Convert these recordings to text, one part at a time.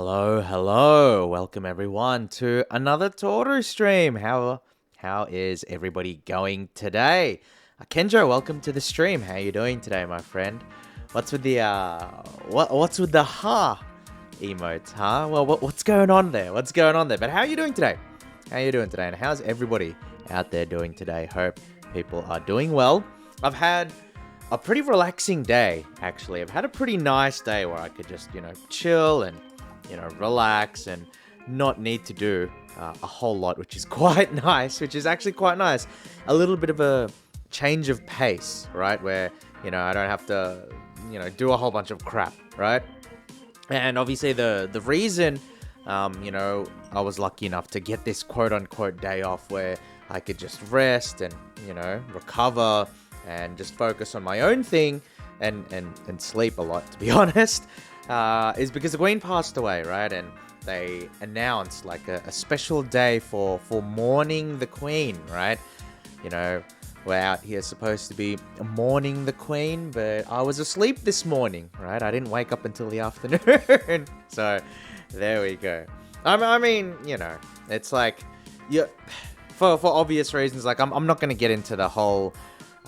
Hello, hello. Welcome everyone to another Toru stream. How is everybody going today? Kenjo, welcome to the stream. How you doing today, my friend? What's with the what's with the ha emotes, huh? Well, what's going on there? What's going on there? But how are you doing today? How are you doing today? And how's everybody out there doing today? Hope people are doing well. I've had a pretty relaxing day, actually. I've had a pretty nice day where I could just, chill and relax and not need to do a whole lot, which is quite nice, which is actually quite nice. A little bit of a change of pace, right? Where, I don't have to, do a whole bunch of crap, right? And obviously the reason, I was lucky enough to get this quote unquote day off where I could just rest and, recover and just focus on my own thing and sleep a lot, to be honest. Is because the Queen passed away, right? And they announced like a special day for mourning the Queen, right? We're out here supposed to be mourning the Queen, but I was asleep this morning, right? I didn't wake up until the afternoon. So there we go. I mean, it's like, for obvious reasons, like I'm not going to get into the whole...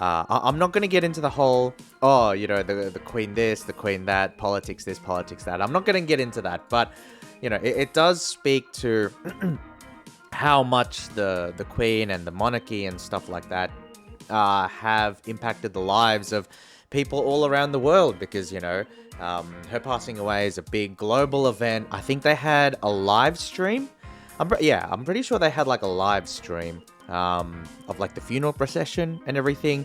I'm not going to get into the whole, the Queen this, the Queen that, politics this, politics that. I'm not going to get into that. But, it does speak to how much the Queen and the monarchy and stuff like that have impacted the lives of people all around the world. Because, her passing away is a big global event. I think they had a live stream. I'm pretty sure they had like a live stream of like the funeral procession and everything,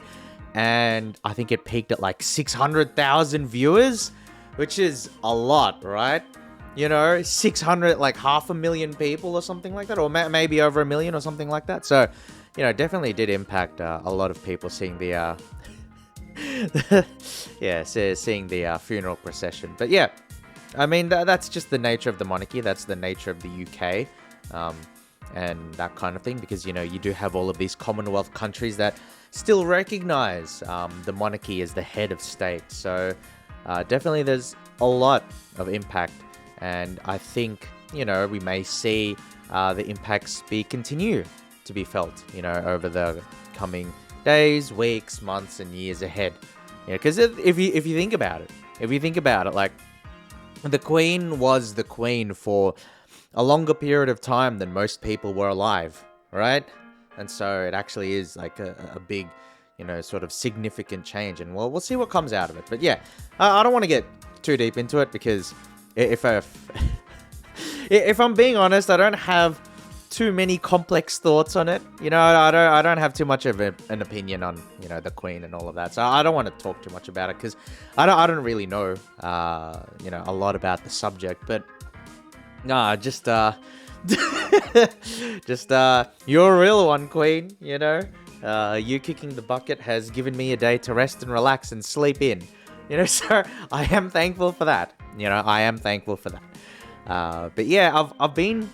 and I think it peaked at like 600,000 viewers, which is a lot, right? 600, like 500,000 people or something like that, or maybe over 1 million or something like that. So, definitely did impact a lot of people seeing the seeing the funeral procession. But yeah, I mean that's just the nature of the monarchy. That's the nature of the UK. And that kind of thing, because, you do have all of these Commonwealth countries that still recognize the monarchy as the head of state. So definitely there's a lot of impact. And I think, we may see the impacts continue to be felt, over the coming days, weeks, months, and years ahead. Because if you think about it, like, the Queen was the Queen for a longer period of time than most people were alive, right? And so it actually is like a big, sort of significant change. And we'll see what comes out of it. But yeah, I don't want to get too deep into it, because if I'm being honest, I don't have too many complex thoughts on it. I don't have too much of an opinion on, the Queen and all of that. So I don't want to talk too much about it, because I don't really know, a lot about the subject. But nah, just you're a real one, Queen, you kicking the bucket has given me a day to rest and relax and sleep in, so I am thankful for that, but yeah, I've been,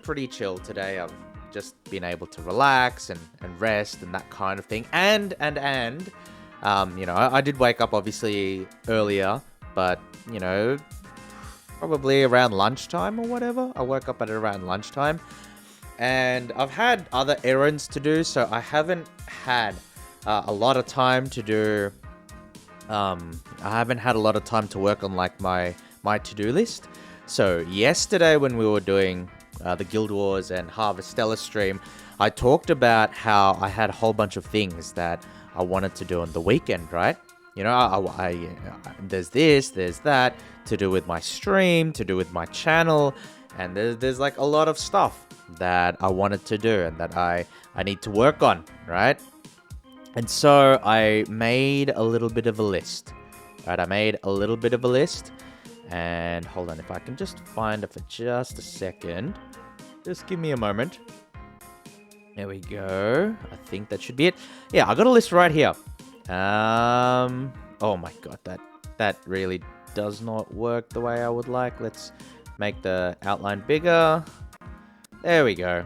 pretty chill today. I've just been able to relax and rest and that kind of thing, and I did wake up obviously earlier, but, probably around lunchtime or whatever. I woke up at around lunchtime, and I've had other errands to do, so I haven't had a lot of time to do. I haven't had a lot of time to work on like my to-do list. So yesterday, when we were doing the Guild Wars and Harvestella stream, I talked about how I had a whole bunch of things that I wanted to do on the weekend, right? There's this, there's that, to do with my stream, to do with my channel, and there's like a lot of stuff that I wanted to do and that I need to work on, right? And so I made a little bit of a list, right? And hold on, if I can just find it for just a second. Just give me a moment. There we go. I think that should be it. Yeah, I got a list right here. Oh my god, that really does not work the way I would like. Let's make the outline bigger. There we go.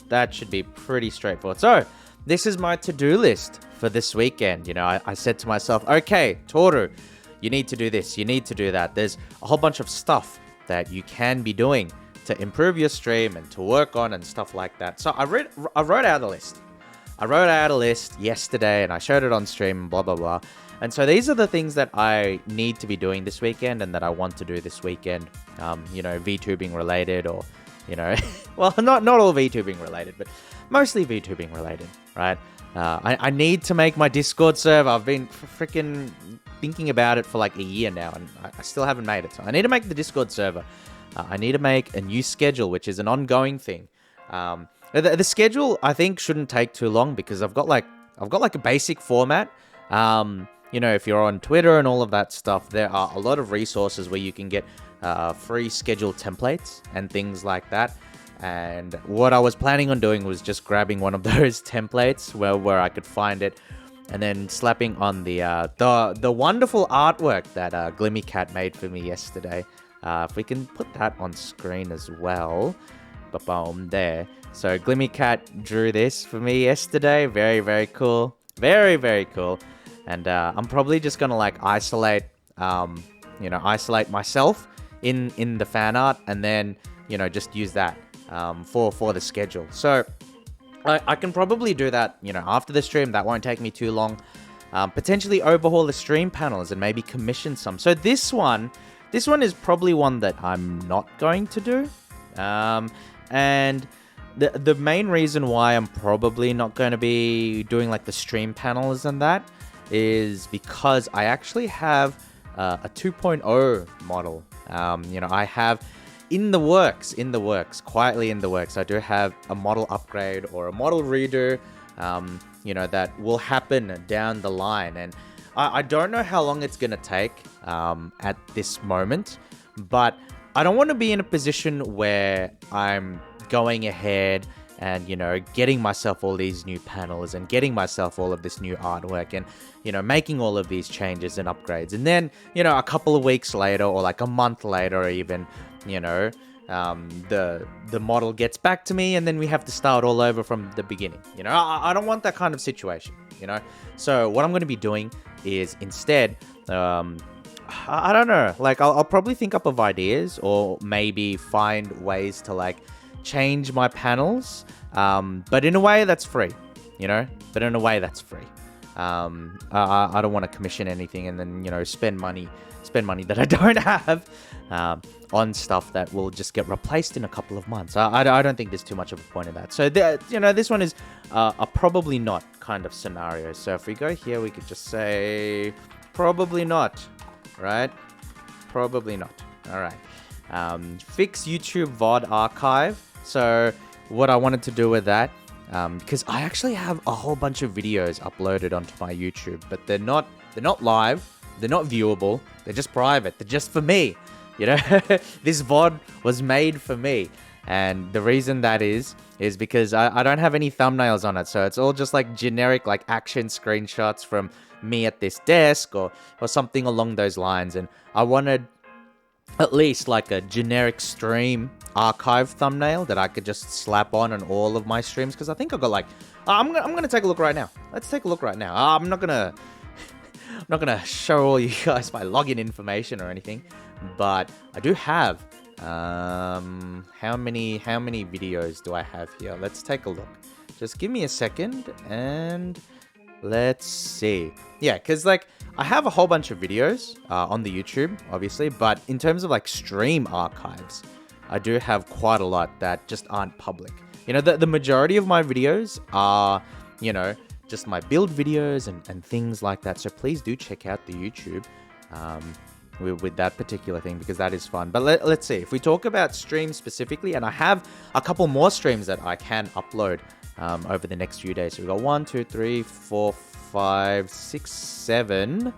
That should be pretty straightforward. So, this is my to-do list for this weekend. I said to myself, okay, Toru, you need to do this, you need to do that. There's a whole bunch of stuff that you can be doing to improve your stream and to work on and stuff like that. So I wrote out a list. I wrote out a list yesterday and I showed it on stream and blah, blah, blah. And so these are the things that I need to be doing this weekend and that I want to do this weekend, VTubing related or, well, not all VTubing related, but mostly VTubing related, right? I need to make my Discord server. I've been freaking thinking about it for like a year now and I still haven't made it. So I need to make the Discord server. I need to make a new schedule, which is an ongoing thing. The schedule, I think, shouldn't take too long because I've got like a basic format. If you're on Twitter and all of that stuff, there are a lot of resources where you can get free schedule templates and things like that. And what I was planning on doing was just grabbing one of those templates where I could find it and then slapping on the wonderful artwork that Glimmycat made for me yesterday. If we can put that on screen as well. Boom, there. So Glimmycat drew this for me yesterday. Very, very cool. Very, very cool. And I'm probably just gonna like isolate myself in the fan art, and then just use that for the schedule. So I can probably do that after the stream. That won't take me too long. Potentially overhaul the stream panels and maybe commission some. So this one is probably one that I'm not going to do. And the main reason why I'm probably not going to be doing like the stream panels and that is because I actually have a 2.0 model. I have quietly in the works, I do have a model upgrade or a model redo, that will happen down the line. And I don't know how long it's going to take at this moment, but I don't want to be in a position where I'm going ahead and, getting myself all these new panels and getting myself all of this new artwork and, making all of these changes and upgrades. And then, a couple of weeks later or like a month later even, the model gets back to me and then we have to start all over from the beginning. I don't want that kind of situation, So what I'm going to be doing is instead, I don't know, like I'll probably think up of ideas or maybe find ways to like change my panels, but in a way that's free, but in a way that's free. I don't want to commission anything and then, spend money that I don't have on stuff that will just get replaced in a couple of months. I don't think there's too much of a point in that. So, this one is a probably not kind of scenario. So if we go here, we could just say probably not, right? Probably not. All right. Fix YouTube VOD archive. So what I wanted to do with that, because I actually have a whole bunch of videos uploaded onto my YouTube, but they're not live, they're not viewable, they're just private, they're just for me. This VOD was made for me. And the reason that is because I don't have any thumbnails on it. So it's all just like generic like action screenshots from me at this desk or something along those lines. And I wanted at least like a generic stream archive thumbnail that I could just slap on all of my streams, because I think I've got like I'm gonna take a look right now. Let's take a look right now. I'm not gonna show all you guys my login information or anything, but I do have how many videos do I have here? Let's take a look. Just give me a second and let's see. Yeah, because like I have a whole bunch of videos on the YouTube, obviously, but in terms of like stream archives, I do have quite a lot that just aren't public. The majority of my videos are, just my build videos and things like that. So please do check out the YouTube with that particular thing, because that is fun. But let's see. If we talk about streams specifically, and I have a couple more streams that I can upload over the next few days. So we've got 1, 2, 3, 4, 5, 6, 7,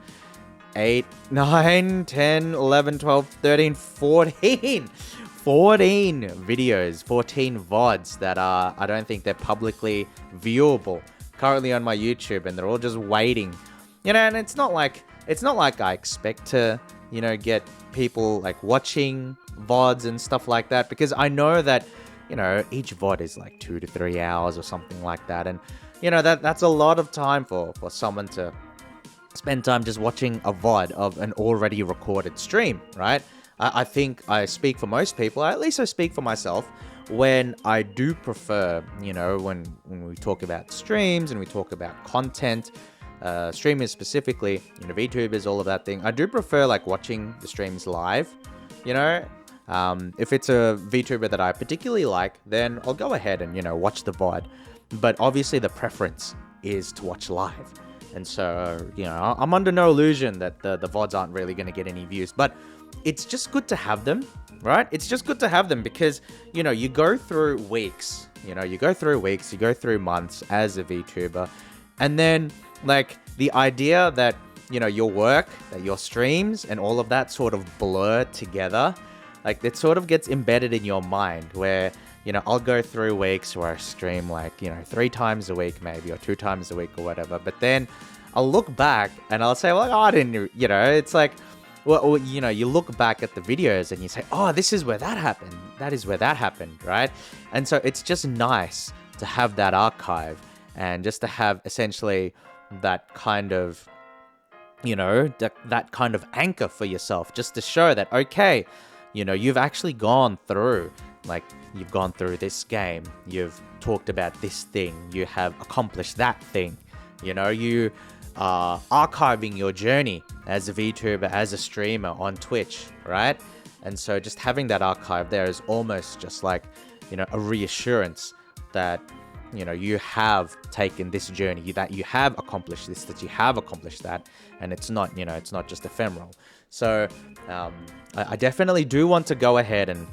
8, 9, 10, 11, 12, 13, 14. 14 videos, 14 VODs that are, I don't think they're publicly viewable currently on my YouTube, and they're all just waiting. And it's not like I expect to, get people like watching VODs and stuff like that, because I know that, each VOD is like 2 to 3 hours or something like that. And, that's a lot of time for someone to spend time just watching a VOD of an already recorded stream, right? I think I speak for most people, at least I speak for myself, when I do prefer, when we talk about streams and we talk about content, streamers specifically, VTubers, all of that thing, I do prefer like watching the streams live, you know. If it's a VTuber that I particularly like, then I'll go ahead and, watch the VOD. But obviously the preference is to watch live. And so, I'm under no illusion that the VODs aren't really going to get any views. But it's just good to have them, right? It's just good to have them because, you go through weeks, you go through months as a VTuber. And then, like, the idea that, your work, that your streams and all of that sort of blur together, like, it sort of gets embedded in your mind where, I'll go through weeks where I stream like, 3 times a week maybe, or 2 times a week or whatever. But then I'll look back and I'll say, well, I didn't, it's like, well, you look back at the videos and you say, oh, this is where that happened. That is where that happened, right? And so it's just nice to have that archive and just to have essentially that kind of, that kind of anchor for yourself, just to show that, okay, you've actually gone through, like, you've gone through this game, you've talked about this thing, you have accomplished that thing, you are archiving your journey as a VTuber, as a streamer on Twitch, right? And so just having that archive there is almost just like, a reassurance that, you have taken this journey, that you have accomplished this, that you have accomplished that, and it's not, it's not just ephemeral. So I definitely do want to go ahead and,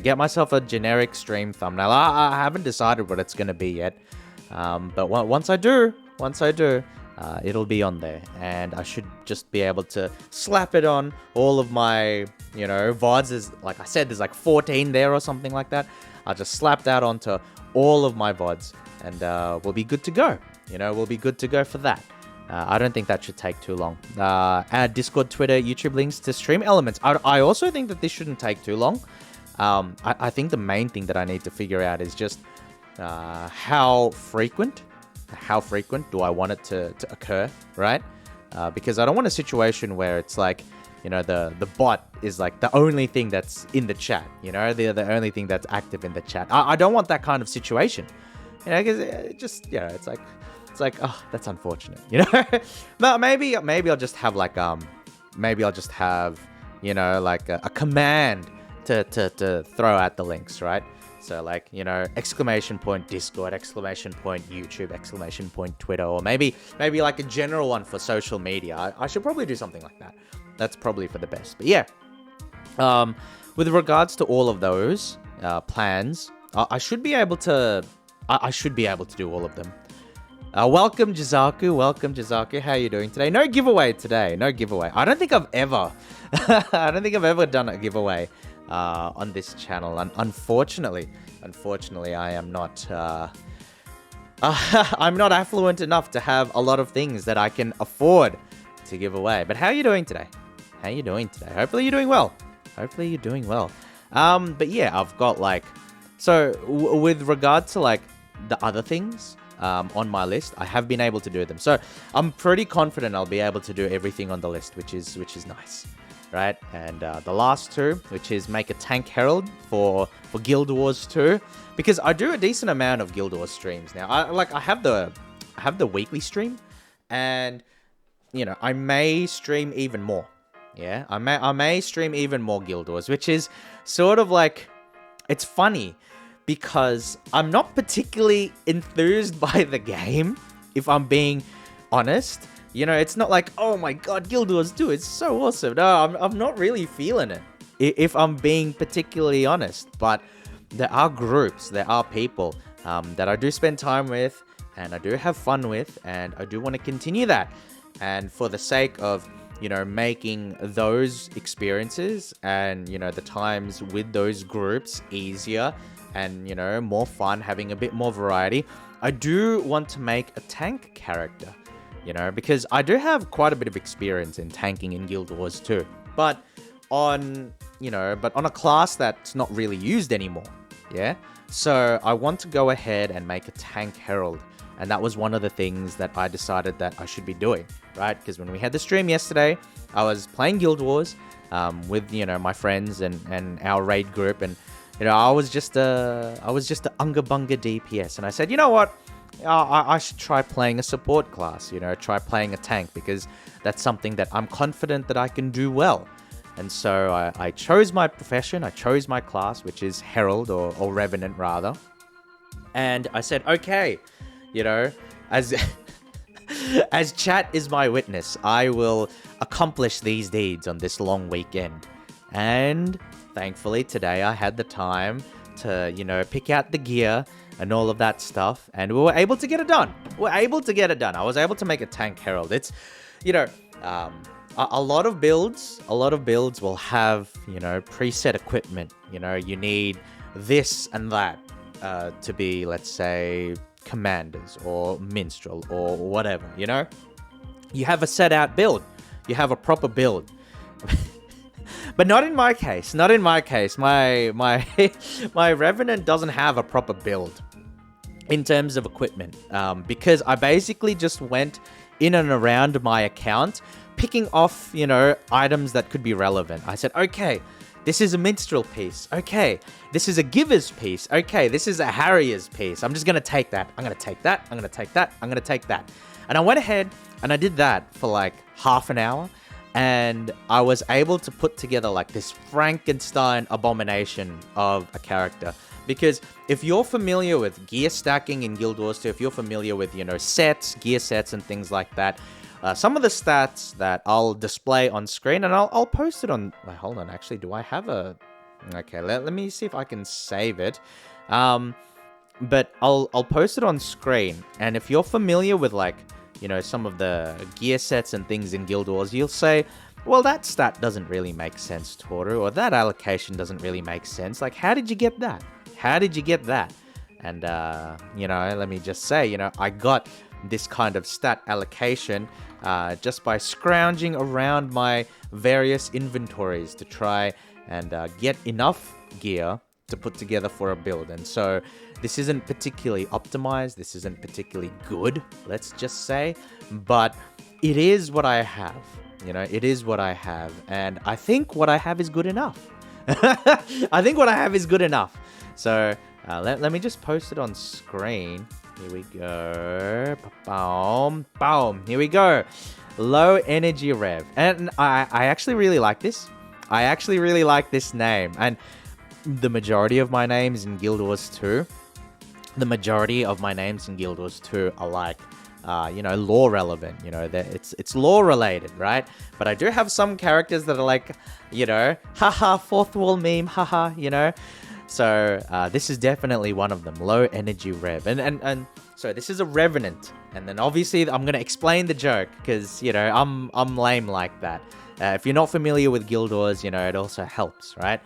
get myself a generic stream thumbnail. I haven't decided what it's going to be yet, but once I do, it'll be on there, and I should just be able to slap it on all of my, VODs. There's, like I said, there's like 14 there or something like that. I'll just slap that onto all of my VODs, and we'll be good to go. We'll be good to go for that. I don't think that should take too long. Add Discord, Twitter, YouTube links to stream elements. I also think that this shouldn't take too long. I think the main thing that I need to figure out is just how frequent do I want it to occur, right? Because I don't want a situation where it's like, the bot is like the only thing that's in the chat, the only thing that's active in the chat. I don't want that kind of situation, because it just, it's like, oh, that's unfortunate, But maybe I'll just have like, like a command to throw out the links, right? So like, exclamation point Discord, exclamation point YouTube, exclamation point Twitter, or maybe like a general one for social media. I should probably do something like that. That's probably for the best. But yeah, with regards to all of those plans, I should be able to do all of them. Welcome Jizaku. How are you doing today? No giveaway today. I don't think I've ever done a giveaway on this channel, and unfortunately, I am not. I'm not affluent enough to have a lot of things that I can afford to give away. But how are you doing today? Hopefully you're doing well. But yeah, I've got like, so with regard to like the other things on my list, I have been able to do them. So I'm pretty confident I'll be able to do everything on the list, which is nice. Right, and the last two, which is make a tank herald for Guild Wars 2, because I do a decent amount of Guild Wars streams now. I have the weekly stream, and I may stream even more. Yeah, I may stream even more Guild Wars, which is sort of like, it's funny because I'm not particularly enthused by the game, if I'm being honest. It's not like, oh my god, Guild Wars 2, it's so awesome. No, I'm not really feeling it, if I'm being particularly honest. But there are groups, there are people that I do spend time with, and I do have fun with, and I do want to continue that. And for the sake of, making those experiences and, the times with those groups easier and, more fun, having a bit more variety, I do want to make a tank character. Because I do have quite a bit of experience in tanking in Guild Wars 2, but on a class that's not really used anymore. Yeah. So I want to go ahead and make a tank herald And that was one of the things that I decided that I should be doing, right? Because when we had the stream yesterday, I was playing Guild Wars with, my friends and our raid group. And, I was just a unga bunga DPS. And I said, you know what? I should try playing a support class, try playing a tank, because that's something that I'm confident that I can do well. And so I chose my profession, I chose my class, which is Herald or Revenant rather. And I said, okay, as as chat is my witness, I will accomplish these deeds on this long weekend. And thankfully today I had the time to, pick out the gear and all of that stuff, and we were able to get it done. I was able to make a tank herald. It's, a lot of builds will have, preset equipment. You need this and that to be, let's say, commanders or minstrel or whatever, You have a set out build. You have a proper build. But not in my case. My my Revenant doesn't have a proper build in terms of equipment, because I basically just went in and around my account picking off, items that could be relevant. I said, okay, this is a minstrel piece. Okay, this is a giver's piece. Okay, this is a harrier's piece. I'm just going to take that. I'm going to take that. I'm going to take that. I'm going to take that. And I went ahead and I did that for like half an hour. And I was able to put together like this Frankenstein abomination of a character. Because if you're familiar with gear stacking in Guild Wars 2, if you're familiar with, sets, gear sets and things like that, some of the stats that I'll display on screen, and I'll post it on... Wait, hold on, actually, do I have a... Okay, let me see if I can save it. But I'll post it on screen, and if you're familiar with, like, some of the gear sets and things in Guild Wars, you'll say, well, that stat doesn't really make sense, Toru, or that allocation doesn't really make sense. Like, how did you get that? How did you get that? And, let me just say, I got this kind of stat allocation just by scrounging around my various inventories to try and get enough gear to put together for a build. And so this isn't particularly optimized, this isn't particularly good, let's just say, but it is what I have. It is what I have, and I think what I have is good enough. I think what I have is good enough. So let me just post it on screen. Here we go. Boom, boom. Here we go. Low energy rev, and I actually really like this. I actually really like this name, and the majority of my names in Guild Wars 2, are like, lore relevant. It's lore related, right? But I do have some characters that are like, haha, fourth wall meme, haha, So this is definitely one of them. Low energy rev, and so this is a Revenant, and then obviously I'm gonna explain the joke because I'm lame like that. If you're not familiar with Guild Wars, it also helps, right?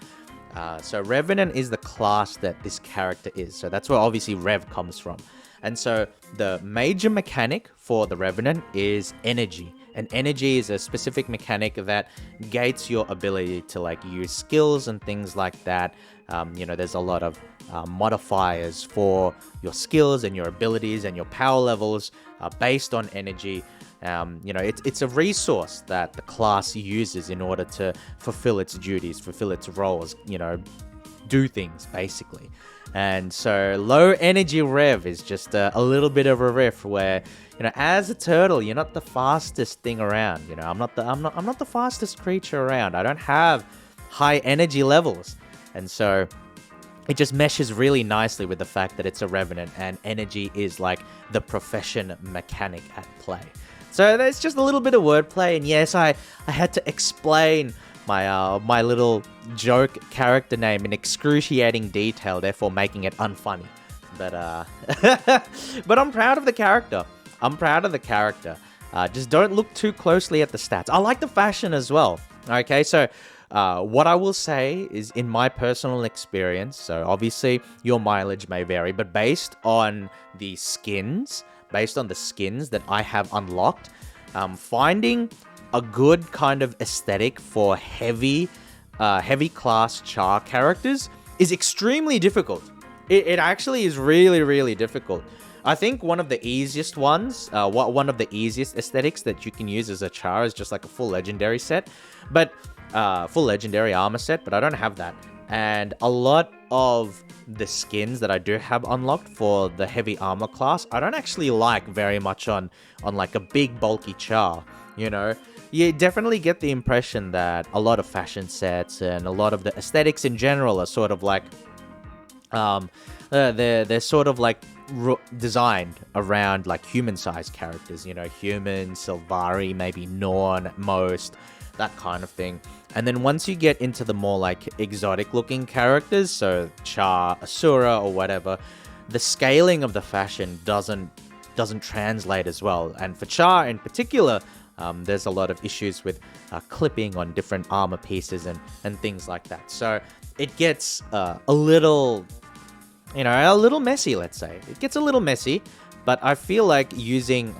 So Revenant is the class that this character is. So that's where obviously Rev comes from. And so the major mechanic for the Revenant is energy. And energy is a specific mechanic that gates your ability to like use skills and things like that. There's a lot of modifiers for your skills and your abilities and your power levels based on energy. It's a resource that the class uses in order to fulfill its duties, fulfill its roles, do things, basically. And so low energy rev is just a little bit of a riff where, as a turtle, you're not the fastest thing around. I'm not the fastest creature around. I don't have high energy levels. And so it just meshes really nicely with the fact that it's a Revenant and energy is like the profession mechanic at play. So there's just a little bit of wordplay, and yes, I had to explain my little joke character name in excruciating detail, therefore making it unfunny. But but I'm proud of the character. Just don't look too closely at the stats. I like the fashion as well. Okay, so what I will say is, in my personal experience, so obviously your mileage may vary, but based on the skins that I have unlocked, finding a good kind of aesthetic for heavy class char characters is extremely difficult. It actually is really, really difficult. I think one of the easiest ones, one of the easiest aesthetics that you can use as a char is just like a full legendary set, but full legendary armor set. But I don't have that, and a lot of the skins that I do have unlocked for the heavy armor class, I don't actually like very much on like a big bulky char. You know, you definitely get the impression that a lot of fashion sets and a lot of the aesthetics in general are sort of like, they're sort of like designed around like human-sized characters. You know, human, Sylvari, maybe Norn at most, that kind of thing. And then once you get into the more like exotic looking characters, so Char, Asura, or whatever, the scaling of the fashion doesn't translate as well. And for Char in particular, there's a lot of issues with clipping on different armor pieces and things like that. So it gets a little, a little messy, let's say. It gets a little messy, but I feel like using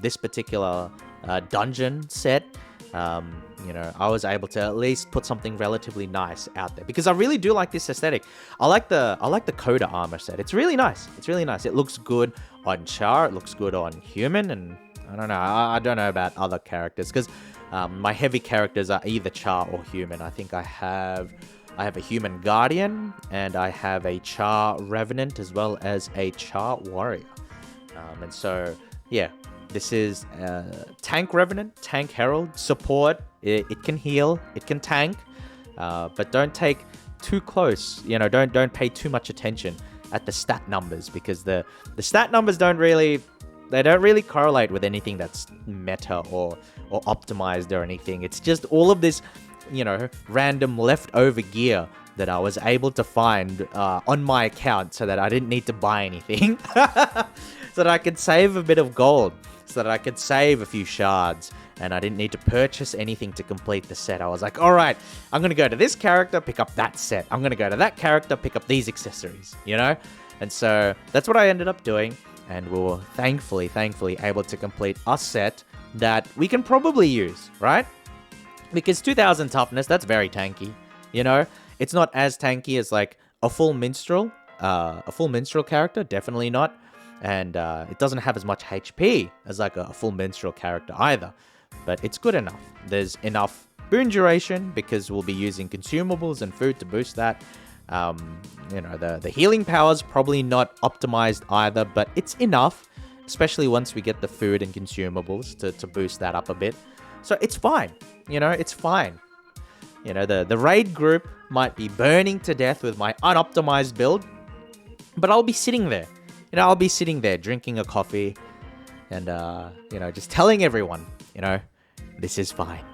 this particular dungeon set, I was able to at least put something relatively nice out there, because I really do like this aesthetic. I like the Coda armor set. It's really nice. It's really nice. It looks good on Char. It looks good on human, and I don't know. I don't know about other characters, because my heavy characters are either Char or human. I think I have a human guardian, and I have a Char revenant, as well as a Char warrior. And so yeah. This is tank revenant, tank herald, support. It can heal, it can tank, but don't take too close. Don't pay too much attention at the stat numbers, because the stat numbers don't really correlate with anything that's meta or optimized or anything. It's just all of this, random leftover gear that I was able to find on my account, so that I didn't need to buy anything, so that I could save a bit of gold. So that I could save a few shards, and I didn't need to purchase anything to complete the set. I was like, all right, I'm going to go to this character, pick up that set. I'm going to go to that character, pick up these accessories, And so that's what I ended up doing, and we were thankfully able to complete a set that we can probably use, right? Because 2000 toughness, that's very tanky, It's not as tanky as like a full minstrel character, definitely not. And it doesn't have as much HP as like a full minstrel character either. But it's good enough. There's enough boon duration, because we'll be using consumables and food to boost that. The healing power's probably not optimized either, but it's enough, especially once we get the food and consumables to boost that up a bit. So it's fine. It's fine. The raid group might be burning to death with my unoptimized build, but I'll be sitting there. I'll be sitting there drinking a coffee and, just telling everyone, this is fine.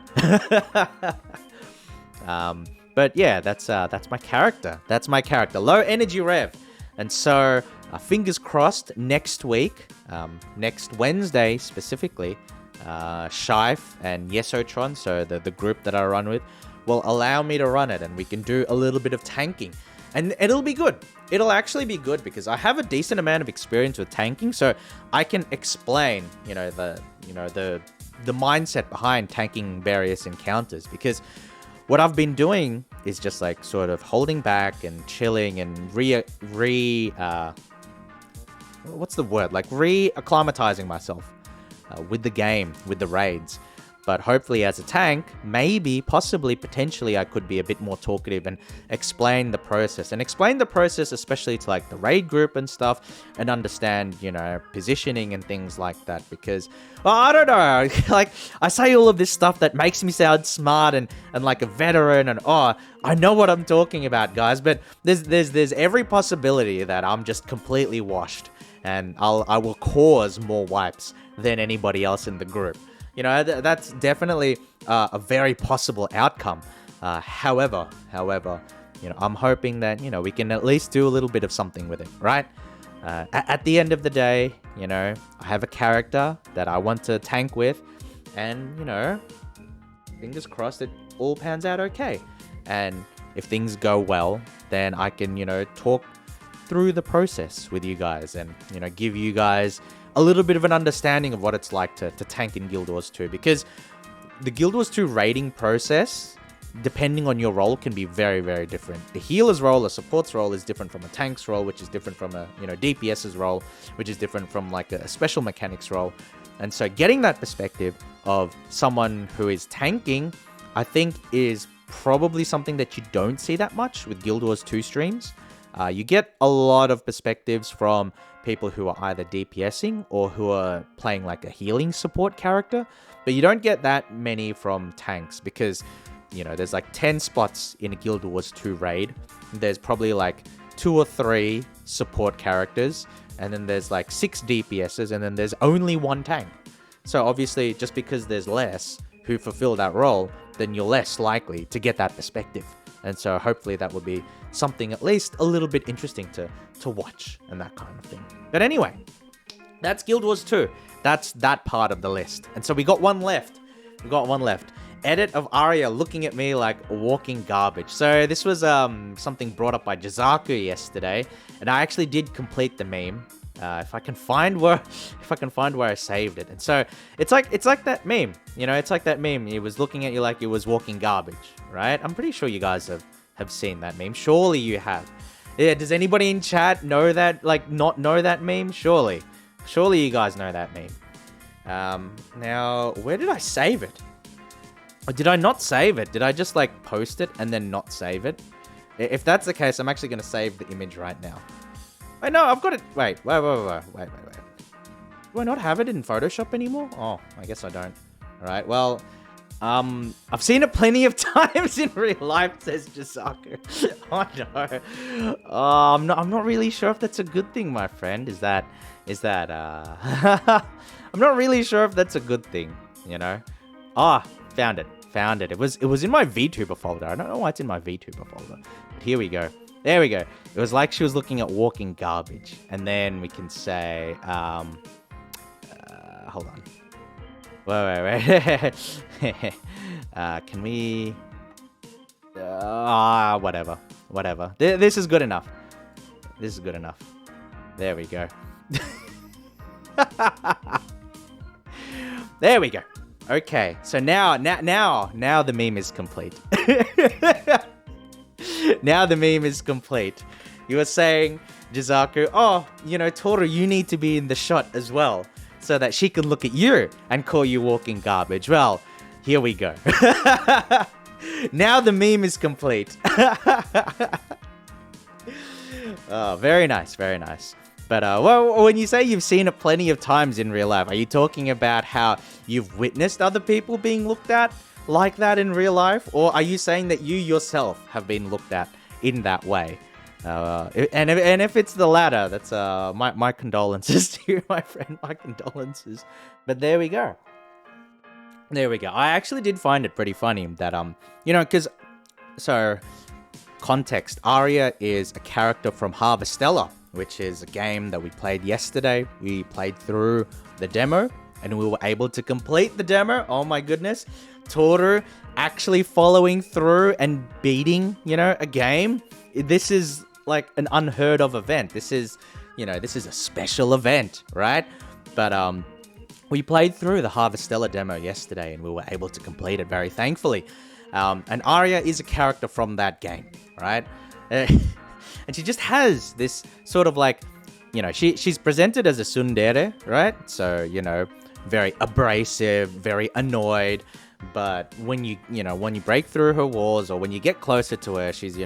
But yeah, that's my character. That's my character. Low energy rev. And so, fingers crossed, next week, next Wednesday specifically, Shife and Yesotron, so the group that I run with, will allow me to run it, and we can do a little bit of tanking. And it'll be good. It'll actually be good, because I have a decent amount of experience with tanking, so I can explain, the mindset behind tanking various encounters. Because what I've been doing is just like sort of holding back and chilling and re-acclimatizing myself with the game, with the raids. But hopefully as a tank, maybe, possibly, potentially, I could be a bit more talkative and explain the process. And explain the process especially to like the raid group and stuff, and understand, positioning and things like that. Because, I don't know, like, I say all of this stuff that makes me sound smart and like a veteran, and I know what I'm talking about, guys. But there's every possibility that I'm just completely washed, and I will cause more wipes than anybody else in the group. That's definitely a very possible outcome. However, I'm hoping that, we can at least do a little bit of something with it, right? At the end of the day, I have a character that I want to tank with, and, fingers crossed it all pans out okay. And if things go well, then I can, talk through the process with you guys and, give you guys a little bit of an understanding of what it's like to tank in Guild Wars 2, because the Guild Wars 2 raiding process depending on your role, can be very, very different. The healer's role, a support's role, is different from a tank's role, which is different from a, DPS's role, which is different from like a special mechanics role. And so getting that perspective of someone who is tanking, I think is probably something that you don't see that much with Guild Wars 2 streams. You get a lot of perspectives from people who are either DPSing or who are playing like a healing support character, but you don't get that many from tanks because, there's like 10 spots in a Guild Wars 2 raid. There's probably like 2 or 3 support characters, and then there's like 6 DPSs, and then there's only 1 tank. So obviously, just because there's less who fulfill that role, then you're less likely to get that perspective. And so hopefully that will be something at least a little bit interesting to watch and that kind of thing. But anyway, that's Guild Wars 2. That's that part of the list. And so we got one left. Edit of Arya looking at me like walking garbage. So this was something brought up by Jizaku yesterday, and I actually did complete the meme. If I can find where I saved it. And so it's like that meme. It's like that meme. He was looking at you like you was walking garbage, right? I'm pretty sure you guys have seen that meme. Surely you have. Yeah, does anybody in chat know that, like, not know that meme? Surely you guys know that meme. Now, where did I save it? Or did I not save it? Did I just, like, post it and then not save it? If that's the case, I'm actually going to save the image right now. Wait, no, I've got it. Wait. Do I not have it in Photoshop anymore? Oh, I guess I don't. All right, well, I've seen it plenty of times in real life, says Jizaku. Oh, no. Oh, I'm not really sure if that's a good thing, my friend. Is that, I'm not really sure if that's a good thing, Ah, found it. It was in my VTuber folder. I don't know why it's in my VTuber folder. But here we go. There we go. It was like she was looking at walking garbage. And then we can say, hold on. Wait. Can we... whatever. This is good enough. There we go. There we go. Okay, so now the meme is complete. Now the meme is complete. You were saying, Jizaku, Toru, you need to be in the shot as well, so that she can look at you and call you walking garbage. Well, here we go. Now the meme is complete. Oh, very nice. But, well, when you say you've seen it plenty of times in real life, are you talking about how you've witnessed other people being looked at like that in real life? Or are you saying that you yourself have been looked at in that way? And if it's the latter, that's my condolences to you, my friend. My condolences. But there we go. I actually did find it pretty funny that, because... So, context. Arya is a character from Harvestella, which is a game that we played yesterday. We played through the demo, and we were able to complete the demo. Oh my goodness. Toru actually following through and beating, a game. This is like an unheard of event. This is a special event, right? But we played through the Harvestella demo yesterday, and we were able to complete it very thankfully. And Arya is a character from that game, right? And she just has this sort of like, she's presented as a tsundere, right? So, very abrasive, very annoyed. But when you break through her walls, or when you get closer to her, she's,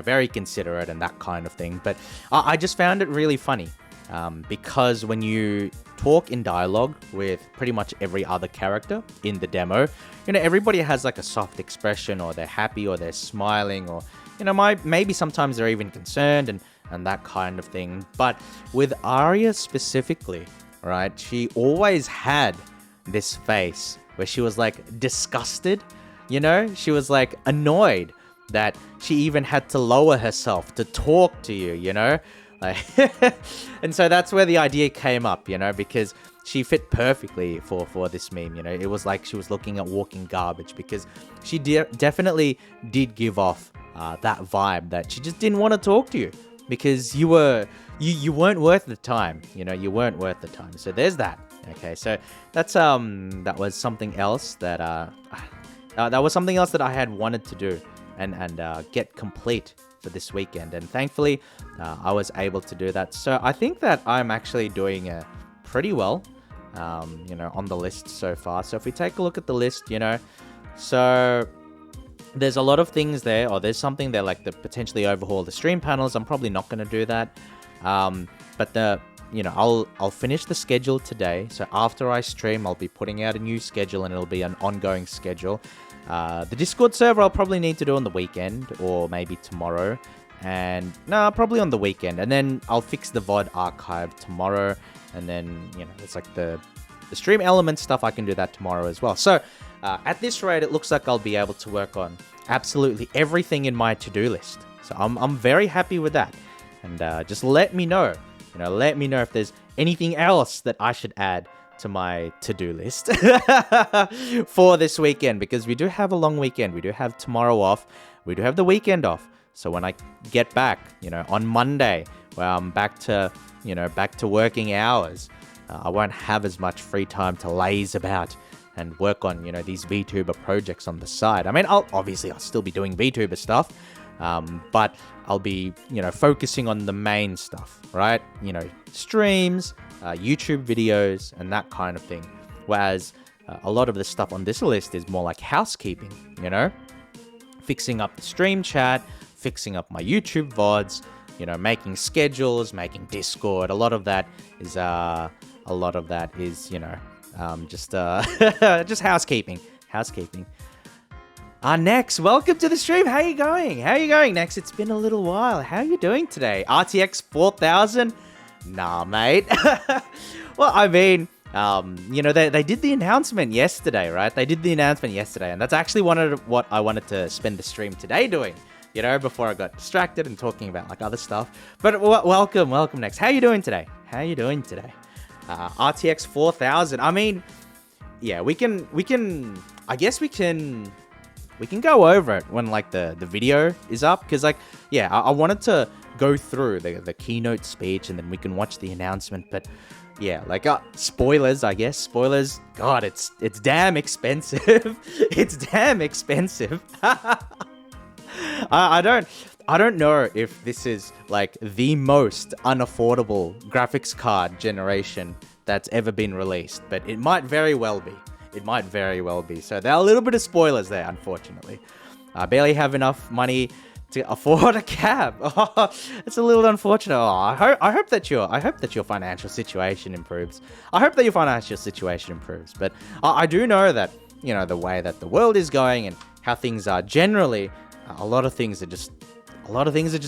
very considerate and that kind of thing. But I just found it really funny because when you talk in dialogue with pretty much every other character in the demo, everybody has like a soft expression, or they're happy, or they're smiling, or, maybe sometimes they're even concerned and that kind of thing. But with Arya specifically, right, she always had this face where she was like disgusted, she was like annoyed that she even had to lower herself to talk to you, like and so that's where the idea came up, because she fit perfectly for this meme. It was like she was looking at walking garbage, because she definitely did give off that vibe that she just didn't want to talk to you, because you weren't worth the time. You weren't worth the time. So there's that. Okay, so that's that was something else that that was something else that I had wanted to do and get complete for this weekend. And thankfully, I was able to do that. So I think that I'm actually doing pretty well, on the list so far. So if we take a look at the list, so there's a lot of things there, or there's something there like the potentially overhaul the stream panels. I'm probably not going to do that. But I'll finish the schedule today. So after I stream, I'll be putting out a new schedule, and it'll be an ongoing schedule. The Discord server I'll probably need to do on the weekend, or maybe tomorrow. And no, probably on the weekend. And then I'll fix the VOD archive tomorrow. And then, it's like the stream element stuff, I can do that tomorrow as well. So at this rate, it looks like I'll be able to work on absolutely everything in my to-do list. So I'm very happy with that. And just let me know. Let me know if there's anything else that I should add to my to-do list for this weekend, because we do have a long weekend. We do have tomorrow off. We do have the weekend off. So when I get back, on Monday, where I'm back to working hours, I won't have as much free time to laze about and work on, these VTuber projects on the side. I mean, I'll still be doing VTuber stuff, but I'll be, focusing on the main stuff, right? Streams, YouTube videos, and that kind of thing. Whereas a lot of the stuff on this list is more like housekeeping, fixing up the stream chat, fixing up my YouTube VODs, making schedules, making Discord. A lot of that is just housekeeping. Nex, welcome to the stream. How you going? Nex? It's been a little while. How you doing today? RTX 4000? Nah, mate. Well, I mean, they did the announcement yesterday, right? And that's actually what I wanted to spend the stream today doing, before I got distracted and talking about like other stuff. But welcome, Nex. How you doing today? RTX 4000. I mean, yeah, we can go over it when like the video is up, because like, yeah, I wanted to go through the keynote speech and then we can watch the announcement. But yeah, like spoilers, I guess. Spoilers. God, it's damn expensive. It's damn expensive. I don't know if this is like the most unaffordable graphics card generation that's ever been released, but it might very well be. So there are a little bit of spoilers there, unfortunately. I barely have enough money to afford a cab. Oh, it's a little unfortunate. Oh, I hope that your financial situation improves. But I do know that, the way that the world is going and how things are generally, a lot of things are just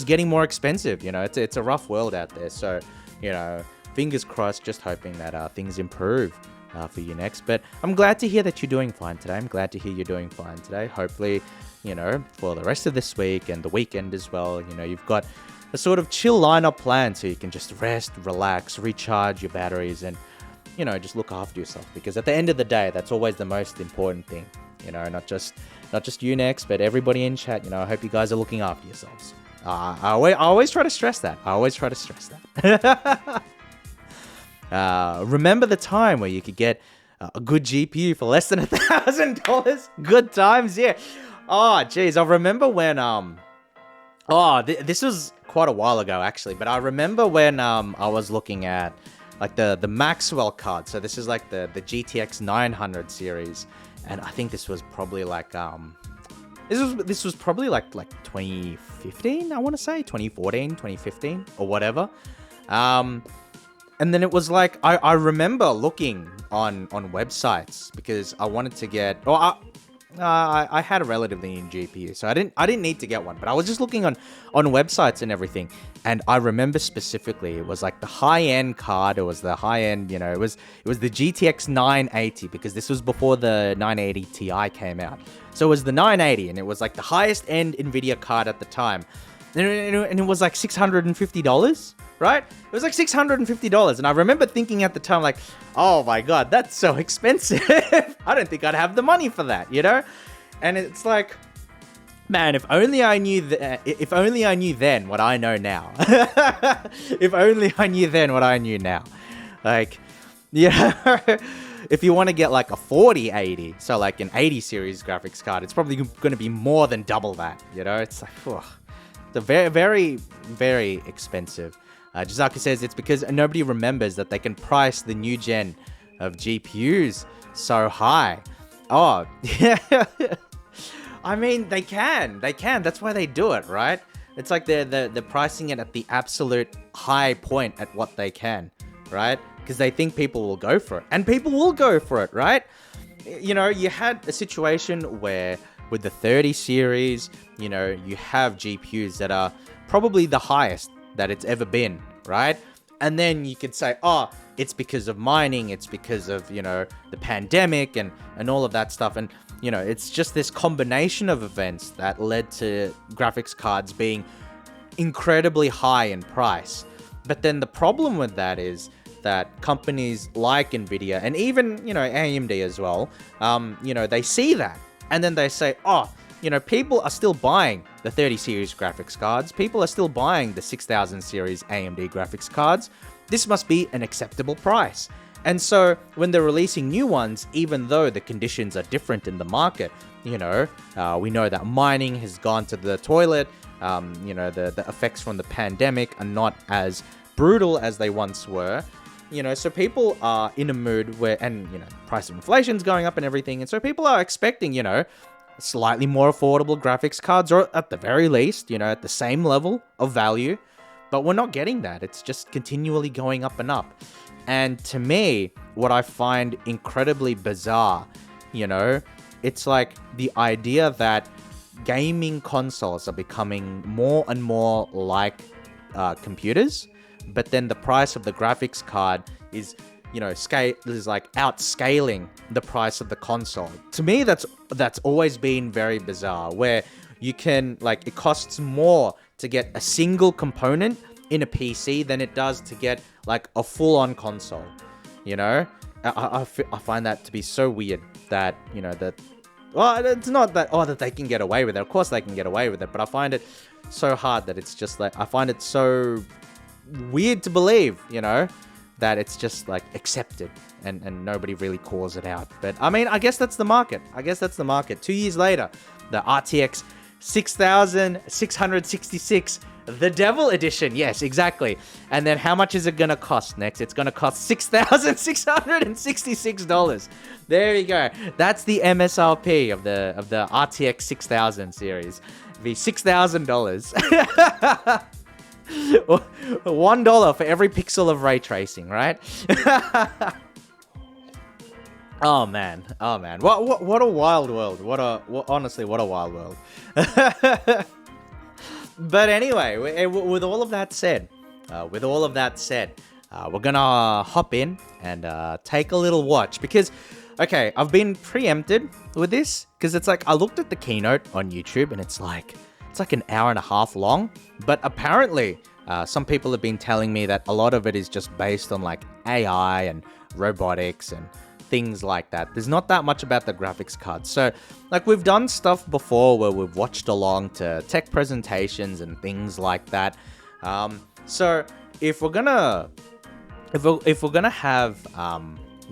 getting more expensive. It's a rough world out there. So, fingers crossed, just hoping that things improve for you next. But I'm glad to hear that you're doing fine today. Hopefully, for the rest of this week and the weekend as well, you've got a sort of chill lineup plan so you can just rest, relax, recharge your batteries, and, just look after yourself. Because at the end of the day, that's always the most important thing. Not just you next, but everybody in chat. I hope you guys are looking after yourselves. I always try to stress that. Remember the time where you could get a good GPU for less than $1,000? Good times, yeah. Oh, geez, I remember when this was quite a while ago actually, but I remember when I was looking at like the Maxwell card. So this is like the GTX 900 series, and I think this was probably like this was probably like 2015, I want to say 2014, 2015 or whatever. And then it was like, I remember looking on websites because I wanted to get, I had a relatively new GPU, so I didn't need to get one, but I was just looking on websites and everything. And I remember specifically, it was like the high-end card. It was the high-end, it was the GTX 980, because this was before the 980 Ti came out. So it was the 980, and it was like the highest-end NVIDIA card at the time. And it was like $650, right? It was like $650. And I remember thinking at the time, like, oh my God, that's so expensive. I don't think I'd have the money for that, And it's like, man, if only I knew then what I know now. If only I knew then what I knew now. Like, yeah. if you want to get like a 4080, so like an 80 series graphics card, it's probably going to be more than double that, you know? It's like, it's a very, very, very expensive. Jazaki says it's because nobody remembers that they can price the new gen of GPUs so high. Oh, yeah. I mean, they can. That's why they do it, right? It's like they're pricing it at the absolute high point at what they can, right? Because they think people will go for it. And people will go for it, right? You know, you had a situation where with the 30 series, you know, you have GPUs that are probably the highest that it's ever been, right? And then you could say, oh, it's because of mining, it's because of, you know, the pandemic and all of that stuff. And, you know, it's just this combination of events that led to graphics cards being incredibly high in price. But then the problem with that is that companies like Nvidia and even, you know, AMD as well, you know, they see that and then they say, oh, you know, people are still buying the 30 series graphics cards. People are still buying the 6000 series AMD graphics cards. This must be an acceptable price. And so when they're releasing new ones, even though the conditions are different in the market, you know, we know that mining has gone to the toilet. You know, the effects from the pandemic are not as brutal as they once were. You know, so people are in a mood where, and, you know, price of inflation's going up and everything. And so people are expecting, you know, slightly more affordable graphics cards, or at the very least, you know, at the same level of value. But we're not getting that. It's just continually going up and up. And to me, what I find incredibly bizarre, you know, it's like the idea that gaming consoles are becoming more and more like computers, but then the price of the graphics card is, you know, is like outscaling the price of the console. To me, that's always been very bizarre, where you can, like, it costs more to get a single component in a PC than it does to get like a full-on console. You know, I find that to be so weird that, you know, that, well, it's not that, oh, that they can get away with it. Of course they can get away with it, but I find it so hard that it's just like, I find it so weird to believe, you know, that it's just like accepted and nobody really calls it out. But I mean, I guess that's the market. 2 years later, the RTX 6666, the Devil Edition. Yes, exactly. And then how much is it going to cost next? It's going to cost $6,666. There you go. That's the MSRP of the RTX 6000 series. It'd be $6,000. $1 for every pixel of ray tracing, right? Oh man. What a wild world. Honestly, what a wild world. But anyway, with all of that said, we're gonna hop in and take a little watch, because, okay, I've been preempted with this, because it's like, I looked at the keynote on YouTube and it's like an hour and a half long, but apparently some people have been telling me that a lot of it is just based on like AI and robotics and things like that. There's not that much about the graphics card. So, like, we've done stuff before where we've watched along to tech presentations and things like that. So if we're gonna have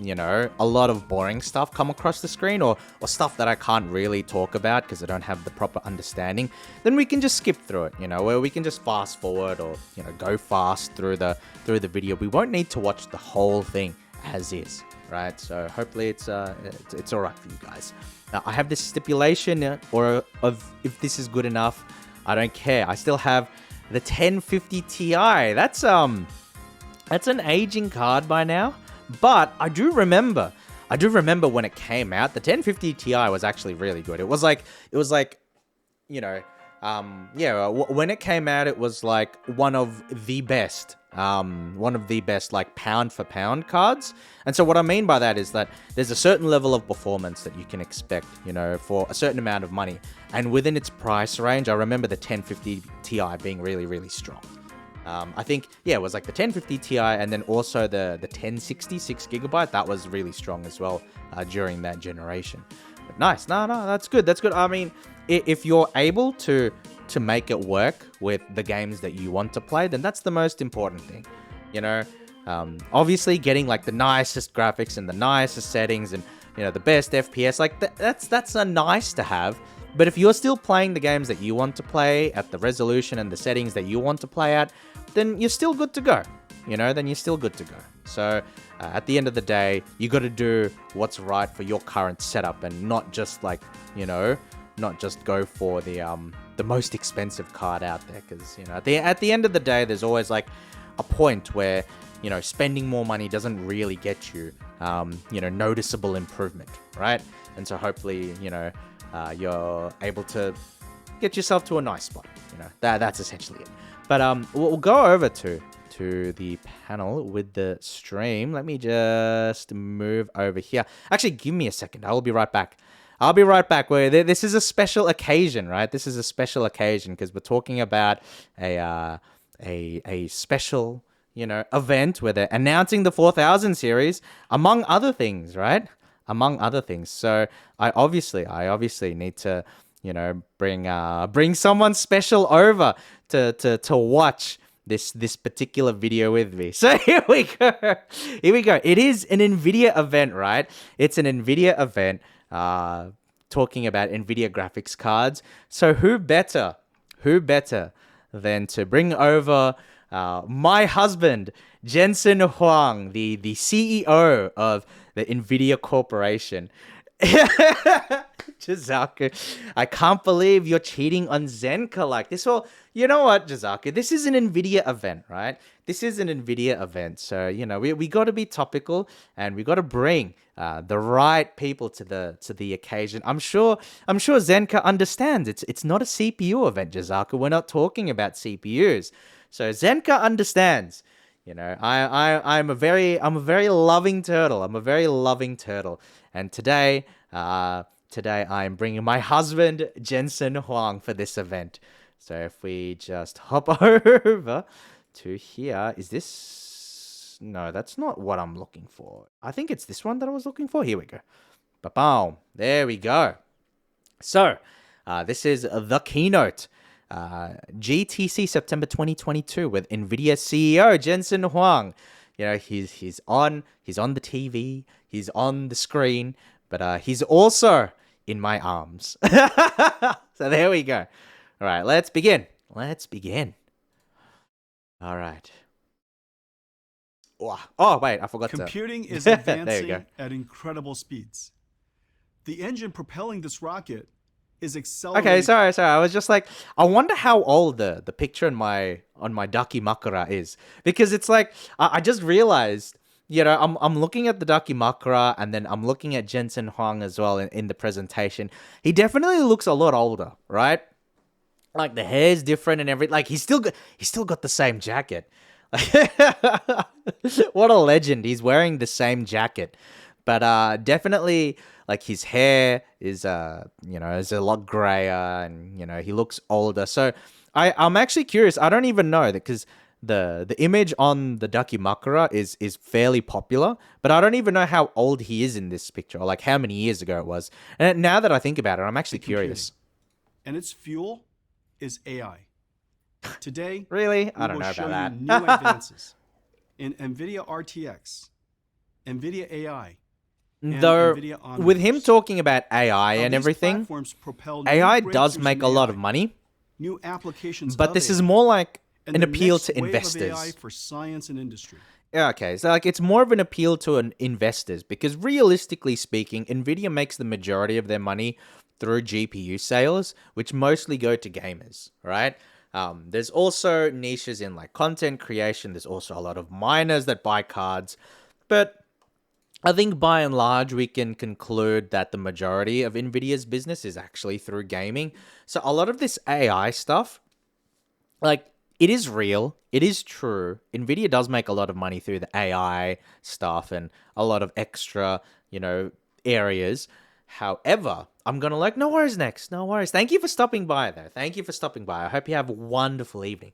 you know, a lot of boring stuff come across the screen, or stuff that I can't really talk about because I don't have the proper understanding, then we can just skip through it, you know, where we can just fast forward, or, you know, go fast through the video. We won't need to watch the whole thing as is, right? So hopefully it's all right for you guys. Now, I have this stipulation, of if this is good enough, I don't care. I still have the 1050 Ti. That's an aging card by now. But I do remember when it came out, the 1050 Ti was actually really good. It was like, you know, when it came out, it was like one of the best, like pound for pound cards. And so what I mean by that is that there's a certain level of performance that you can expect, you know, for a certain amount of money. And within its price range, I remember the 1050 Ti being really, really strong. I think, yeah, it was like the 1050 Ti, and then also the 1066 gigabyte. That was really strong as well during that generation. But nice. No, that's good. I mean, if you're able to make it work with the games that you want to play, then that's the most important thing. You know, Obviously, getting like the nicest graphics and the nicest settings and the best FPS, like that's a nice to have. But if you're still playing the games that you want to play at the resolution and the settings that you want to play at, then you're still good to go. Then you're still good to go. So at the end of the day, you got to do what's right for your current setup and not just like, not just go for the most expensive card out there. Because, at the end of the day, there's always like a point where, spending more money doesn't really get you, noticeable improvement, right? And so hopefully, you're able to get yourself to a nice spot. That's essentially it. But we'll go over to the panel with the stream. Let me just move over here. Actually, give me a second. I will be right back. I'll be right back. This is a special occasion, right? This is a special occasion because we're talking about a special, event where they're announcing the 4000 series, among other things, right? Among other things. So I obviously need to, bring someone special over to watch this particular video with me. So here we go. It is an NVIDIA event, right? It's an NVIDIA event talking about NVIDIA graphics cards. So who better than to bring over my husband, Jensen Huang, the CEO of the NVIDIA Corporation. Jizaku, I can't believe you're cheating on Zenka like this. Well, you know what, Jizaku? This is an NVIDIA event, right? This is an NVIDIA event. So, we got to be topical and we got to bring the right people to the occasion. I'm sure Zenka understands. It's not a CPU event, Jizaku. We're not talking about CPUs. So Zenka understands. I'm a very loving turtle. I'm a very loving turtle. And today I'm bringing my husband, Jensen Huang, for this event. So if we just hop over to here, is this... No, that's not what I'm looking for. I think it's this one that I was looking for. Here we go. Ba-boom. There we go. So, this is the keynote. GTC September 2022 with NVIDIA CEO Jensen Huang. He's on the TV, he's on the screen, but he's also in my arms. So there we go. All right, let's begin. All right. Oh, wait, I forgot Computing is advancing at incredible speeds. The engine propelling this rocket is accelerating. Okay, sorry. I was just like, I wonder how old the picture on my Dakimakura is, because it's like I just realized, I'm looking at the Dakimakura and then I'm looking at Jensen Huang as well in the presentation. He definitely looks a lot older, right? Like the hair's different and everything. Like he's still got the same jacket. What a legend! He's wearing the same jacket, but definitely. Like his hair is is a lot grayer and, he looks older. So I'm actually curious. I don't even know that because the image on the Dakimakura is fairly popular, but I don't even know how old he is in this picture or like how many years ago it was. And now that I think about it, I'm actually curious. And its fuel is AI. Today, really? I don't know about that. New advances in NVIDIA RTX, NVIDIA AI, though with him talking about AI and everything, AI does make a lot of money. New applications, but this is more like an appeal to investors. AI for science and industry. Yeah, okay, so like it's more of an appeal to investors because realistically speaking, Nvidia makes the majority of their money through GPU sales, which mostly go to gamers, right? There's also niches in like content creation. There's also a lot of miners that buy cards, but I think by and large, we can conclude that the majority of NVIDIA's business is actually through gaming. So a lot of this AI stuff, like, it is real. It is true. NVIDIA does make a lot of money through the AI stuff and a lot of extra, areas. However, I'm going to like, no worries next. No worries. Thank you for stopping by, though. Thank you for stopping by. I hope you have a wonderful evening.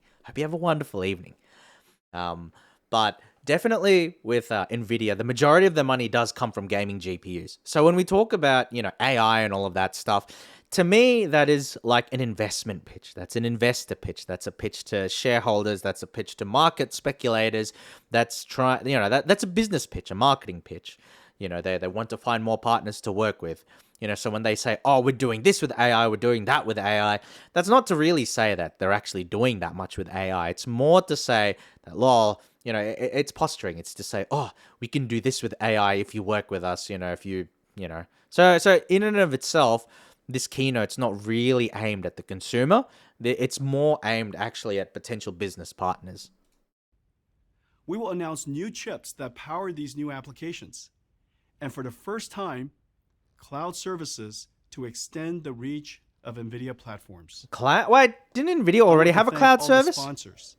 But definitely with NVIDIA, the majority of the money does come from gaming GPUs. So when we talk about, AI and all of that stuff, to me, that is like an investment pitch. That's an investor pitch. That's a pitch to shareholders. That's a pitch to market speculators. That's that's a business pitch, a marketing pitch. They want to find more partners to work with. So when they say, oh, we're doing this with AI, we're doing that with AI, that's not to really say that they're actually doing that much with AI. It's more to say that, lol, it's posturing. It's to say, oh, we can do this with AI if you work with us, if you. So in and of itself, this keynote's not really aimed at the consumer. It's more aimed actually at potential business partners. We will announce new chips that power these new applications. And for the first time, cloud services to extend the reach of NVIDIA platforms. Wait, didn't NVIDIA already have a cloud service? Sponsors,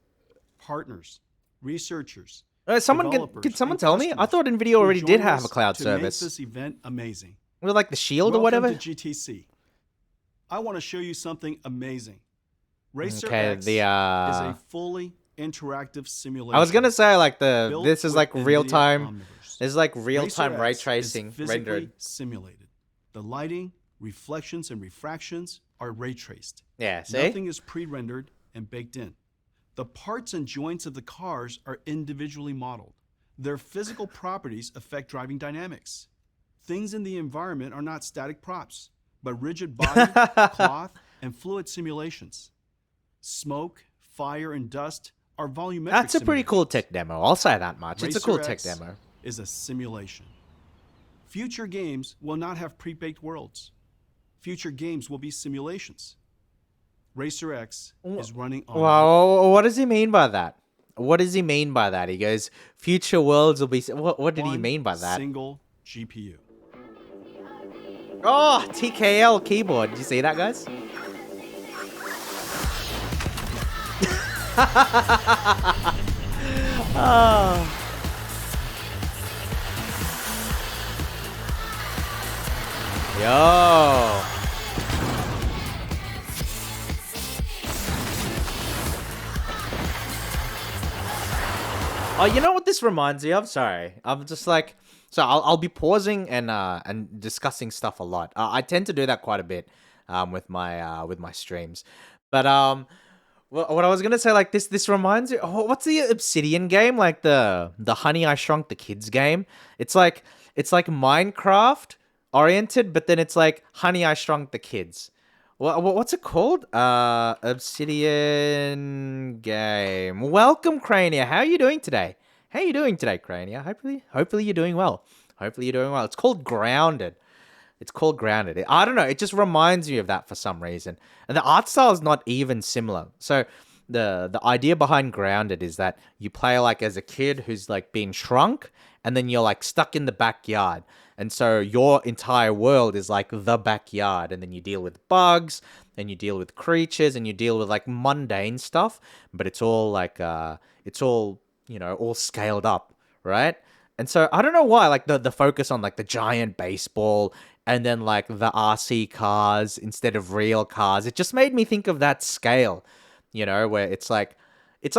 partners, researchers. Can someone tell me? I thought NVIDIA already did have a cloud service. To make this event amazing. With like the Shield or whatever? Welcome to GTC. I want to show you something amazing. Racer X is a fully interactive simulation. I was gonna say like this is like real time. This is like real time ray tracing rendered. Simulated. The lighting, reflections, and refractions are ray traced. Yeah, see? Nothing is pre-rendered and baked in. The parts and joints of the cars are individually modeled. Their physical properties affect driving dynamics. Things in the environment are not static props, but rigid body, cloth, and fluid simulations. Smoke, fire, and dust are volumetric. That's a pretty cool tech demo. I'll say that much. It's a cool tech demo. Is a simulation. Future games will not have pre-baked worlds. Future games will be simulations. Racer X is running on. Well, what does he mean by that? What does he mean by that? He goes, future worlds will be. What did he mean by that? Single GPU. Oh, TKL keyboard. Did you see that, guys? Oh. Yo. Oh, you know what this reminds me of? Sorry, I'm just like, so I'll be pausing and discussing stuff a lot. I tend to do that quite a bit, with my streams. But well, what I was gonna say, like this reminds me. Oh, what's the Obsidian game? Like the Honey I Shrunk the Kids game. It's like Minecraft oriented, but then it's like Honey I Shrunk the Kids. What's it called? Obsidian game. Welcome, Crania. How are you doing today? How are you doing today, Crania? Hopefully you're doing well. Hopefully you're doing well. It's called Grounded. I don't know. It just reminds me of that for some reason. And the art style is not even similar. So the idea behind Grounded is that you play like as a kid who's like being shrunk, and then you're like stuck in the backyard. And so your entire world is like the backyard, and then you deal with bugs, and you deal with creatures, and you deal with like mundane stuff, but it's all like all scaled up, right? And so I don't know why, like the focus on like the giant baseball and then like the RC cars instead of real cars, it just made me think of that scale, where it's like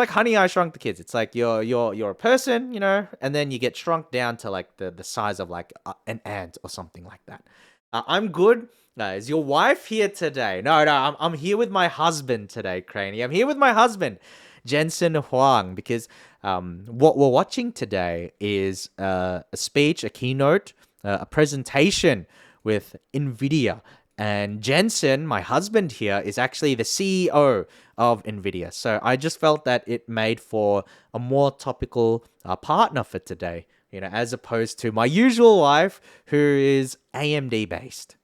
Honey I Shrunk the Kids. It's like you're a person, and then you get shrunk down to like the size of like an ant or something like that. I'm good. Is your wife here today? No, I'm here with my husband today, Craney. I'm here with my husband, Jensen Huang, because what we're watching today is a speech, a keynote, a presentation with NVIDIA. And Jensen, my husband here, is actually the CEO of NVIDIA. So I just felt that it made for a more topical partner for today, as opposed to my usual wife, who is AMD based.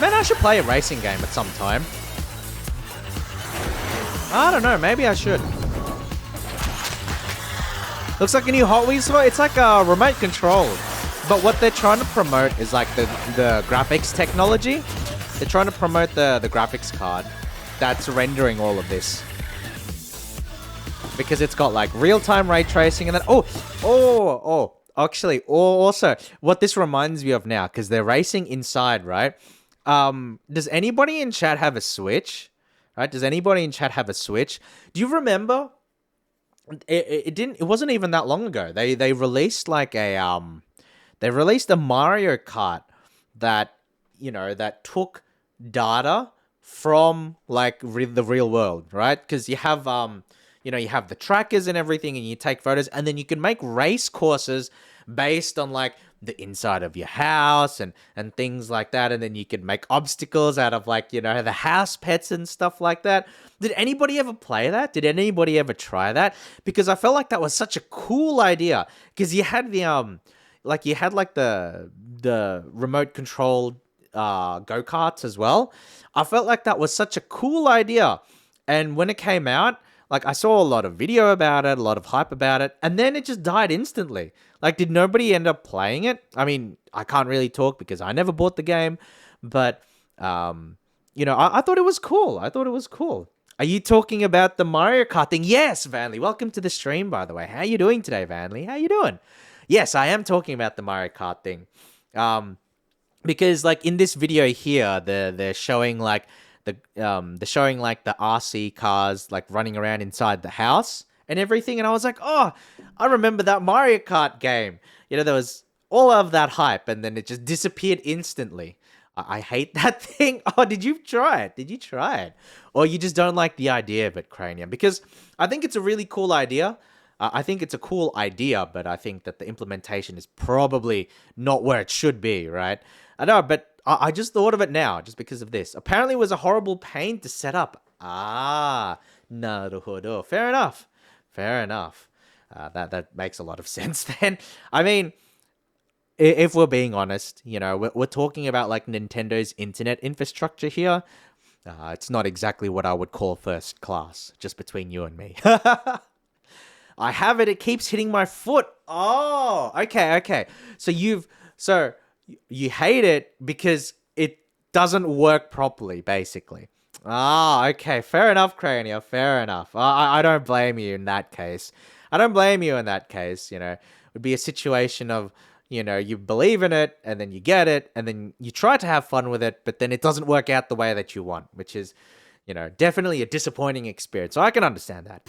Man, I should play a racing game at some time. I don't know, maybe I should. Looks like a new Hot Wheels toy. It's like a remote control. But what they're trying to promote is like the graphics technology. They're trying to promote the graphics card that's rendering all of this. Because it's got like real-time ray tracing and then... Actually, also, what this reminds me of now, because they're racing inside, right? Does anybody in chat have a Switch? Right? Does anybody in chat have a Switch? Do you remember? It didn't. It wasn't even that long ago. They released like they released a Mario Kart that that took data from like the real world, right? Because you have you have the trackers and everything, and you take photos, and then you can make race courses based on like the inside of your house and things like that, and then you could make obstacles out of like the house pets and stuff like that. Did anybody ever play that? Did anybody ever try that? Because I felt like that was such a cool idea, because you had the like you had like the remote controlled go-karts as well. I felt like that was such a cool idea. And when it came out, like I saw a lot of video about it, a lot of hype about it, and then it just died instantly. Like, did nobody end up playing it? I mean, I can't really talk because I never bought the game, but I thought it was cool. I thought it was cool. Are you talking about the Mario Kart thing? Yes, Vanley. Welcome to the stream, by the way. How you doing today, Vanley? How you doing? Yes, I am talking about the Mario Kart thing. Because like in this video here, they're showing like they're showing like the RC cars like running around inside the house and everything, and I was like, oh, I remember that Mario Kart game. There was all of that hype, and then it just disappeared instantly. I hate that thing. Oh, did you try it? Did you try it? Or you just don't like the idea of it, Cranium? Because I think it's a really cool idea. I think it's a cool idea, but I think that the implementation is probably not where it should be, right? I know, but I just thought of it now, just because of this. Apparently it was a horrible pain to set up. Ah, naruhodo. Fair enough. Fair enough. That makes a lot of sense then. I mean, if we're being honest, we're talking about like Nintendo's internet infrastructure here. It's not exactly what I would call first class, just between you and me. I have it. It keeps hitting my foot. Oh, okay. So you hate it because it doesn't work properly, basically. Ah, okay. Fair enough, Crania. Fair enough. I don't blame you in that case. It would be a situation of, you believe in it, and then you get it, and then you try to have fun with it, but then it doesn't work out the way that you want, which is, definitely a disappointing experience. So I can understand that.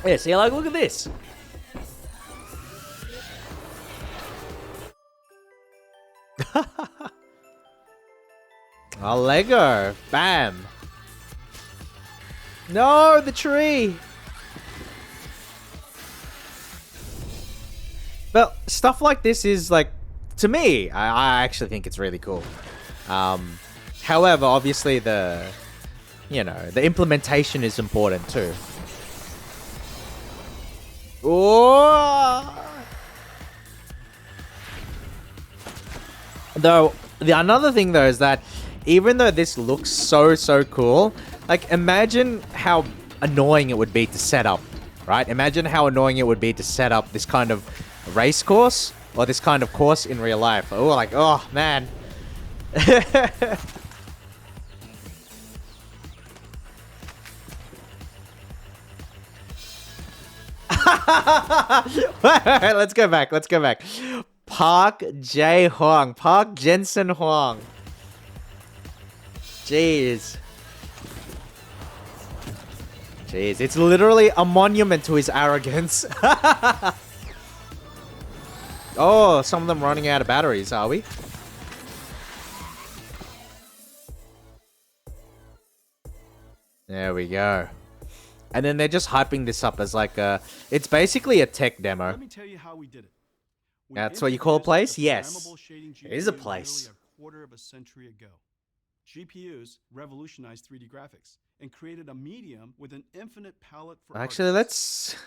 Yeah, see, like, look at this. A Lego. Bam. No, the tree. But stuff like this is, like, to me, I actually think it's really cool. However, obviously the implementation is important too. Oh! Though, another thing though is that even though this looks so cool, like imagine how annoying it would be to set up, right? Imagine how annoying it would be to set up this kind of race course or this kind of course in real life. Oh, like, oh man. Let's go back. Park Jae Hwang. Park Jensen Hwang. Jeez, it's literally a monument to his arrogance. Oh, some of them running out of batteries, are we? There we go. And then they're just hyping this up as like it's basically a tech demo. Let me tell you how we did it. That's what you call a place? Yes. It is a place. A quarter of a century ago. GPUs revolutionized 3D graphics and created a medium with an infinite palette for Actually, let's...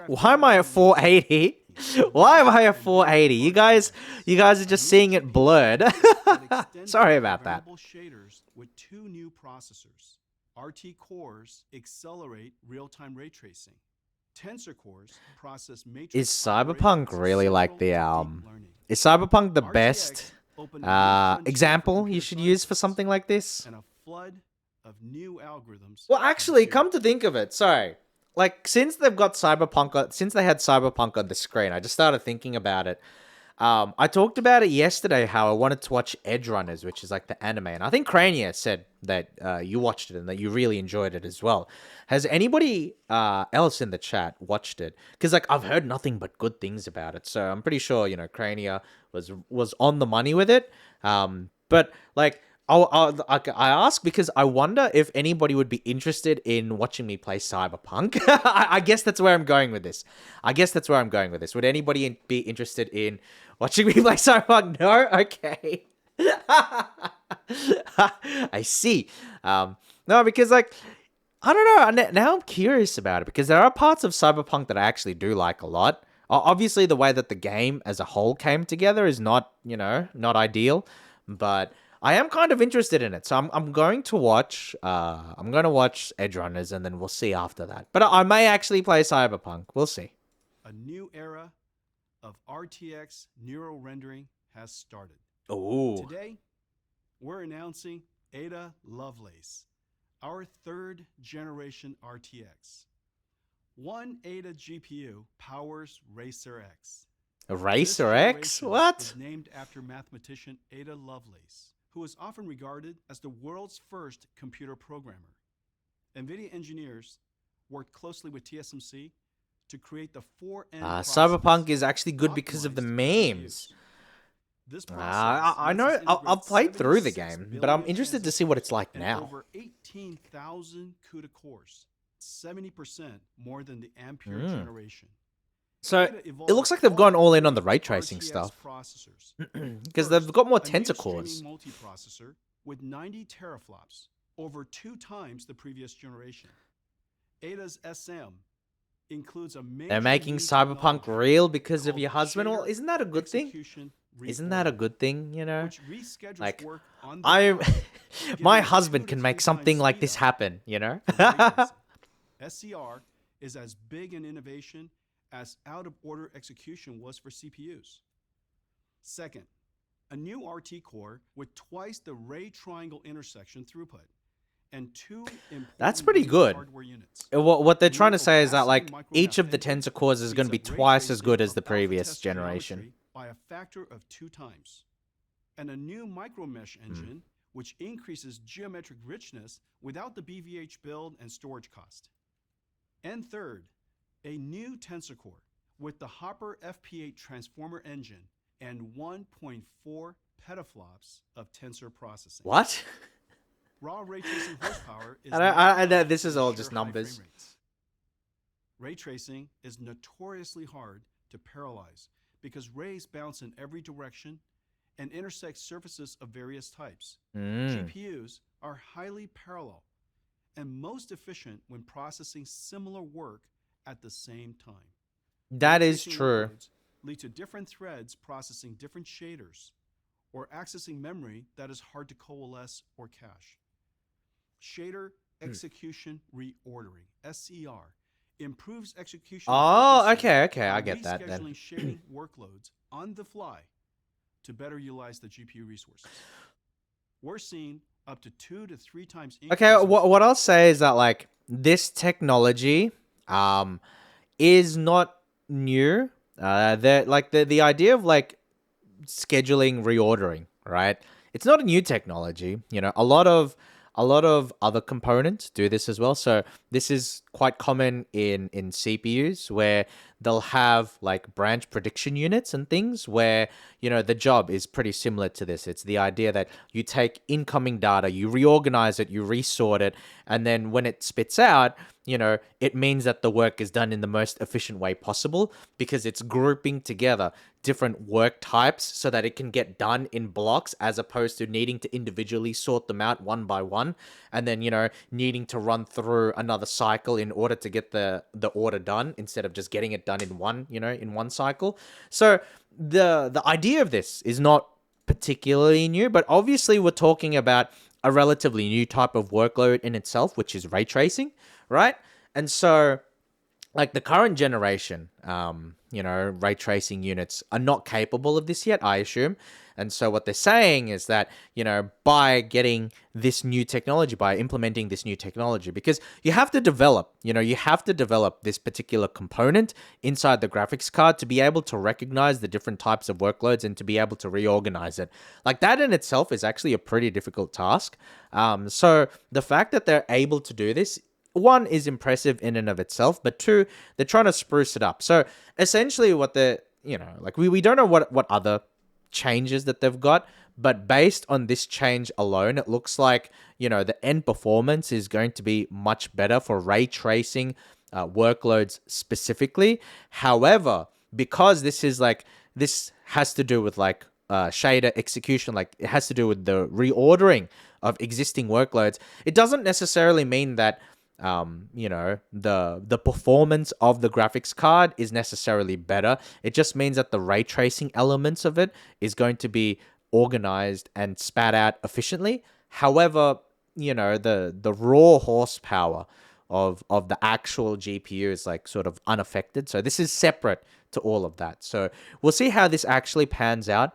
Why am I at 480? Why am I at 480? You guys are just seeing it blurred. Sorry about that. Shaders with 2 new processors. RT cores accelerate real-time ray tracing. Tensor cores process matrix. Is Cyberpunk really like the Is Cyberpunk the best example you should use for something like this? And a flood of new algorithms. Well, actually, come to think of it, sorry. like since they've got since they had Cyberpunk on the screen, I just started thinking about it. I talked about it yesterday how I wanted to watch Edge Runners, which is like the anime, and I think Crania said that you watched it and that you really enjoyed it as well. Has anybody else in the chat watched it? Because like I've heard nothing but good things about it, so I'm pretty sure Crania was on the money with it. But like I ask because I wonder if anybody would be interested in watching me play Cyberpunk. I guess that's where I'm going with this. Would anybody be interested in watching me play Cyberpunk? No? Okay. I see. No, because like I don't know. Now I'm curious about it because there are parts of Cyberpunk that I actually do like a lot. Obviously, the way that the game as a whole came together is not, not ideal, but I am kind of interested in it. So I'm going to watch. I'm going to watch Edge Runners, and then we'll see after that. But I may actually play Cyberpunk. We'll see. A new era of RTX neural rendering has started. Oh. Today, we're announcing Ada Lovelace, our third generation RTX. One Ada GPU powers Racer X. Racer X? What? Is named after mathematician Ada Lovelace, who is often regarded as the world's first computer programmer. NVIDIA engineers worked closely with TSMC to create the 4N Cyberpunk is actually good because of the memes. I know. I've played through the game, but I'm interested to see what it's like now. Over 18,000 CUDA cores, 70% more than the Ampere generation. So it looks like they've gone all in on the ray tracing stuff, because they've got more tensor cores. Multiprocessor with 90 teraflops, over 2 times the previous generation. Ada's SM includes a major. They're making Cyberpunk real because of your husband. Well, isn't that a good thing? Isn't that a good thing? Like my husband can make something like this happen. SCR is as big an innovation as out-of-order execution was for CPUs. Second, a new RT core with twice the ray triangle intersection throughput and 2 important That's pretty good. hardware units. What they're trying to say is that like each of the tensor cores is going to be twice as good as the previous generation. By a factor of 2 times. And a new micromesh engine, which increases geometric richness without the BVH build and storage cost. And third, a new tensor core with the Hopper FP8 transformer engine and 1.4 petaflops of tensor processing. What? Raw ray tracing horsepower is I know this is all just numbers. Ray tracing is notoriously hard to parallelize because rays bounce in every direction and intersect surfaces of various types. GPUs are highly parallel and most efficient when processing similar work at the same time. That is true. Lead to different threads processing different shaders or accessing memory that is hard to coalesce or cache. Shader execution reordering, SER, improves execution. Oh, okay, I get that then. Rescheduling shading workloads on the fly to better utilize the GPU resources. We're seeing up to 2 to 3 times increase. Okay, what I'll say is that like this technology is not new. The idea of like scheduling reordering, right? It's not a new technology. A lot of other components do this as well. So this is quite common in CPUs where they'll have like branch prediction units and things where, the job is pretty similar to this. It's the idea that you take incoming data, you reorganize it, you resort it, and then when it spits out, it means that the work is done in the most efficient way possible because it's grouping together different work types so that it can get done in blocks as opposed to needing to individually sort them out one by one and then, needing to run through another cycle in order to get the order done instead of just getting it done in one cycle. So the idea of this is not particularly new, but obviously we're talking about a relatively new type of workload in itself, which is ray tracing, right? And so like the current generation, ray tracing units are not capable of this yet, I assume. And so what they're saying is that, by getting this new technology, by implementing this new technology, because you have to develop this particular component inside the graphics card to be able to recognize the different types of workloads and to be able to reorganize it. Like that in itself is actually a pretty difficult task. So the fact that they're able to do this, one, is impressive in and of itself, but two, they're trying to spruce it up. So essentially what they're, like we don't know what other changes that they've got, but based on this change alone, it looks like, the end performance is going to be much better for ray tracing workloads specifically. However, because this has to do with like shader execution, like it has to do with the reordering of existing workloads, it doesn't necessarily mean that the performance of the graphics card is necessarily better. It just means that the ray tracing elements of it is going to be organized and spat out efficiently. However, the raw horsepower of the actual GPU is like sort of unaffected. So this is separate to all of that. So we'll see how this actually pans out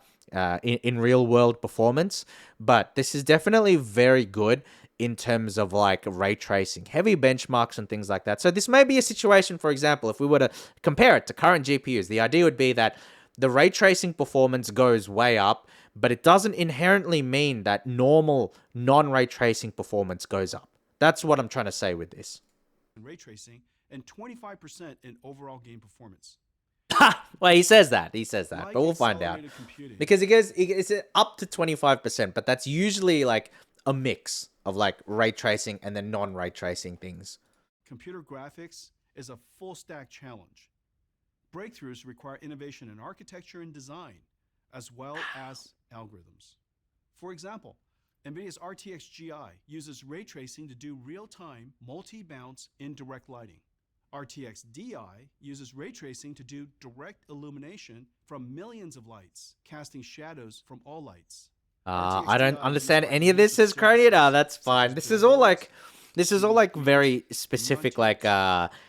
in real world performance. But this is definitely very good in terms of like ray tracing, heavy benchmarks and things like that. So this may be a situation, for example, if we were to compare it to current GPUs, the idea would be that the ray tracing performance goes way up, but it doesn't inherently mean that normal non-ray tracing performance goes up. That's what I'm trying to say with this. Ray tracing and 25% in overall game performance. Well, he says that, Like but we'll find out. accelerated computing. Because it's up to 25%, but that's usually like a mix of like ray tracing and then non-ray tracing things. Computer graphics is a full stack challenge. Breakthroughs require innovation in architecture and design, as well as algorithms. For example, NVIDIA's RTX GI uses ray tracing to do real-time multi-bounce indirect lighting. RTX DI uses ray tracing to do direct illumination from millions of lights, casting shadows from all lights. I don't understand any of this, is Crony. No, that's fine. This is all like very specific. Like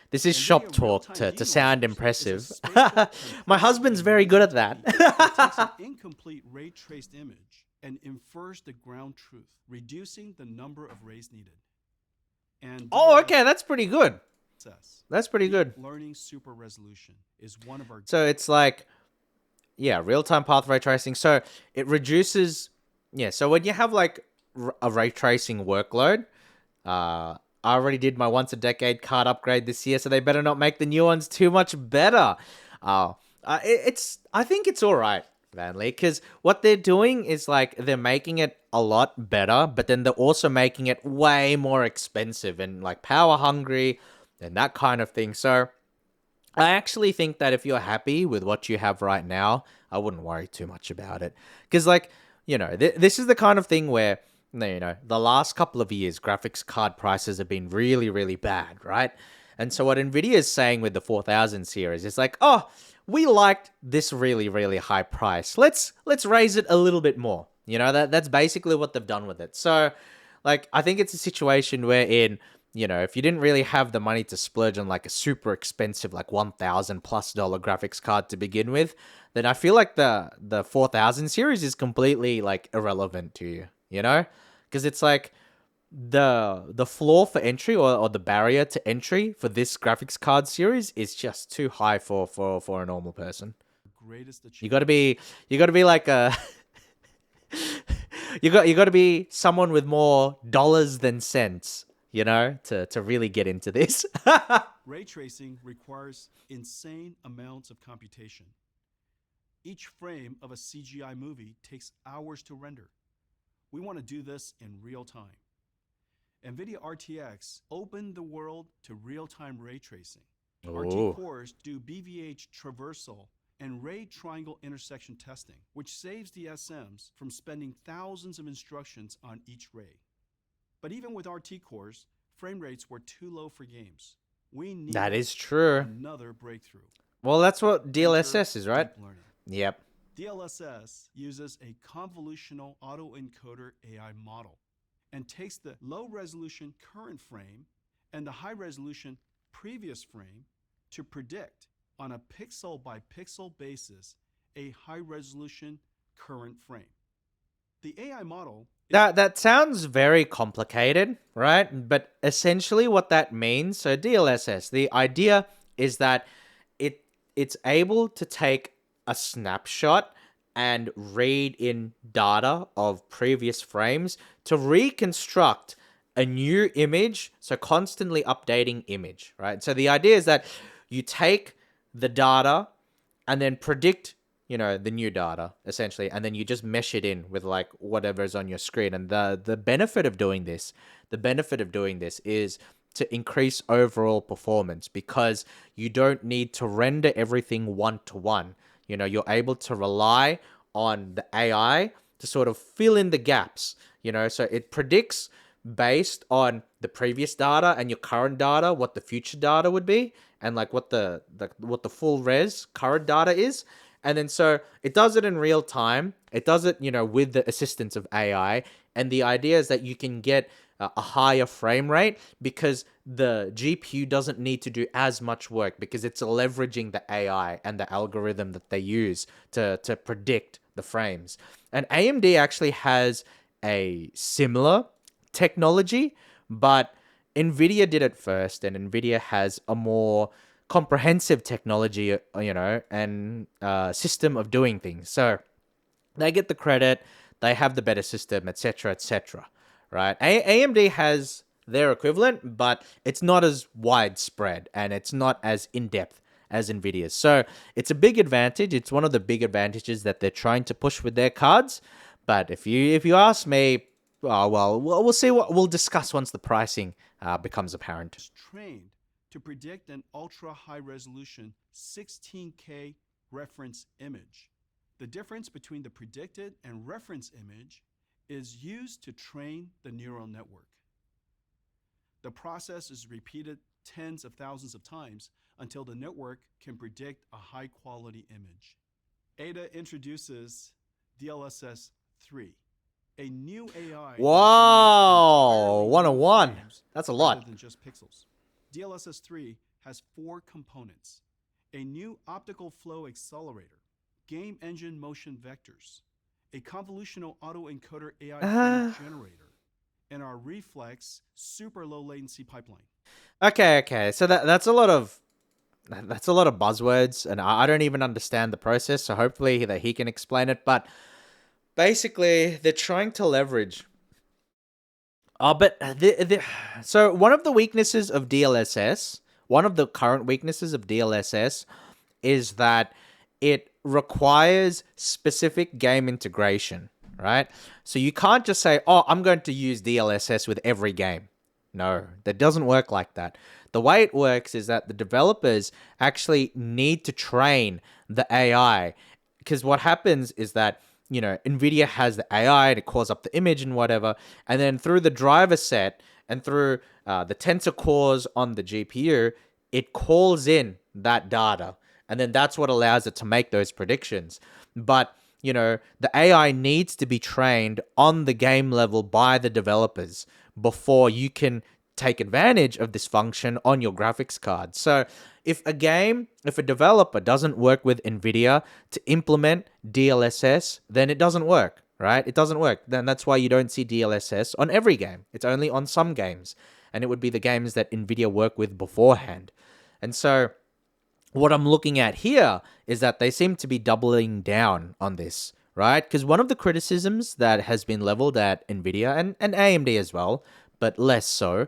this is shop talk to sound impressive. My husband's very good at that. Takes an incomplete ray traced image and infers the ground truth, reducing the number of rays needed. And Oh, okay, that's pretty good. DLSS, That's pretty good. learning super resolution, is one of our So it's like, yeah, real-time path ray tracing. So it reduces, yeah. So when you have like a ray tracing workload, I already did my once a decade card upgrade this year, so they better not make the new ones too much better. I think it's all right, Vanley, because what they're doing is like they're making it a lot better, but then they're also making it way more expensive and like power hungry and that kind of thing. So I actually think that if you're happy with what you have right now, I wouldn't worry too much about it. Because, like, this is the kind of thing where, the last couple of years, graphics card prices have been really, really bad, right? And so what Nvidia is saying with the 4000 series is like, oh, we liked this really, really high price. Let's raise it a little bit more. That's basically what they've done with it. So, like, I think it's a situation wherein, if you didn't really have the money to splurge on like a super expensive, like $1,000+ graphics card to begin with, then I feel like the 4000 series is completely like irrelevant to you, because it's like the floor for entry or the barrier to entry for this graphics card series is just too high for a normal person. greatest achievement. You got to be like a you got to be someone with more dollars than cents, to really get into this. Ray tracing requires insane amounts of computation. Each frame of a CGI movie takes hours to render. We want to do this in real time. NVIDIA RTX opened the world to real-time ray tracing. RT cores do BVH traversal and ray triangle intersection testing, which saves the SMs from spending thousands of instructions on each ray. But even with RT cores, frame rates were too low for games. We need That is true. another breakthrough. Well, that's what DLSS is, right? Deep learning. Yep. DLSS uses a convolutional autoencoder AI model and takes the low-resolution current frame and the high-resolution previous frame to predict on a pixel by pixel basis a high resolution current frame. The AI model is That sounds very complicated, right? But essentially what that means, so DLSS, the idea is that it it's able to take a snapshot and read in data of previous frames to reconstruct a new image, so constantly updating image, right? So the idea is that you take the data and then predict, the new data essentially, and then you just mesh it in with like whatever's on your screen. And the benefit of doing this, is to increase overall performance, because you don't need to render everything one to one. You're able to rely on the AI to sort of fill in the gaps, so it predicts based on the previous data and your current data what the future data would be, and like what the full res current data is. And then so it does it in real time. It does it, with the assistance of AI. And the idea is that you can get a higher frame rate because the GPU doesn't need to do as much work, because it's leveraging the AI and the algorithm that they use to predict the frames. And AMD actually has a similar technology, but Nvidia did it first, and Nvidia has a more comprehensive technology, and system of doing things. So they get the credit, they have the better system, etc., etc. Right? AMD has their equivalent, but it's not as widespread and it's not as in depth as Nvidia's. So it's a big advantage. It's one of the big advantages that they're trying to push with their cards. But if you ask me, oh, well, we'll see what we'll discuss once the pricing becomes apparent. trained to predict an ultra high resolution 16K reference image. The difference between the predicted and reference image is used to train the neural network. The process is repeated tens of thousands of times until the network can predict a high quality image. Ada introduces DLSS 3, a new AI Wow, 101. That's a lot. rather than just pixels. DLSS 3 has 4 components: a new optical flow accelerator, game engine motion vectors, a convolutional autoencoder AI frame generator, and our reflex super low latency pipeline. Okay. So that's a lot of buzzwords, and I don't even understand the process. So hopefully that he can explain it. But basically, they're trying to leverage. Oh, but so one of the weaknesses of DLSS, one of the current weaknesses of DLSS, is that it requires specific game integration, right? So you can't just say, "Oh, I'm going to use DLSS with every game." No, that doesn't work like that. The way it works is that the developers actually need to train the AI, because what happens is that, Nvidia has the AI and it calls up the image and whatever, and then through the driver set and through the tensor cores on the GPU, it calls in that data, and then that's what allows it to make those predictions. But the AI needs to be trained on the game level by the developers before you can take advantage of this function on your graphics card. So if a developer doesn't work with NVIDIA to implement DLSS, then it doesn't work, right? It doesn't work. Then that's why you don't see DLSS on every game. It's only on some games. And it would be the games that NVIDIA work with beforehand. And so what I'm looking at here is that they seem to be doubling down on this, right? Because one of the criticisms that has been leveled at NVIDIA and AMD as well, but less so,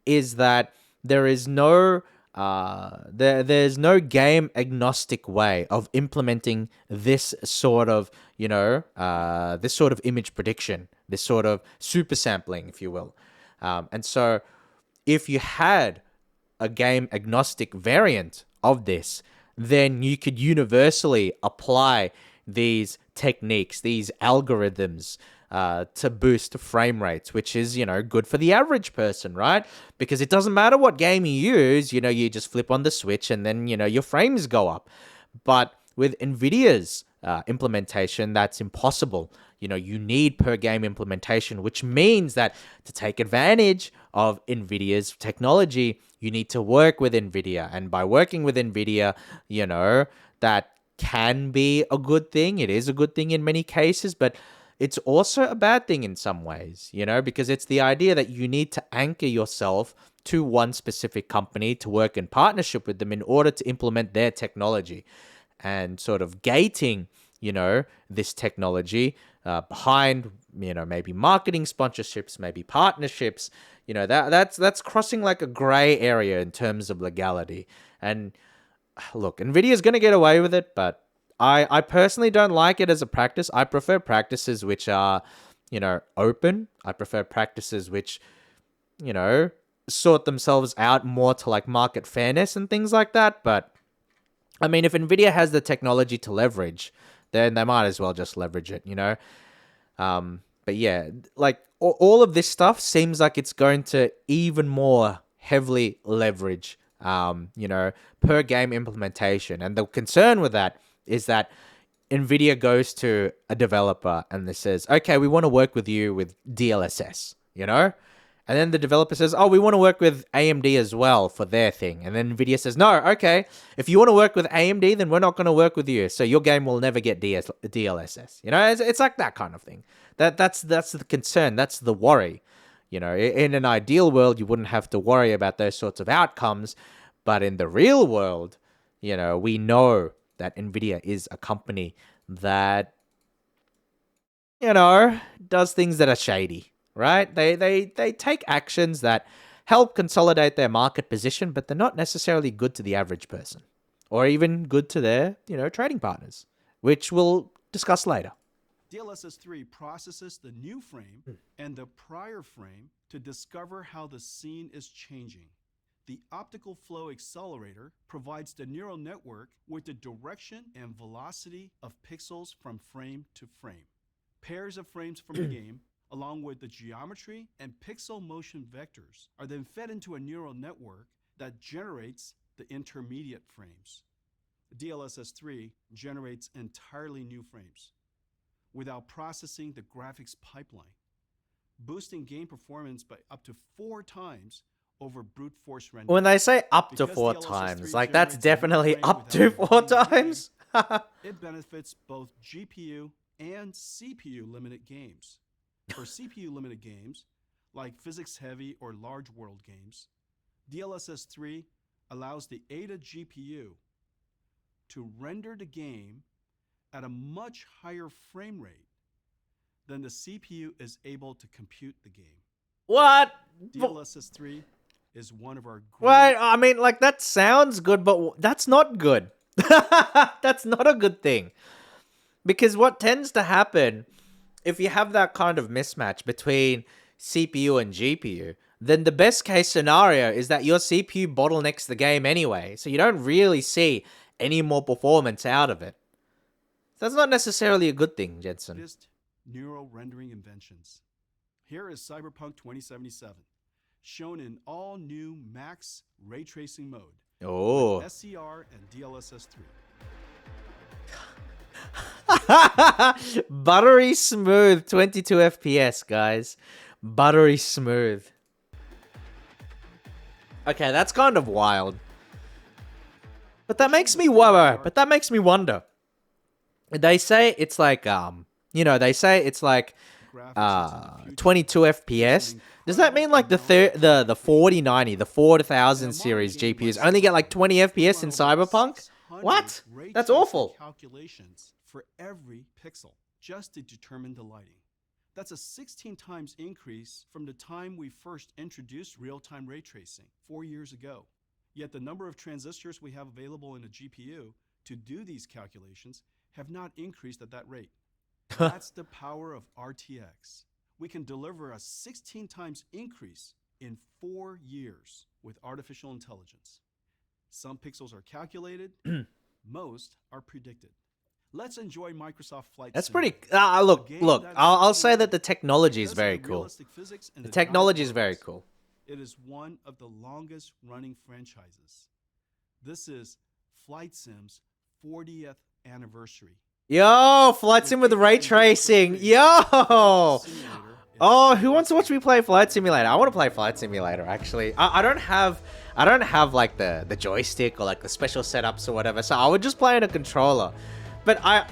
is that there is no there's no game agnostic way of implementing this sort of image prediction, this sort of super sampling, if you will. And so if you had a game agnostic variant of this, then you could universally apply these techniques, these algorithms, to boost frame rates, which is, good for the average person, right? Because it doesn't matter what game you use, you just flip on the switch and then, your frames go up. But with NVIDIA's implementation, that's impossible. You need per game implementation, which means that to take advantage of NVIDIA's technology, you need to work with NVIDIA. And by working with NVIDIA, that can be a good thing. It is a good thing in many cases, but it's also a bad thing in some ways, because it's the idea that you need to anchor yourself to one specific company to work in partnership with them in order to implement their technology, and sort of gating, this technology behind, maybe marketing sponsorships, maybe partnerships, that's crossing like a gray area in terms of legality. And look, Nvidia's going to get away with it, but I personally don't like it as a practice. I prefer practices which are, open. I prefer practices which, sort themselves out more to like market fairness and things like that. But I mean, if Nvidia has the technology to leverage, then they might as well just leverage it. But yeah, like all of this stuff seems like it's going to even more heavily leverage, per game implementation. And the concern with that is that NVIDIA goes to a developer and it says, okay, we want to work with you with DLSS, And then the developer says, oh, we want to work with AMD as well for their thing. And then NVIDIA says, no, okay, if you want to work with AMD, then we're not going to work with you. So your game will never get DLSS. It's like that kind of thing. That's the concern. That's the worry. In an ideal world, you wouldn't have to worry about those sorts of outcomes. But in the real world, we know that NVIDIA is a company that, does things that are shady. Right? They take actions that help consolidate their market position, but they're not necessarily good to the average person, or even good to their, trading partners, which we'll discuss later. DLSS 3 processes the new frame and the prior frame to discover how the scene is changing. The optical flow accelerator provides the neural network with the direction and velocity of pixels from frame to frame. Pairs of frames from the game along with the geometry and pixel motion vectors, are then fed into a neural network that generates the intermediate frames. DLSS 3 generates entirely new frames without processing the graphics pipeline, boosting game performance by up to 4 times over brute force rendering. When they say up to 4 times, like that's definitely up to 4 times. It benefits both GPU and CPU limited games. For CPU limited games, like physics heavy or large world games, DLSS 3 allows the Ada GPU to render the game at a much higher frame rate than the CPU is able to compute the game. What? DLSS 3 is one of our Wait, I mean, like, that sounds good, but that's not good. That's not a good thing. Because what tends to happen, if you have that kind of mismatch between CPU and GPU, then the best case scenario is that your CPU bottlenecks the game anyway, so you don't really see any more performance out of it. That's not necessarily a good thing, Jensen. Neural rendering inventions. Here is Cyberpunk 2077, shown in all new max ray tracing mode. Oh. With SCR and DLSS 3. Buttery smooth 22 FPS, guys. Buttery smooth. Okay, that's kind of wild. But that makes me wonder. They say it's like, they say it's like 22 FPS. Does that mean like the 4090, the 4000 series GPUs only get like 20 FPS in Cyberpunk? What? That's awful. Calculations for every pixel just to determine the lighting. That's a 16 times increase from the time we first introduced real-time ray tracing 4 years ago. Yet the number of transistors we have available in a GPU to do these calculations have not increased at that rate. That's the power of RTX. We can deliver a 16 times increase in 4 years with artificial intelligence. Some pixels are calculated, most are predicted. Let's enjoy Microsoft Flight That's Simulator. pretty... look, I'll say that the technology is very cool. The technology is very cool. It is one of the longest running franchises. This is Flight Sim's 40th anniversary. Yo, Flight Sim with ray tracing. Yo! Oh, who wants to watch me play Flight Simulator? I want to play Flight Simulator, actually. I don't have like the joystick or like the special setups or whatever, so I would just play on a controller. But I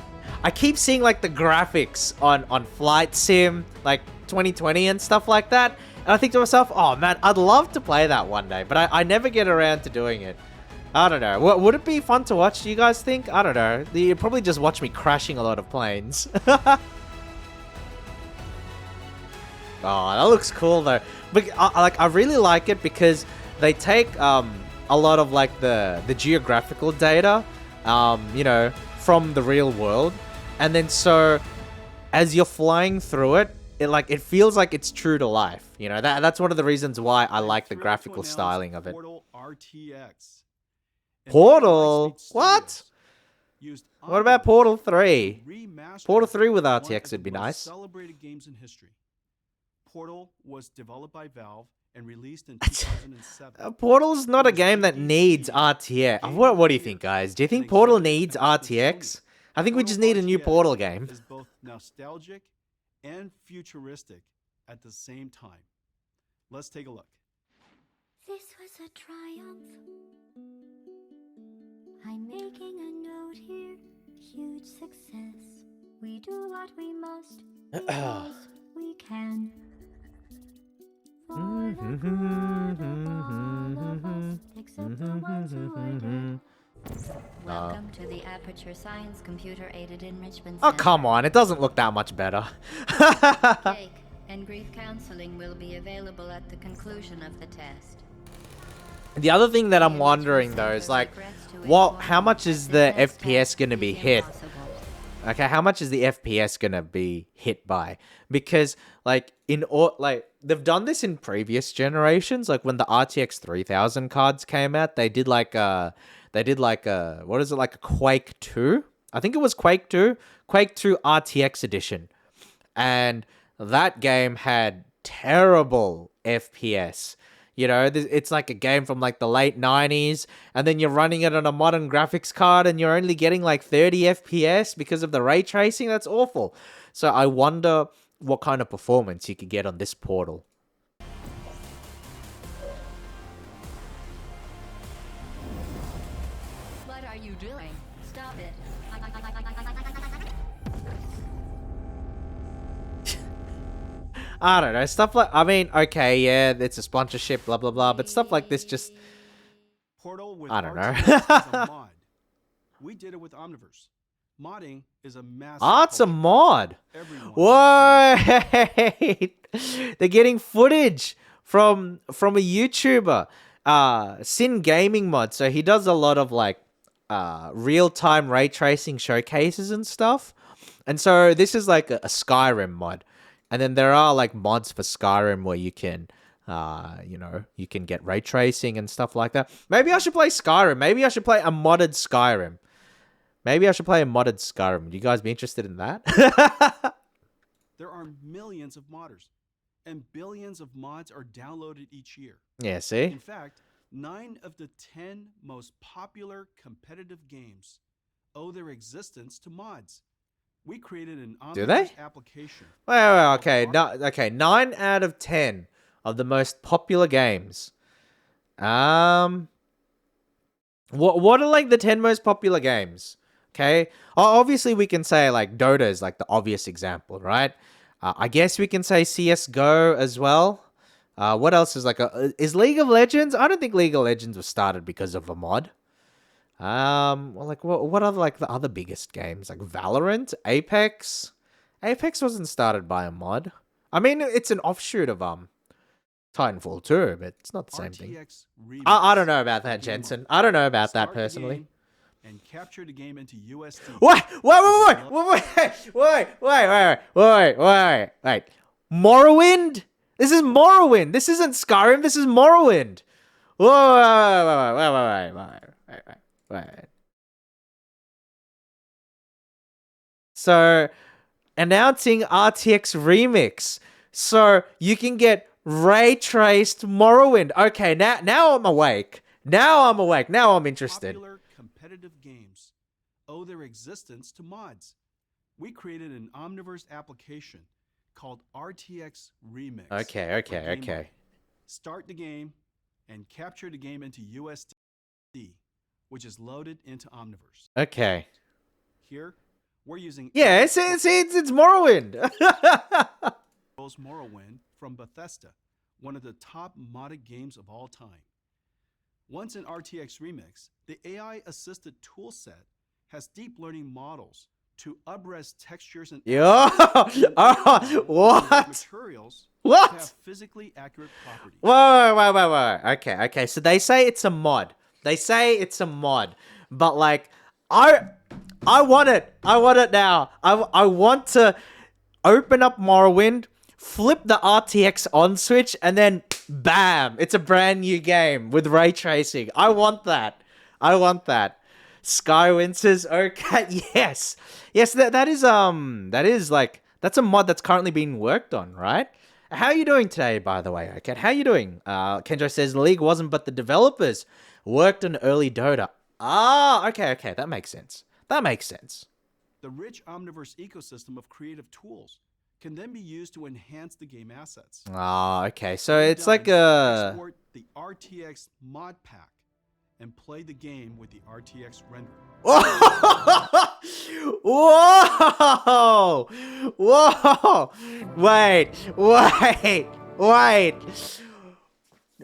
keep seeing like the graphics on Flight Sim, like 2020 and stuff like that, and I think to myself, oh man, I'd love to play that one day, but I never get around to doing it. I don't know. Would it be fun to watch, do you guys think? I don't know. You'd probably just watch me crashing a lot of planes. Oh, that looks cool though. But I really like it because they take a lot of like the geographical data, you know, from the real world, and then so as you're flying through it, it feels like it's true to life. You know, that's one of the reasons why I like the graphical styling of it. Portal RTX. Portal? What? What about Portal 3? Portal 3 with RTX would be nice. Celebrated games in history. Portal was developed by Valve and released in 2007. Portal's not a game that needs RTX. What do you think, guys? Do you think Portal needs RTX? I think we just need a new Portal game. Is both nostalgic and futuristic at the same time. Let's take a look. This was a triumph. I'm making a note here. Huge success. We do what we must because we can. For the good of all of us, except the ones who are dead. Welcome to the Aperture Science Computer Aided Enrichment Oh, Center. come on. It doesn't look that much better. Cake and grief counseling will be available at the conclusion of the test. The other thing that I'm wondering, though, is like, how much is the FPS going to be hit? Okay, how much is the FPS going to be hit by? Because, like, they've done this in previous generations. Like, when the RTX 3000 cards came out, they did like a what is it, like a Quake 2? I think it was Quake 2. Quake 2 RTX edition. And that game had terrible FPS. You know, it's like a game from like the late 90s, and then you're running it on a modern graphics card and you're only getting like 30 FPS because of the ray tracing. That's awful. So I wonder what kind of performance you could get on this Portal. What are you doing? Stop it. I don't know, stuff like, I mean, okay, yeah, it's a sponsorship, blah, blah, blah, but stuff like this just, Portal with I don't know. RTX is a mod. We did it with Omniverse. Modding is a massive it's a culture. mod. Everyone Wait, they're getting footage from a YouTuber, Sin Gaming Mod. So he does a lot of like real-time ray tracing showcases and stuff. And so this is like a Skyrim mod. And then there are like mods for Skyrim where you can, you know, you can get ray tracing and stuff like that. Maybe I should play Skyrim. Maybe I should play a modded Skyrim. Would you guys be interested in that? There are millions of modders, and billions of mods are downloaded each year. Yeah, see? In fact, 9 of the 10 most popular competitive games owe their existence to mods. We created an Do they? Omniverse application. Wait, okay. No, okay, 9 out of 10 of the most popular games. What are like the 10 most popular games? Okay, obviously we can say like Dota is like the obvious example, right? I guess we can say CS:GO as well. What else is like is League of Legends? I don't think League of Legends was started because of a mod. Well, like what are like the other biggest games? Like Valorant, Apex. Apex wasn't started by a mod. I mean, it's an offshoot of Titanfall 2, but it's not the same thing. I don't know about that, Jensen. I don't know about that personally. And capture the game into USD. Wait. Morrowind? This is Morrowind. This isn't Skyrim. This is Morrowind. Wait. So, announcing RTX Remix. So, you can get ray traced Morrowind. Okay, now I'm awake. Now I'm interested. Popular competitive games owe their existence to mods. We created an Omniverse application called RTX Remix. Okay, for okay, game okay. mode. Start the game and capture the game into USD, which is loaded into Omniverse. Okay. Here, we're using Yeah, Elder it's Morrowind. Scrolls Morrowind from Bethesda, one of the top modded games of all time. Once in RTX Remix, the AI-assisted toolset has deep learning models to upres textures and Yo, assets, and oh, what? materials What? to have physically accurate properties. Whoa. Okay. So they say it's a mod. They say it's a mod, but like, I want it. I want it now. I want to open up Morrowind, flip the RTX on switch, and then bam, it's a brand new game with ray tracing. I want that. I want that. Skywinter's okay. Yes. That is like that's a mod that's currently being worked on, right? How are you doing today, by the way? Okay, how are you doing? Kendra says the league wasn't, but the developers worked on early Dota. Ah, okay. That makes sense. The rich Omniverse ecosystem of creative tools can then be used to enhance the game assets. Ah, okay. So When it's like done, a export the RTX mod pack and play the game with the RTX renderer. Whoa! Wait.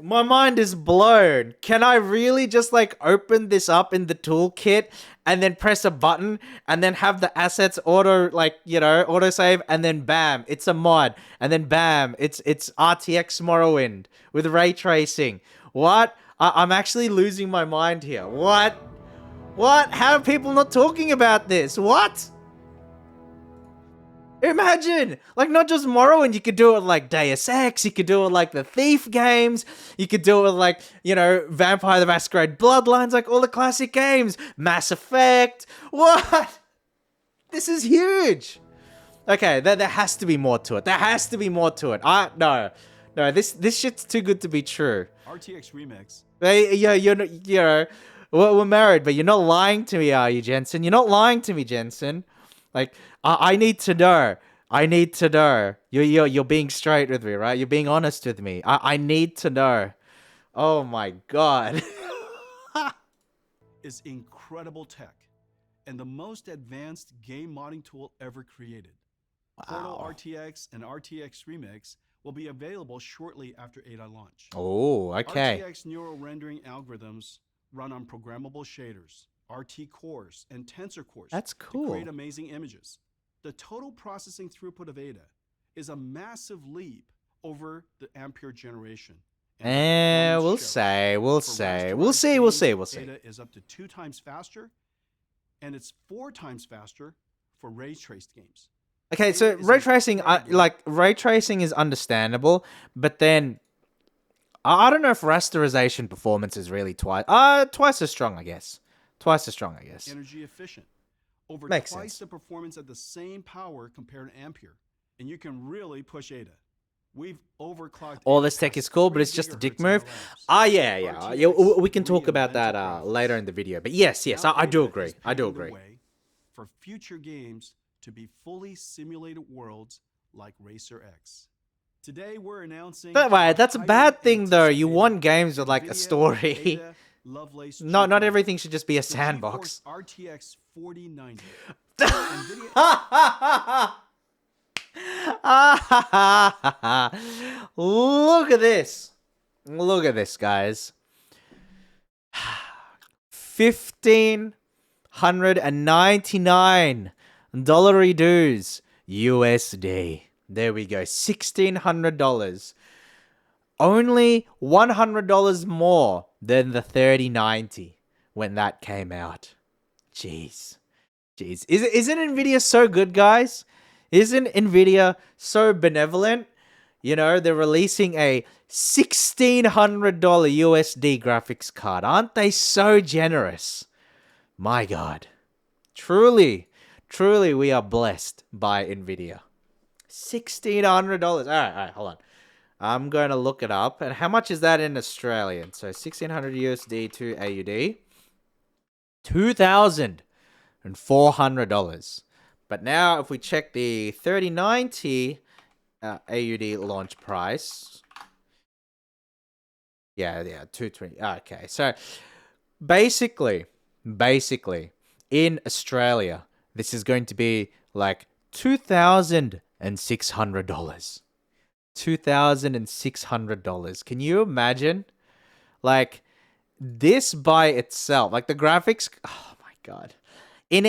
My mind is blown. Can I really just like open this up in the toolkit and then press a button and then have the assets auto save, and then bam, it's a mod, and then bam, it's RTX Morrowind with ray tracing. What? I'm actually losing my mind here. What? How are people not talking about this? What? Imagine, like, not just Morrowind, you could do it like Deus Ex, you could do it like the Thief games, you could do it like, Vampire the Masquerade Bloodlines, like all the classic games, Mass Effect. What? This is huge. Okay, there has to be more to it. No, this shit's too good to be true. RTX Remix. We're married, but you're not lying to me, are you, Jensen? You're not lying to me, Jensen. Like, I need to know. You're being straight with me, right? You're being honest with me. I need to know. Oh my god. Is incredible tech and the most advanced game modding tool ever created. Portal RTX and RTX Remix will be available shortly after Ada launch. Oh, okay. RTX neural rendering algorithms run on programmable shaders, RT cores, and tensor cores. That's cool. To create amazing images. The total processing throughput of Ada is a massive leap over the Ampere generation. We'll see. We'll see. Ada is up to 2 times faster, and it's 4 times faster for ray traced games. Okay, so ray tracing is understandable, but then I don't know if rasterization performance is really twice as strong, I guess. Energy efficient. Over Makes twice sense. the performance at the same power compared to Ampere. And you can really push Ada. We've overclocked. All Ada this tech past is cool, but 3 it's just a dick gigahertz in our move. labs. Yeah. We can talk about that reinvented later in the video. But yes, Now I do Ada agree. is I do paving the agree. way for future games to be fully simulated worlds like Racer X. Today we're announcing. But wait, that's a highly bad thing though. You anticipated want games with like a NVIDIA story. Ada Lovelace Not GPU. everything should just be a The sandbox. GeForce RTX 4090. NVIDIA Look at this. Look at this, guys. $1,599 dues USD. There we go. $1,600. Only $100 more than the 3090 when that came out. Jeez. Isn't Nvidia so good, guys? Isn't Nvidia so benevolent? They're releasing a $1,600 USD graphics card. Aren't they so generous? My God. Truly, we are blessed by Nvidia. $1,600. All right, hold on. I'm going to look it up. And how much is that in Australian? So 1,600 USD to AUD. $2,400. But now if we check the 3090 AUD launch price. Yeah, 220. Okay, so basically, in Australia, this is going to be like $2,600. $2,600. Can you imagine? Like this by itself, like the graphics. Oh my god! In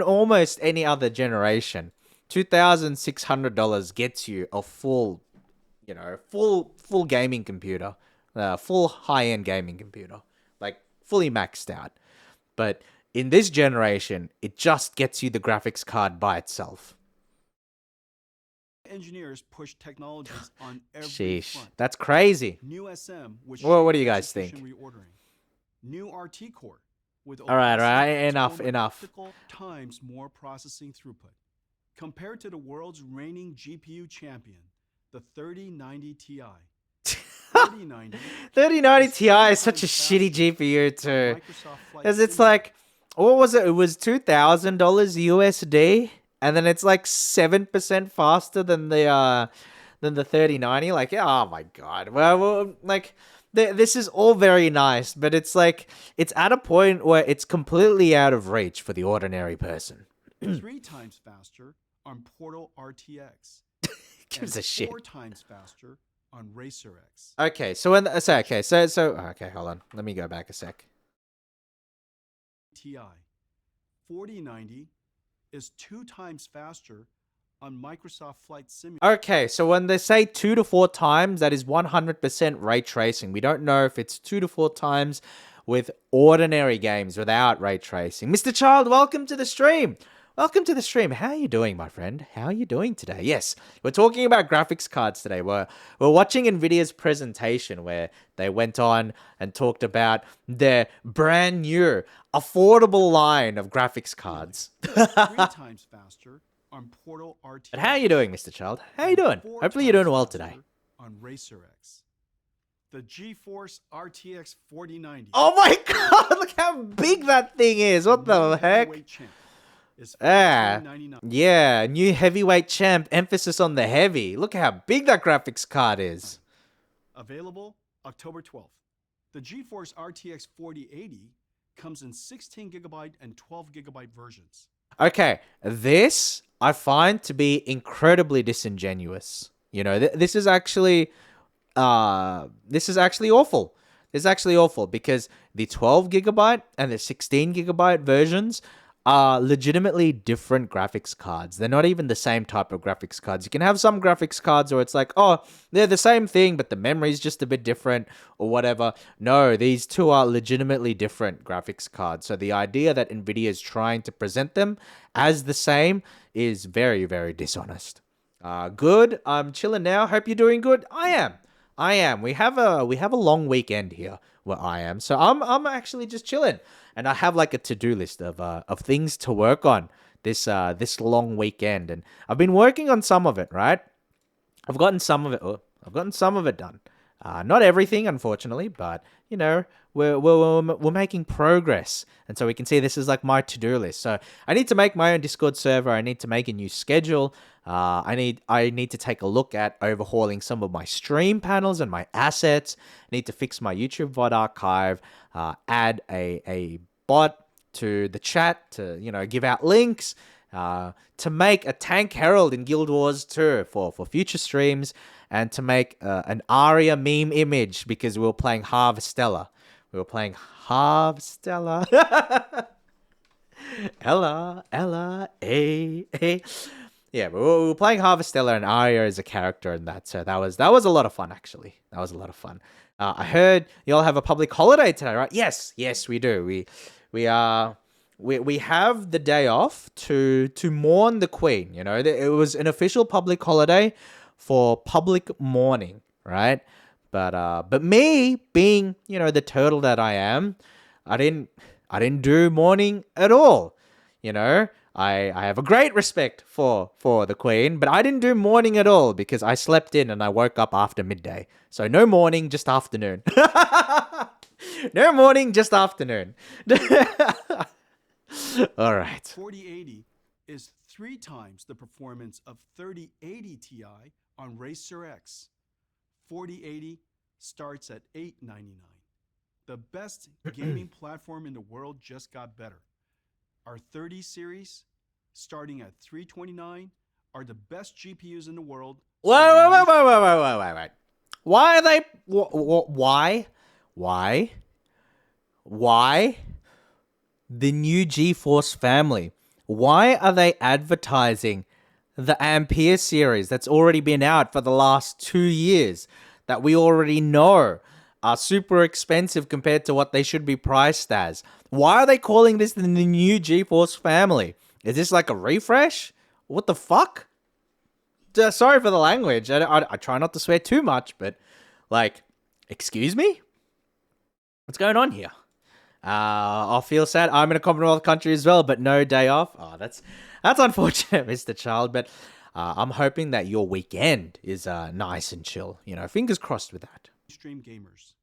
almost any other generation, $2,600 gets you a full, full gaming computer, full high end gaming computer, like fully maxed out. But in this generation, it just gets you the graphics card by itself. Engineers push technologies on every Sheesh, front. that's crazy. New SM, which Well, what do you shapes guys execution think? Reordering. New RT core with All right, opacity enough, total enough. multiple times more processing throughput. Compared to the world's reigning GPU champion, the 3090 Ti. 3090 3090 is Ti is such a times shitty faster GPU on too. Microsoft Flight Because it's Simulator. like, what was it? It was $2,000 USD, and then it's like 7% faster than the 3090. Like, oh my god. Well, like this is all very nice, but it's like it's at a point where it's completely out of reach for the ordinary person. 3 times faster on Portal RTX. Gives and a shit. 4 times faster on Racer X. Okay, so okay, hold on. Let me go back a sec. Ti 4090 is 2 times faster on Microsoft Flight Simulator. Okay, so when they say 2 to 4 times, that is 100% ray tracing. We don't know if it's 2 to 4 times with ordinary games without ray tracing. Mr. Child, welcome to the stream. Welcome to the stream. How are you doing, my friend? How are you doing today? Yes, we're talking about graphics cards today. We're watching NVIDIA's presentation where they went on and talked about their brand new, affordable line of graphics cards. 3 times faster on Portal RTX. But how are you doing, Mr. Child? How are you and doing? 4 Hopefully you're doing times well today. faster on Racer X. The GeForce RTX 4090. Oh my god, look how big that thing is. What the heck? Heavyweight champ is Ah, $1499. yeah, new heavyweight champ, emphasis on the heavy. Look how big that graphics card is. Available October 12th. The GeForce RTX 4080 comes in 16GB and 12GB versions. Okay, this I find to be incredibly disingenuous. You know, this is actually awful. This is actually awful because the 12GB and the 16GB versions are legitimately different graphics cards. They're not even the same type of graphics cards. You can have some graphics cards where it's like, oh, they're the same thing, but the memory's just a bit different or whatever. No, these two are legitimately different graphics cards. So the idea that NVIDIA is trying to present them as the same is very, very dishonest. Good. I'm chilling now. Hope you're doing good. I am. We have a long weekend here where I am. So I'm actually just chilling. And I have like a to-do list of things to work on this long weekend. And I've been working on some of it, right? I've gotten some of it. I've gotten some of it done. Not everything, unfortunately, but you know, we're making progress, and so we can see this is like my to-do list. So I need to make my own Discord server. I need to make a new schedule. I need to take a look at overhauling some of my stream panels and my assets. I need to fix my YouTube VOD archive. Add a bot to the chat to give out links. To make a Tank Herald in Guild Wars 2 for future streams, and to make an Arya meme image because we were playing Harvestella. Ella, hey. Yeah, but we were playing Harvestella and Arya as a character in that, so that was a lot of fun actually. That was a lot of fun. I heard y'all have a public holiday today, right? Yes, we do. We have the day off to mourn the Queen. You know, it was an official public holiday for public mourning, right? But me being the turtle that I am, I didn't do mourning at all. You know, I have a great respect for the Queen, but I didn't do morning at all because I slept in and I woke up after midday. So no morning, just afternoon. No morning, just afternoon. All right. 4080 is 3 times the performance of 3080 Ti on Racer X. 4080 starts at $899. The best gaming platform in the world just got better. Our 30 series, starting at $329, are the best GPUs in the world. Wait. Why are they? Why the new GeForce family? Why are they advertising the Ampere series that's already been out for the last 2 years that we already know are super expensive compared to what they should be priced as? Why are they calling this the new GeForce family? Is this like a refresh? What the fuck? Sorry for the language. I try not to swear too much, but like, excuse me? What's going on here? I'll feel sad. I'm in a Commonwealth country as well, but no day off. Oh, that's unfortunate, Mr. Child. But I'm hoping that your weekend is nice and chill. You know, fingers crossed with that. Stream gamers.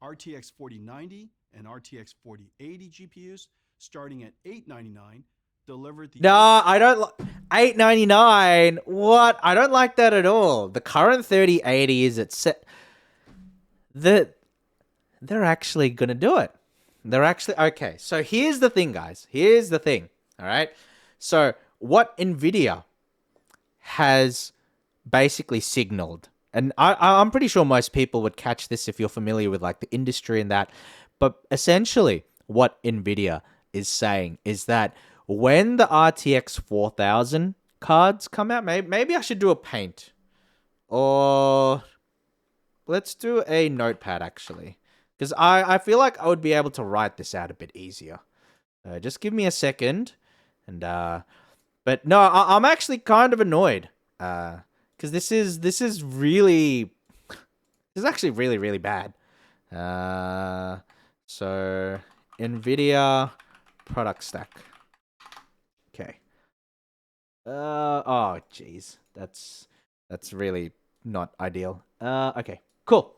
RTX 4090 and RTX 4080 GPUs, starting at $899, delivered the... No, I don't like $899. What? I don't like that at all. The current 3080 is at set. They're actually gonna do it. They're actually okay. So here's the thing, guys. Here's the thing. All right. So what Nvidia has basically signaled, and I'm pretty sure most people would catch this if you're familiar with like the industry and that, but essentially what Nvidia is saying is that when the RTX 4000 cards come out, maybe I should do a paint, or let's do a notepad actually. Because I feel like I would be able to write this out a bit easier. Just give me a second. And but no, I'm actually kind of annoyed. Because this is actually really, really bad. So Nvidia product stack. Okay. Oh jeez. That's really not ideal. Okay, cool.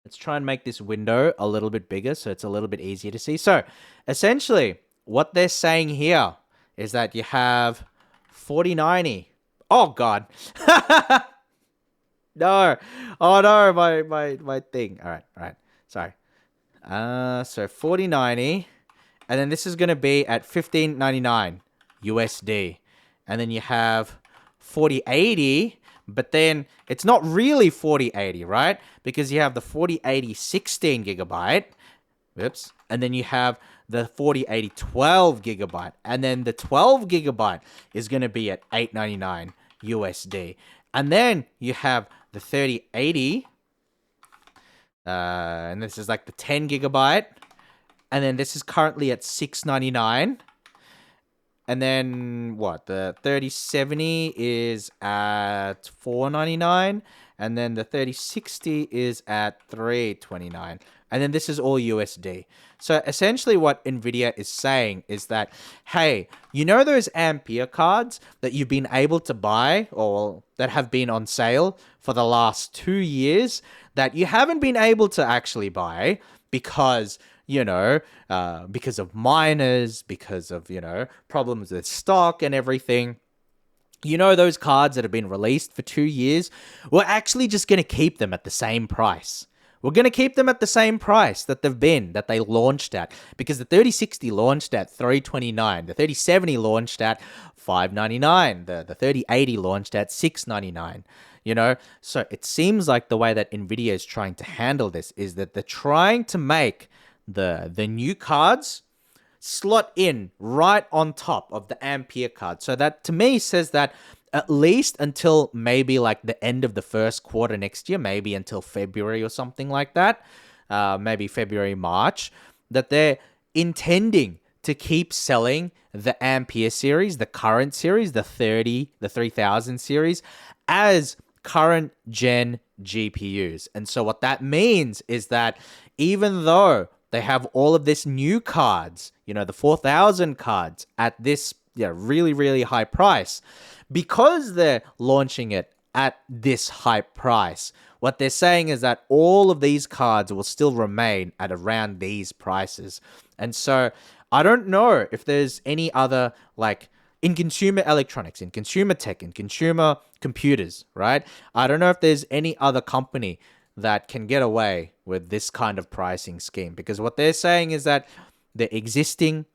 Let's try and make this window a little bit bigger so it's a little bit easier to see. So, essentially, what they're saying here is that you have 4090. Oh, God. No. Oh, no, my thing. All right. Sorry. So 4090. And then this is going to be at $15.99 USD. And then you have 4080. But then it's not really 4080, right? Because you have the 4080 16 gigabyte. Whoops. And then you have the 4080 12 gigabyte. And then the 12 gigabyte is going to be at $899 USD. And then you have the 3080. And this is like the 10 gigabyte. And then this is currently at $699. And then what? The 3070 is at $499, and then the 3060 is at $329. And then this is all USD. So essentially what Nvidia is saying is that, hey, you know those Ampere cards that you've been able to buy or that have been on sale for the last 2 years that you haven't been able to actually buy because because of miners, because of, problems with stock and everything. You know, those cards that have been released for 2 years, we're actually just going to keep them at the same price. We're going to keep them at the same price that they launched at, because the 3060 launched at $329, the 3070 launched at $599, the 3080 launched at $699. So it seems like the way that Nvidia is trying to handle this is that they're trying to make the new cards slot in right on top of the Ampere card. So that to me says that at least until maybe like the end of the first quarter next year, maybe until February or something like that, maybe February, March, that they're intending to keep selling the Ampere series, the current series, the 3000 series, as current gen GPUs. And so what that means is that even though they have all of this new cards, the 4000 cards at this really, really high price, because they're launching it at this high price, what they're saying is that all of these cards will still remain at around these prices. And so I don't know if there's any other, like, in consumer electronics, in consumer tech, in consumer computers, right? I don't know if there's any other company that can get away with this kind of pricing scheme, because what they're saying is that the existing,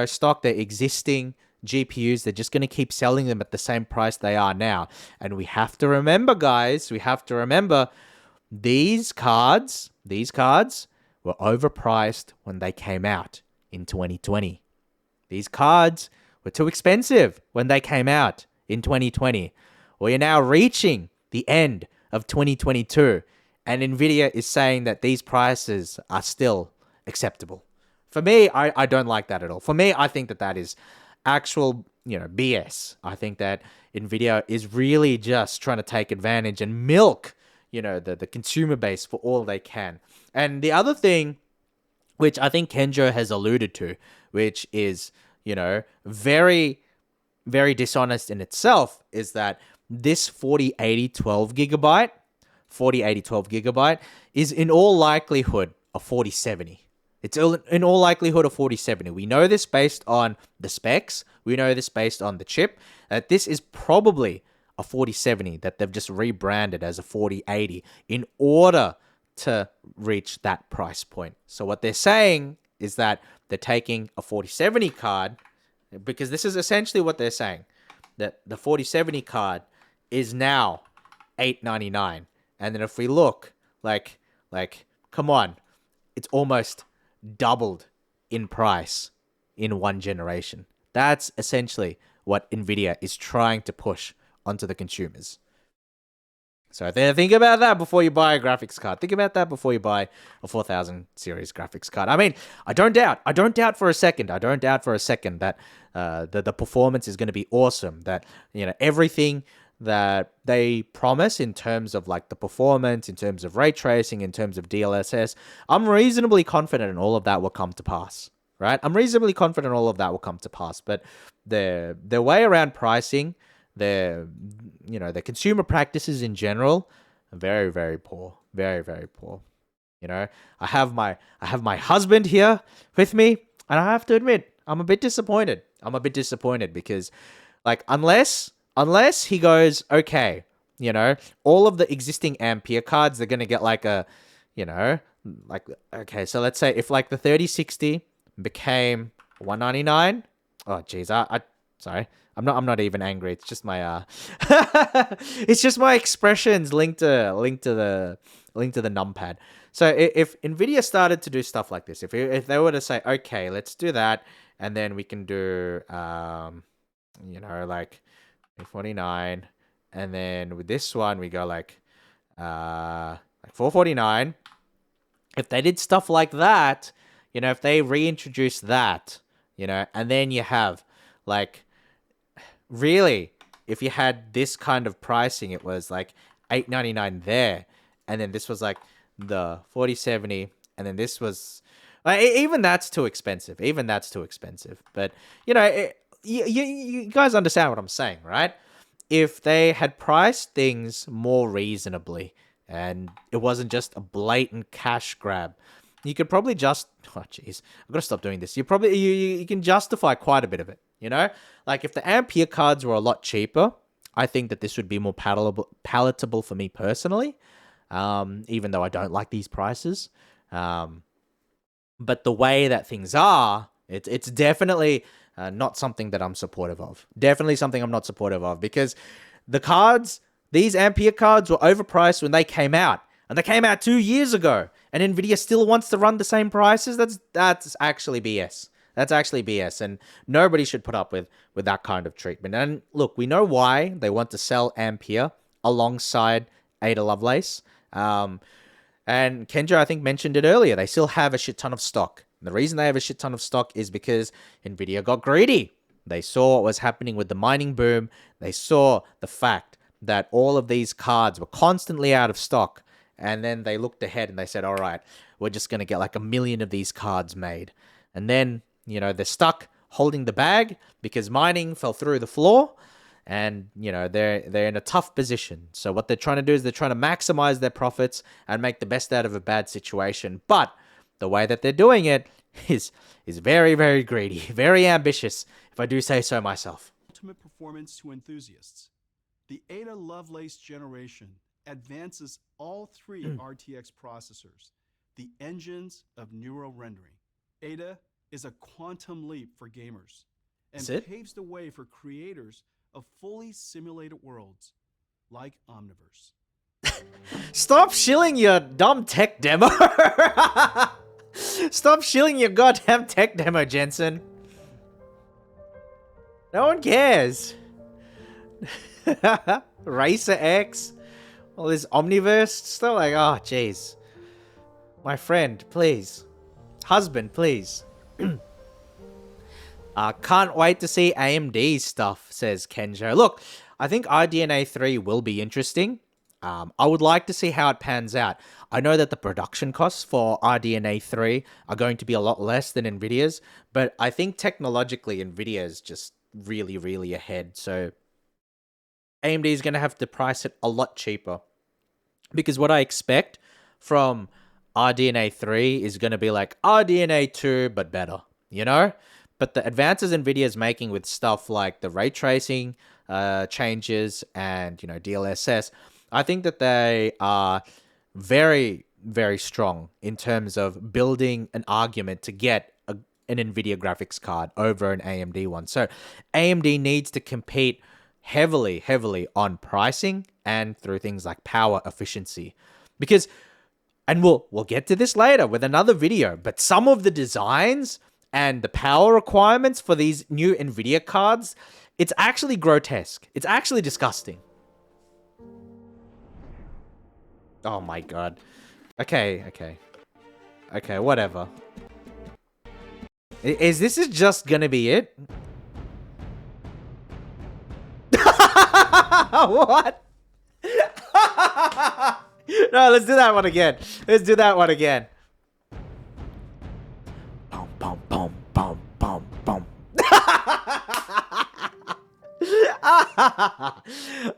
stock, the existing GPUs, they're just going to keep selling them at the same price they are now. And we have to remember, guys, these cards were overpriced when they came out in 2020. These cards were too expensive when they came out in 2020. We are now reaching the end of 2022, and Nvidia is saying that these prices are still acceptable. For me, I don't like that at all. For me, I think that is actual, BS. I think that Nvidia is really just trying to take advantage and milk, the consumer base for all they can. And the other thing, which I think Kenjo has alluded to, which is, very, very dishonest in itself, is that this 4080 12 gigabyte is in all likelihood a 4070. It's in all likelihood a 4070. We know this based on the specs. We know this based on the chip. That this is probably a 4070 that they've just rebranded as a 4080 in order to reach that price point. So what they're saying is that they're taking a 4070 card, because this is essentially what they're saying, that the 4070 card is now $899. And then if we look, like, come on, it's almost doubled in price in one generation. That's essentially what Nvidia is trying to push onto the consumers. So think about that before you buy a graphics card. Think about that before you buy a 4000 series graphics card. I mean, I don't doubt for a second that the performance is going to be awesome. That, everything that they promise in terms of like the performance, in terms of ray tracing, in terms of DLSS, I'm reasonably confident in all of that will come to pass, right? I'm reasonably confident all of that will come to pass. But the way around pricing, the consumer practices in general are very, very poor. Very, very poor. I have my husband here with me, and I have to admit, I'm a bit disappointed. Because, like, unless he goes, okay, all of the existing Ampere cards, they're going to get like a, okay, so let's say if like the 3060 became $199. Oh, geez, sorry. I'm not even angry. It's just my it's just my expressions linked to the numpad. So if Nvidia started to do stuff like this, if they were to say, okay, let's do that, and then we can do like 49, and then with this one we go like 449. If they did stuff like that, if they reintroduced that, and then you have like, really, if you had this kind of pricing, it was like $899 there, and then this was like the 4070, and then this was even that's too expensive. But you guys understand what I'm saying, right? If they had priced things more reasonably and it wasn't just a blatant cash grab, you could probably I've got to stop doing this. You can justify quite a bit of it, Like if the Ampere cards were a lot cheaper, I think that this would be more palatable for me personally, even though I don't like these prices. But the way that things are, it's definitely not something that I'm supportive of. Definitely something I'm not supportive of, because these Ampere cards were overpriced when they came out. And they came out 2 years ago. And Nvidia still wants to run the same prices? That's actually BS. That's actually BS. And nobody should put up with that kind of treatment. And look, we know why they want to sell Ampere alongside Ada Lovelace. And Kenjo, I think, mentioned it earlier. They still have a shit ton of stock. And the reason they have a shit ton of stock is because Nvidia got greedy. They saw what was happening with the mining boom. They saw the fact that all of these cards were constantly out of stock. And then they looked ahead and they said, all right, we're just going to get like 1 million of these cards made. And then, they're stuck holding the bag because mining fell through the floor. And, they're in a tough position. So what they're trying to do is they're trying to maximize their profits and make the best out of a bad situation. But the way that they're doing it is very, very greedy, very ambitious, if I do say so myself. Ultimate performance to enthusiasts. The Ada Lovelace generation advances all three RTX processors, the engines of neural rendering. Ada is a quantum leap for gamers and paves the way for creators of fully simulated worlds like Omniverse. Stop shilling your dumb tech demo. Stop shilling your goddamn tech demo, Jensen. No one cares. Racer X. All this Omniverse stuff. Like, oh, jeez. My friend, please. Husband, please. Can't wait to see AMD stuff, says Kenjo. Look, I think RDNA 3 will be interesting. I would like to see how it pans out. I know that the production costs for RDNA 3 are going to be a lot less than NVIDIA's, but I think technologically NVIDIA is just really, really ahead. So AMD is going to have to price it a lot cheaper. Because what I expect from RDNA 3 is going to be like RDNA 2, but better, you know? But the advances NVIDIA is making with stuff like the ray tracing changes and, you know, DLSS, I think that they are very, very strong in terms of building an argument to get an NVIDIA graphics card over an AMD one. So AMD needs to compete heavily, heavily on pricing and through things like power efficiency. Because, and we'll get to this later with another video, but some of the designs and the power requirements for these new NVIDIA cards, it's actually grotesque. It's actually disgusting. Oh my god. Okay, whatever. Is this just gonna be it? What? No, let's do that one again. Let's do that one again. Boom, boom, boom, boom, boom, boom.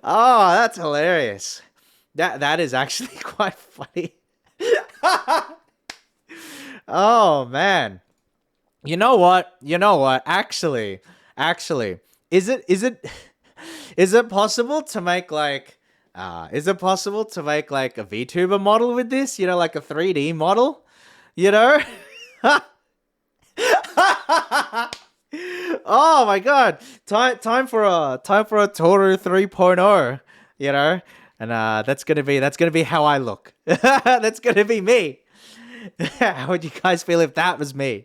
Oh, that's hilarious. That is actually quite funny. Oh man. You know what? Actually, is it possible to make like a VTuber model with this? You know, like a 3D model? You know? Oh my god. Time for a Toru 3.0, you know? And that's gonna be how I look. That's gonna be me. How would you guys feel if that was me?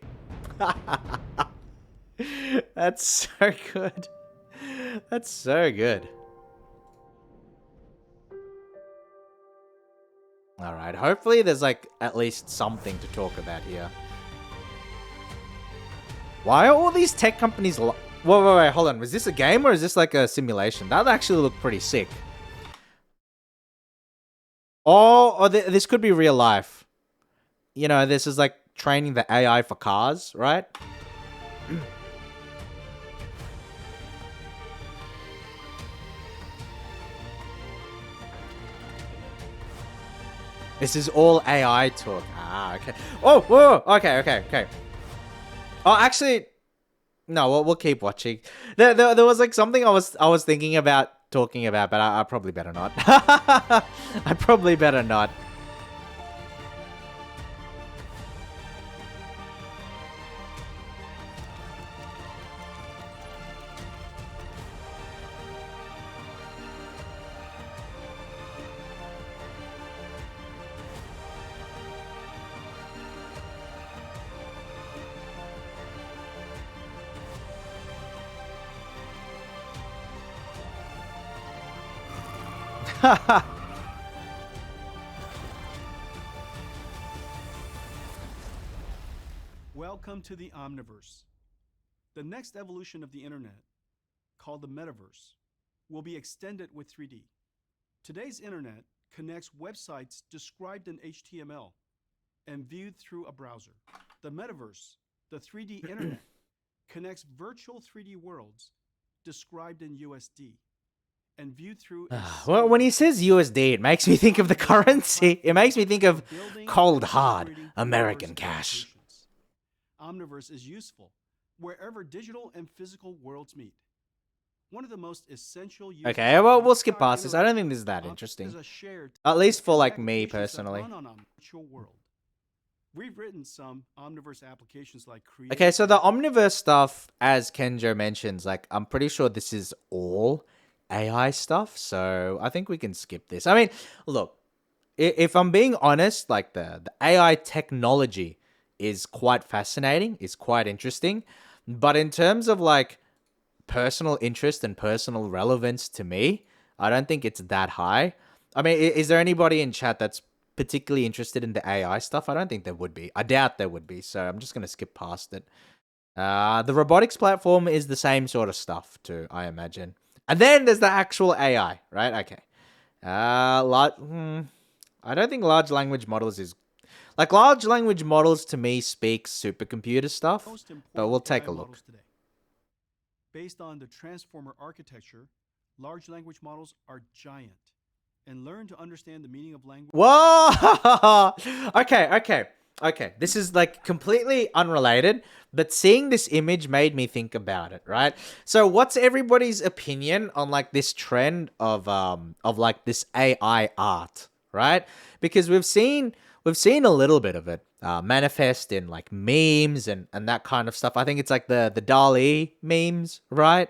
That's so good. That's so good. Alright, hopefully there's like at least something to talk about here. Why are all these tech companies wait, hold on. Was this a game or is this like a simulation? That actually looked pretty sick. Oh, this could be real life. You know, this is like training the AI for cars, right? This is all AI talk. Ah, okay. Oh, whoa, okay. Oh, actually, no, we'll keep watching. There was like something I was thinking about talking about, but I probably better not. I probably better not. Welcome to the Omniverse. The next evolution of the internet, called the metaverse, will be extended with 3D. Today's internet connects websites described in HTML and viewed through a browser. The metaverse, the 3D internet, connects virtual 3D worlds described in USD and viewed through... Well, when he says USD, it makes me think of the currency. It makes me think of cold, hard American cash. omniverse is useful, wherever digital and physical worlds meet. One of the most essential uses Okay, of well, we'll skip VR past this. I don't think interaction this is that is interesting. a shared At least for and like me applications that personally. run on a virtual world. We've written some omniverse applications like Create. Okay, so the Omniverse stuff, as Kenjo mentions, like I'm pretty sure this is all AI stuff, so I think we can skip this. I mean, look, if I'm being honest, like the AI technology is quite fascinating, is quite interesting, but in terms of like personal interest and personal relevance to me, I don't think it's that high. I mean, is there anybody in chat that's particularly interested in the AI stuff? I don't think there would be. I doubt there would be, so I'm just going to skip past it. The robotics platform is the same sort of stuff too, I imagine. And then there's the actual AI, right? Okay. I don't think large language models is like large language models to me speaks supercomputer stuff, Most important but we'll take AI a look. models today. Based on the transformer architecture, large language models are giant and learn to understand the meaning of language. Whoa! Okay. This is like completely unrelated, but seeing this image made me think about it, right? So what's everybody's opinion on like this trend of like this AI art, right? Because we've seen a little bit of it manifest in like memes and that kind of stuff. I think it's like the DALL-E memes, right?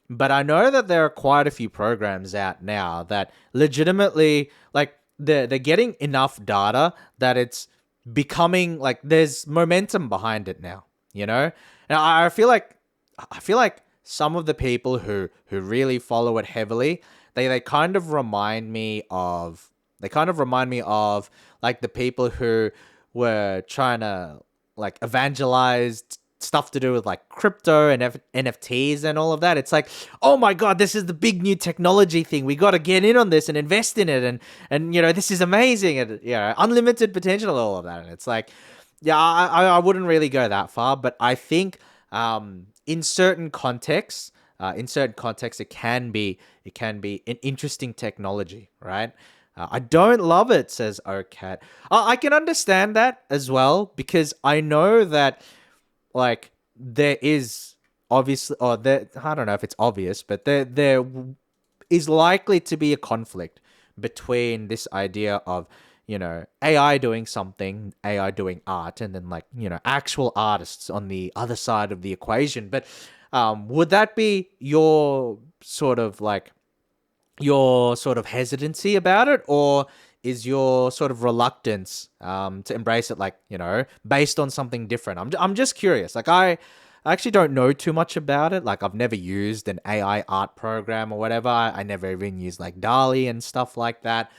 But I know that there are quite a few programs out now that legitimately like they're getting enough data that it's becoming like there's momentum behind it now, you know? And I feel like some of the people who really follow it heavily, they kind of remind me of like the people who were trying to like evangelize stuff to do with like crypto and NFTs and all of that. It's like, oh my god, this is the big new technology thing. We got to get in on this and invest in it, and this is amazing, and unlimited potential, and all of that. And it's like, yeah, I wouldn't really go that far, but I think in certain contexts. It can be an interesting technology, right? I don't love it, says OCat. I can understand that as well because I know that like there is obviously, or there, I don't know if it's obvious, but there is likely to be a conflict between this idea of AI doing something, AI doing art, and then like actual artists on the other side of the equation. But would that be your sort of hesitancy about it, or is your sort of reluctance to embrace it like based on something different? I'm just curious. Like I actually don't know too much about it. Like I've never used an AI art program or whatever. I never even used like DALL-E and stuff like that.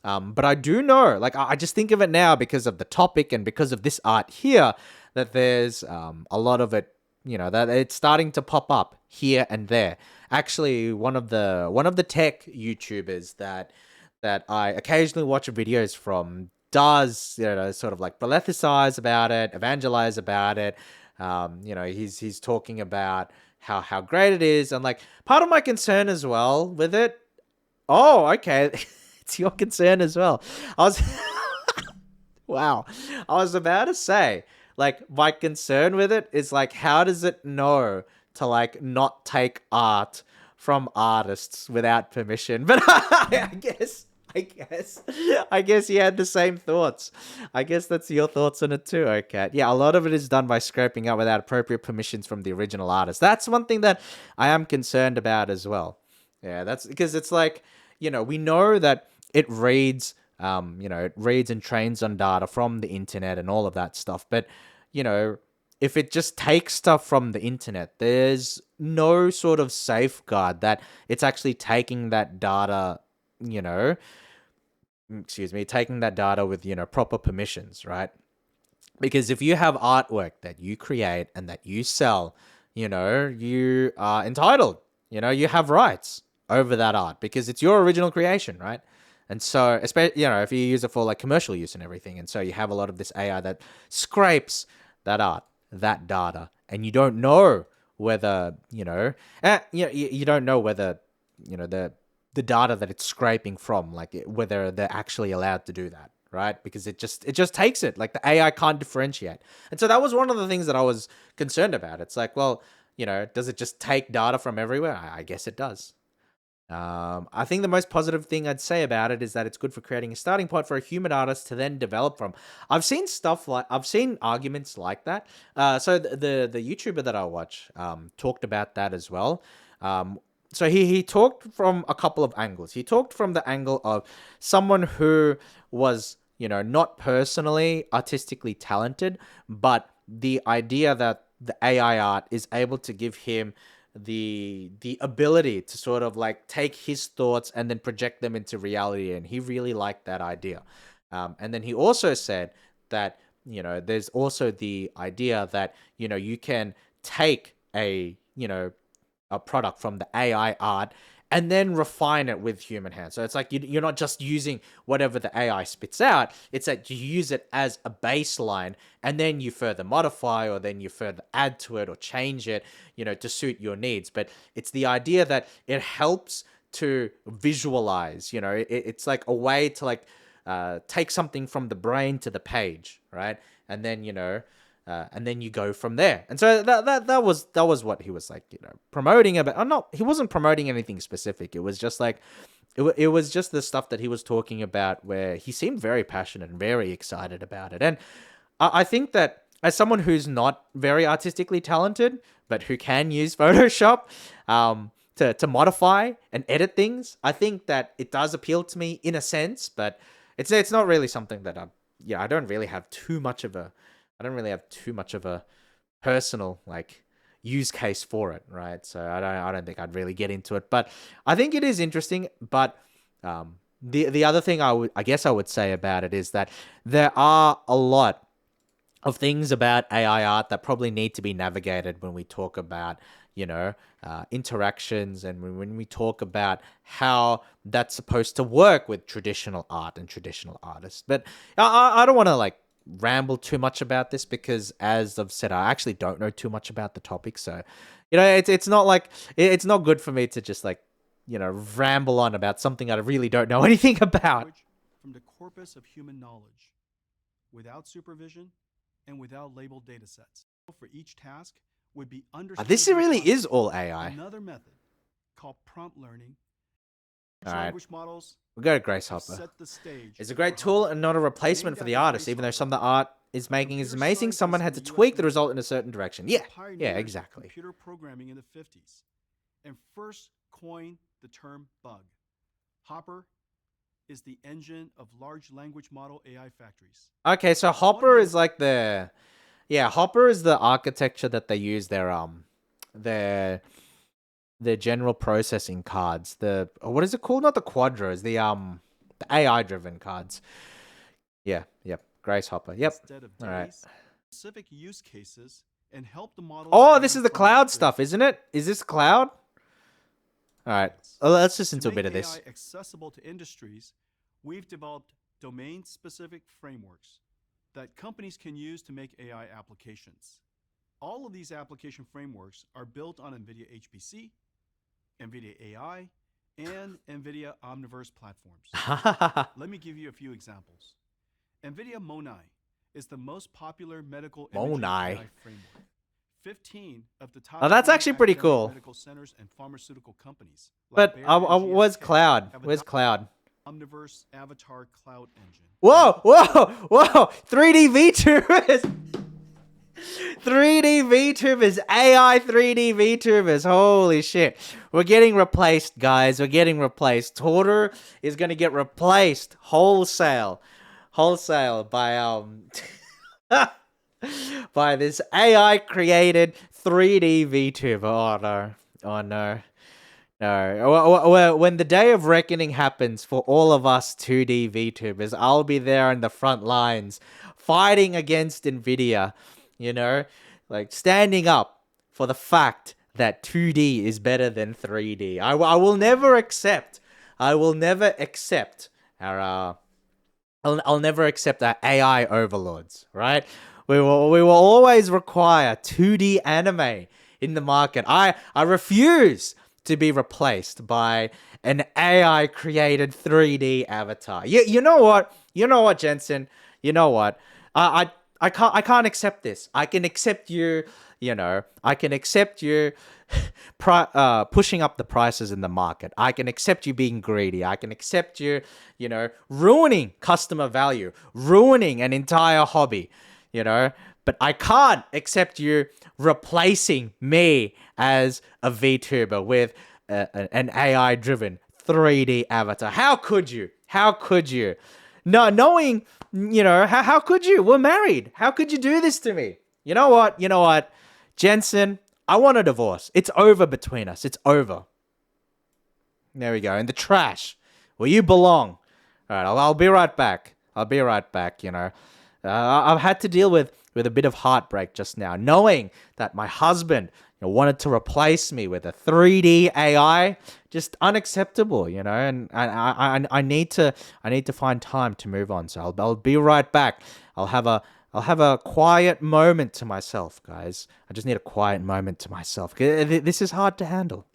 But I do know, like I just think of it now because of the topic and because of this art here, that there's a lot of it, that it's starting to pop up here and there. Actually, one of the tech YouTubers that I occasionally watch videos from does sort of like prophesize about it, evangelize about it. He's talking about how great it is, and like part of my concern as well with it. Oh, okay, it's your concern as well. I was wow, I was about to say like my concern with it is like how does it know to like not take art from artists without permission? But I guess you had the same thoughts. I guess that's your thoughts on it too, okay? Yeah, a lot of it is done by scraping up without appropriate permissions from the original artist. That's one thing that I am concerned about as well. Yeah, that's because it's like, we know that it reads and trains on data from the internet and all of that stuff. But, you know, if it just takes stuff from the internet, there's no sort of safeguard that it's actually taking that data, taking that data with, proper permissions, right? Because if you have artwork that you create and that you sell, you are entitled, you have rights over that art because it's your original creation, right? And so, especially, if you use it for like commercial use and everything, and so you have a lot of this AI that scrapes that art, that data, and you don't know whether, you don't know whether, the data that it's scraping from, like whether they're actually allowed to do that, right? Because it just takes it. Like the AI can't differentiate. And so that was one of the things that I was concerned about. It's like, well, does it just take data from everywhere? I guess it does. I think the most positive thing I'd say about it is that it's good for creating a starting point for a human artist to then develop from. I've seen arguments like that. So the YouTuber that I watch talked about that as well. So he talked from a couple of angles. He talked from the angle of someone who was not personally artistically talented, but the idea that the AI art is able to give him the ability to sort of like take his thoughts and then project them into reality, and he really liked that idea. And then he also said that there's also the idea that you can take a product from the AI art and then refine it with human hands. So it's like you're not just using whatever the AI spits out. It's that you use it as a baseline and then you further modify or then you further add to it or change it, to suit your needs. But it's the idea that it helps to visualize, it's like a way to like take something from the brain to the page, right? And then, and then you go from there. And so that was what he was like, promoting about. He wasn't promoting anything specific. It was just like, it was just the stuff that he was talking about where he seemed very passionate and very excited about it. And I think that as someone who's not very artistically talented, but who can use Photoshop to modify and edit things, I think that it does appeal to me in a sense, but it's not really something that I don't really have too much of a personal like use case for it, right? So I don't think I'd really get into it, but I think it is interesting. But the other thing I guess I would say about it is that there are a lot of things about AI art that probably need to be navigated when we talk about interactions and when we talk about how that's supposed to work with traditional art and traditional artists. But I don't want to like ramble too much about this because, as I've said, I actually don't know too much about the topic. So, it's not like it's not good for me to just like ramble on about something I really don't know anything about. From the corpus of human knowledge, without supervision and without labeled data sets. For each task would be understood. This really is all AI. Another method called prompt learning. All right. Language models We'll go to Grace Hopper. It's a great tool and not a replacement for the artist, even though some of the art is making is amazing. Someone had to tweak the result in a certain direction. Yeah, exactly. Computer programming in the 50s and first coined the term bug. Hopper is the engine of large language model AI factories. Okay, so Hopper is like Hopper is the architecture that they use their general processing cards. What is it called? Not the Quadros, the AI driven cards. Yeah, yep. Grace Hopper. Yep. All right. Specific use cases and help the model. Oh, this is the cloud stuff, isn't it? Is this cloud? All right. Let's listen to a bit of this. AI accessible to industries, we've developed domain-specific frameworks that companies can use to make AI applications. All of these application frameworks are built on NVIDIA HPC, NVIDIA AI, and NVIDIA Omniverse platforms. Let me give you a few examples. NVIDIA MONAI is the most popular medical imaging AI framework. 15 of the top. Oh, that's actually pretty cool. Medical centers and pharmaceutical companies. But where's Cloud? Where's Cloud? Omniverse Avatar Cloud Engine. Whoa! 3D VTubers! 3D VTubers, AI 3D VTubers. Holy shit. We're getting replaced, guys. We're getting replaced. Torter is going to get replaced wholesale by by this AI created 3D VTuber. Oh no. No. When the day of reckoning happens for all of us 2D VTubers, I'll be there in the front lines fighting against NVIDIA, like standing up for the fact that 2D is better than 3D. I will never accept our I'll never accept our AI overlords, right? We will always require 2D anime in the market. I refuse to be replaced by an AI created 3D avatar. You know what? You know what, Jensen? You know what? I can't accept this. I can accept you, I can accept you pushing up the prices in the market. I can accept you being greedy. I can accept you, ruining customer value, ruining an entire hobby, but I can't accept you replacing me as a VTuber with an AI driven 3D avatar. How could you? How could you? No, knowing, how could you? We're married. How could you do this to me? You know what? You know what? Jensen, I want a divorce. It's over between us. It's over. There we go. In the trash where you belong. All right, I'll be right back. I'll be right back, I've had to deal with a bit of heartbreak just now, knowing that my husband wanted to replace me with a 3D AI. Just unacceptable, and I need to find time to move on. So I'll be right back. I'll have a quiet moment to myself, guys. I just need a quiet moment to myself. This is hard to handle.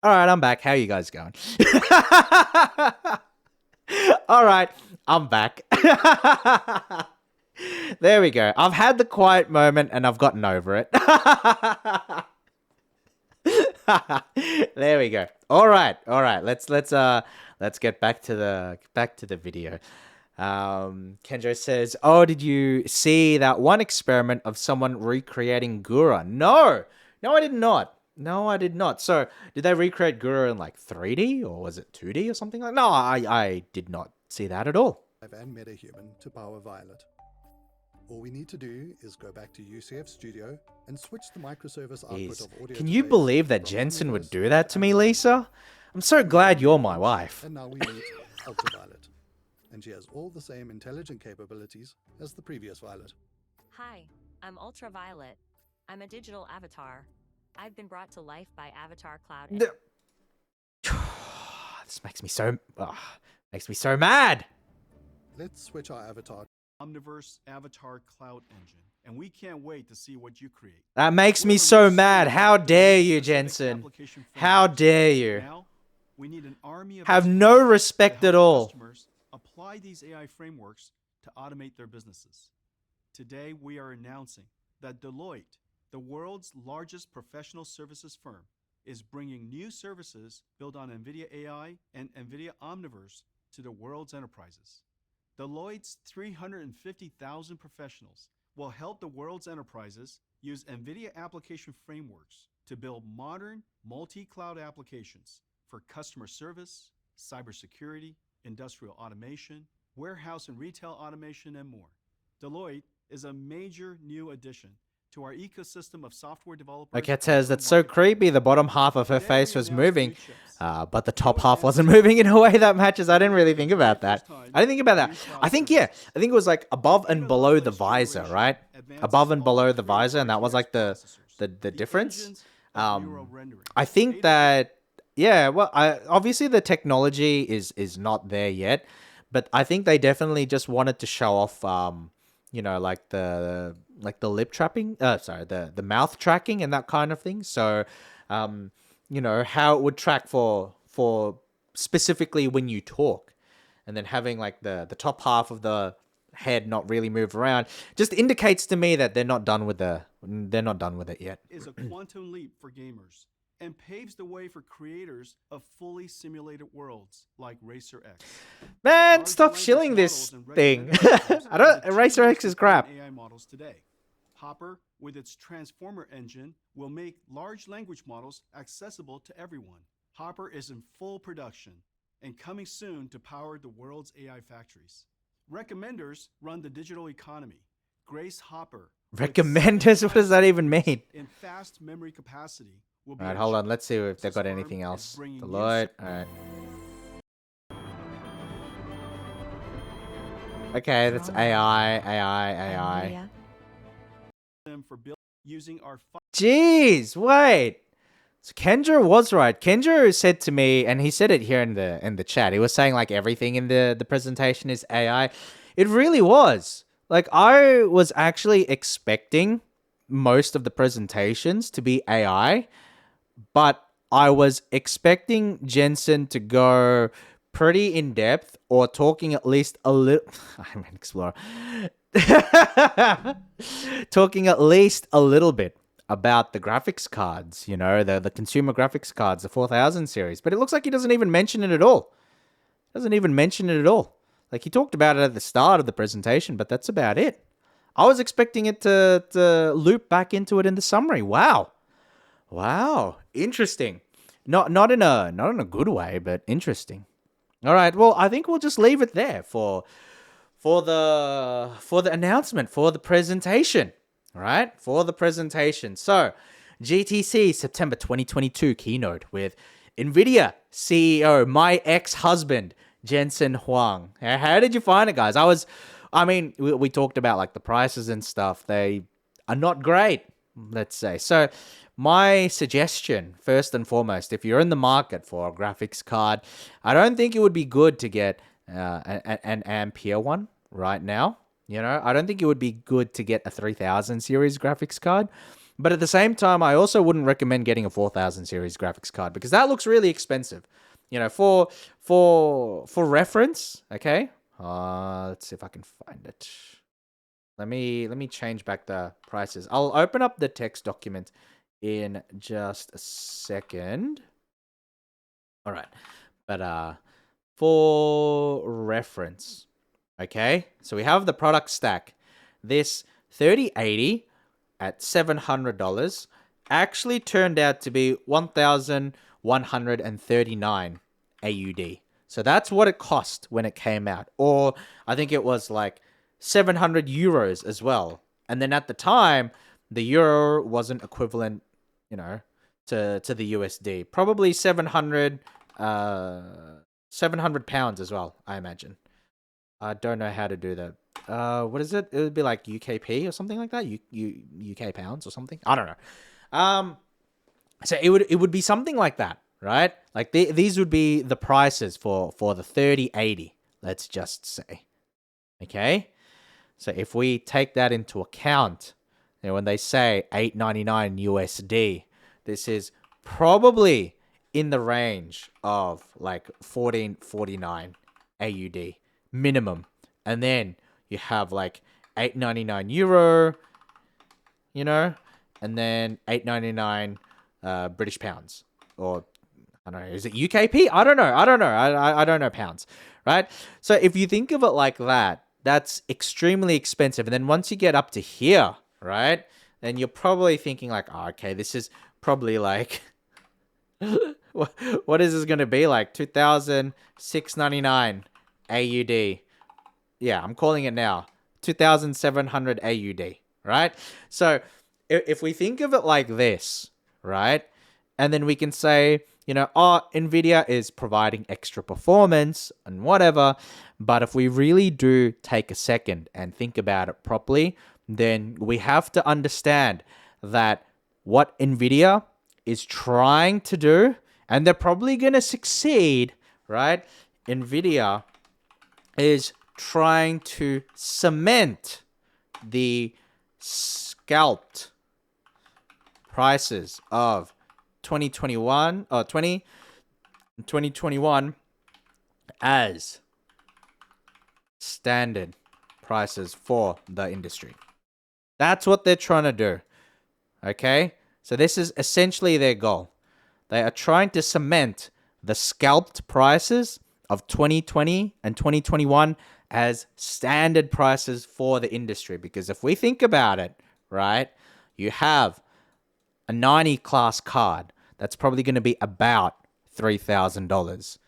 All right, I'm back. How you guys going? All right, I'm back. There we go. I've had the quiet moment and I've gotten over it. There we go. All right. Let's get back to the video. Kenjo says, "Oh, did you see that one experiment of someone recreating Gura?" No, I did not. No, I did not. So, did they recreate Gura in like 3D or was it 2D or something like? No, I did not see that at all. And MetaHuman to power Violet. All we need to do is go back to UCF Studio and switch the microservice output Jeez. of audio. Can to you base believe that from Jensen would Omniverse do that to me, and Lisa? I'm so glad you're my wife. And now we meet Ultraviolet. And she has all the same intelligent capabilities as the previous Violet. Hi, I'm Ultraviolet. I'm a digital avatar. I've been brought to life by Avatar Cloud. This makes me so mad. Let's switch our avatar. Omniverse Avatar Cloud Engine, and we can't wait to see what you create. That makes me so mad. How dare you, Jensen? How dare you? Now, we need an army of Have no experts respect to at help all. Customers apply these AI frameworks to automate their businesses. Today, we are announcing that Deloitte, the world's largest professional services firm, is bringing new services built on NVIDIA AI and NVIDIA Omniverse to the world's enterprises. Deloitte's 350,000 professionals will help the world's enterprises use NVIDIA application frameworks to build modern multi-cloud applications for customer service, cybersecurity, industrial automation, warehouse and retail automation, and more. Deloitte is a major new addition to our ecosystem of software developers. Okay, Tez, that's so creepy. The bottom half of her face was moving, but the top half wasn't moving in a way that matches. I didn't really think about that. I think, yeah. I think it was like above and below the visor, right? Above and below the visor, and that was like the difference. I think that, yeah, well, obviously the technology is not there yet, but I think they definitely just wanted to show off, like the lip trapping, the mouth tracking and that kind of thing. So, how it would track for specifically when you talk, and then having like the top half of the head not really move around just indicates to me that they're not done with it yet. Is a quantum leap for gamers and paves the way for creators of fully simulated worlds like Racer X. Man, stop shilling this thing. Racer X is crap. AI models today. Hopper, with its transformer engine, will make large language models accessible to everyone. Hopper is in full production and coming soon to power the world's AI factories. Recommenders run the digital economy. Grace Hopper. Recommenders? What does that even mean? In fast memory capacity. All right, hold on. Let's see if they've got anything else. Deloitte. All right. Okay, that's AI. For using our Jeez, wait. So Kendra was right. Kendra said to me, and he said it here in the chat. He was saying like everything in the presentation is AI. It really was. Like I was actually expecting most of the presentations to be AI, but I was expecting Jensen to go pretty in depth or talking at least a little. I'm an explorer. Talking at least a little bit about the graphics cards, you know, the consumer graphics cards, the 4000 series. But it looks like he doesn't even mention it at all. Doesn't even mention it at all. Like he talked about it at the start of the presentation, but that's about it. I was expecting it to loop back into it in the summary. Wow. Wow. Interesting. Not in a good way, but interesting. All right. Well, I think we'll just leave it there for the announcement, for the presentation. All right? For the presentation. So, GTC September 2022 keynote with Nvidia CEO, my ex-husband, Jensen Huang. How did you find it, guys? I mean, we talked about like the prices and stuff. They are not great, let's say. So, my suggestion, first and foremost, if you're in the market for a graphics card, I don't think it would be good to get an Ampere one right now. You know, I don't think it would be good to get a 3000 series graphics card. But at the same time, I also wouldn't recommend getting a 4000 series graphics card because that looks really expensive. You know, for reference, okay? Let's see if I can find it. Let me change back the prices. I'll open up the text document in just a second. All right. But for reference, okay? So we have the product stack. This 3080 at $700 actually turned out to be 1,139 AUD. So that's what it cost when it came out. Or I think it was like 700 euros as well. And then at the time, the euro wasn't equivalent, you know, to the USD. Probably 700 pounds as well, I imagine. I don't know how to do that. What is it? It would be like UKP or something like that. UK pounds or something. I don't know. So it would be something like that, right? Like these would be the prices for the 3080. Let's just say, okay. So if we take that into account, you know, when they say $899 USD, this is probably in the range of like 1449 AUD minimum. And then you have like 899 euro, you know, and then 899 British pounds. Or I don't know, is it UKP? I don't know. I don't know pounds, right? So if you think of it like that, that's extremely expensive. And then once you get up to here, right, then you're probably thinking like, oh, okay, this is probably like what is this going to be like? 2,699 AUD. Yeah, I'm calling it now. 2,700 AUD, right? So if we think of it like this, right? And then we can say, you know, oh, NVIDIA is providing extra performance and whatever. But if we really do take a second and think about it properly, then we have to understand that what NVIDIA is trying to do, and they're probably going to succeed, right? NVIDIA is trying to cement the scalped prices of 2021 as standard prices for the industry. That's what they're trying to do. Okay? So this is essentially their goal. They are trying to cement the scalped prices of 2020 and 2021 as standard prices for the industry. Because if we think about it, right, you have a 90 class card that's probably going to be about $3,000,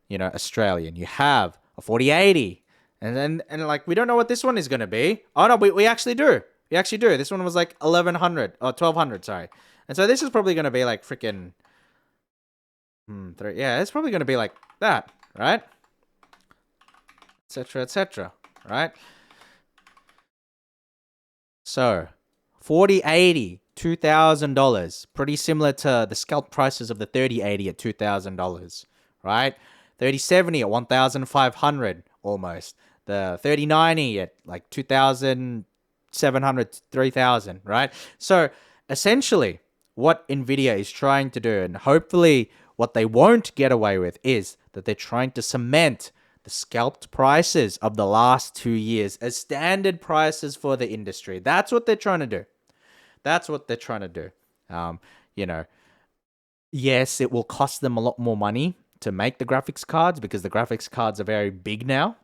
you know, Australian. You have a 4080, and like we don't know what this one is going to be. Oh no, we actually do. We actually do. This one was like 1100 or 1200, sorry. And so this is probably going to be like freaking yeah, it's probably going to be like that, right? Etc., right? So, 4080 $2,000. Pretty similar to the scalp prices of the 3080 at $2,000, right? 3070 at $1,500 almost. The 3090 at like 2,700 to 3,000, right? So essentially, what Nvidia is trying to do, and hopefully what they won't get away with, is that they're trying to cement the scalped prices of the last 2 years as standard prices for the industry. That's what they're trying to do. That's what they're trying to do. You know, yes, it will cost them a lot more money to make the graphics cards because the graphics cards are very big now.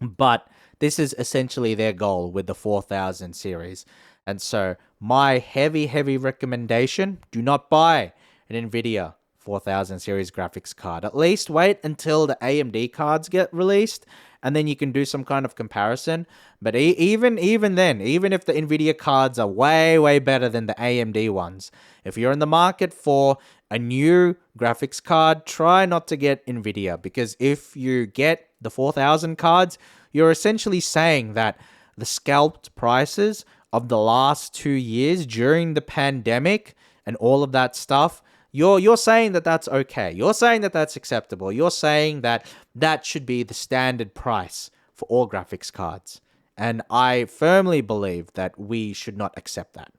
But this is essentially their goal with the 4000 series. And so my heavy recommendation, do not buy an Nvidia 4000 series graphics card. At least wait until the AMD cards get released, and then you can do some kind of comparison. But even then, even if the Nvidia cards are way better than the AMD ones, if you're in the market for a new graphics card, try not to get Nvidia, because if you get the 4000 cards, you're essentially saying that the scalped prices of the last 2 years during the pandemic and all of that stuff, you're saying that that's okay. You're saying that that's acceptable. You're saying that that should be the standard price for all graphics cards. And I firmly believe that we should not accept that.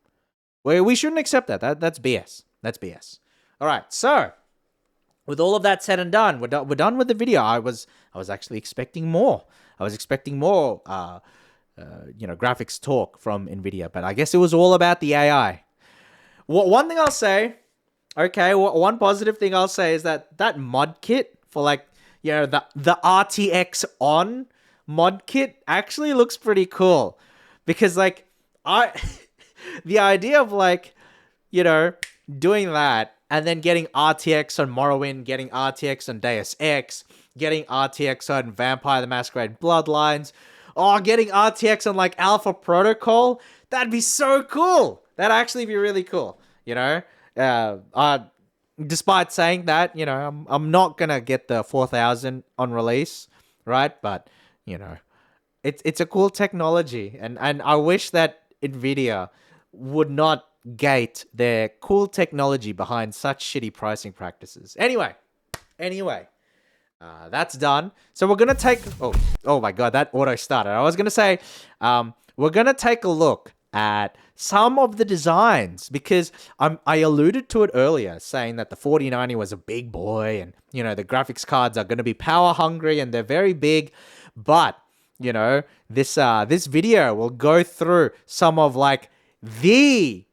We shouldn't accept that. That's BS. That's BS. All right, so with all of that said and done, we're done with the video. I was actually expecting more. I was expecting more, graphics talk from Nvidia, but I guess it was all about the AI. One thing I'll say, one positive thing I'll say is that mod kit for the RTX on mod kit actually looks pretty cool, because the idea of doing that and then getting RTX on Morrowind, getting RTX on Deus Ex, getting RTX on Vampire the Masquerade Bloodlines, getting RTX on Alpha Protocol, that'd be so cool. That'd actually be really cool, despite saying that, I'm not gonna get the 4000 on release, right? But, it's a cool technology, and I wish that Nvidia would not gate their cool technology behind such shitty pricing practices. Anyway, that's done. So we're gonna take. Oh my god, that auto started. I was gonna say, we're gonna take a look at some of the designs, because I alluded to it earlier, saying that the 4090 was a big boy, and the graphics cards are gonna be power hungry and they're very big, but this video will go through some of the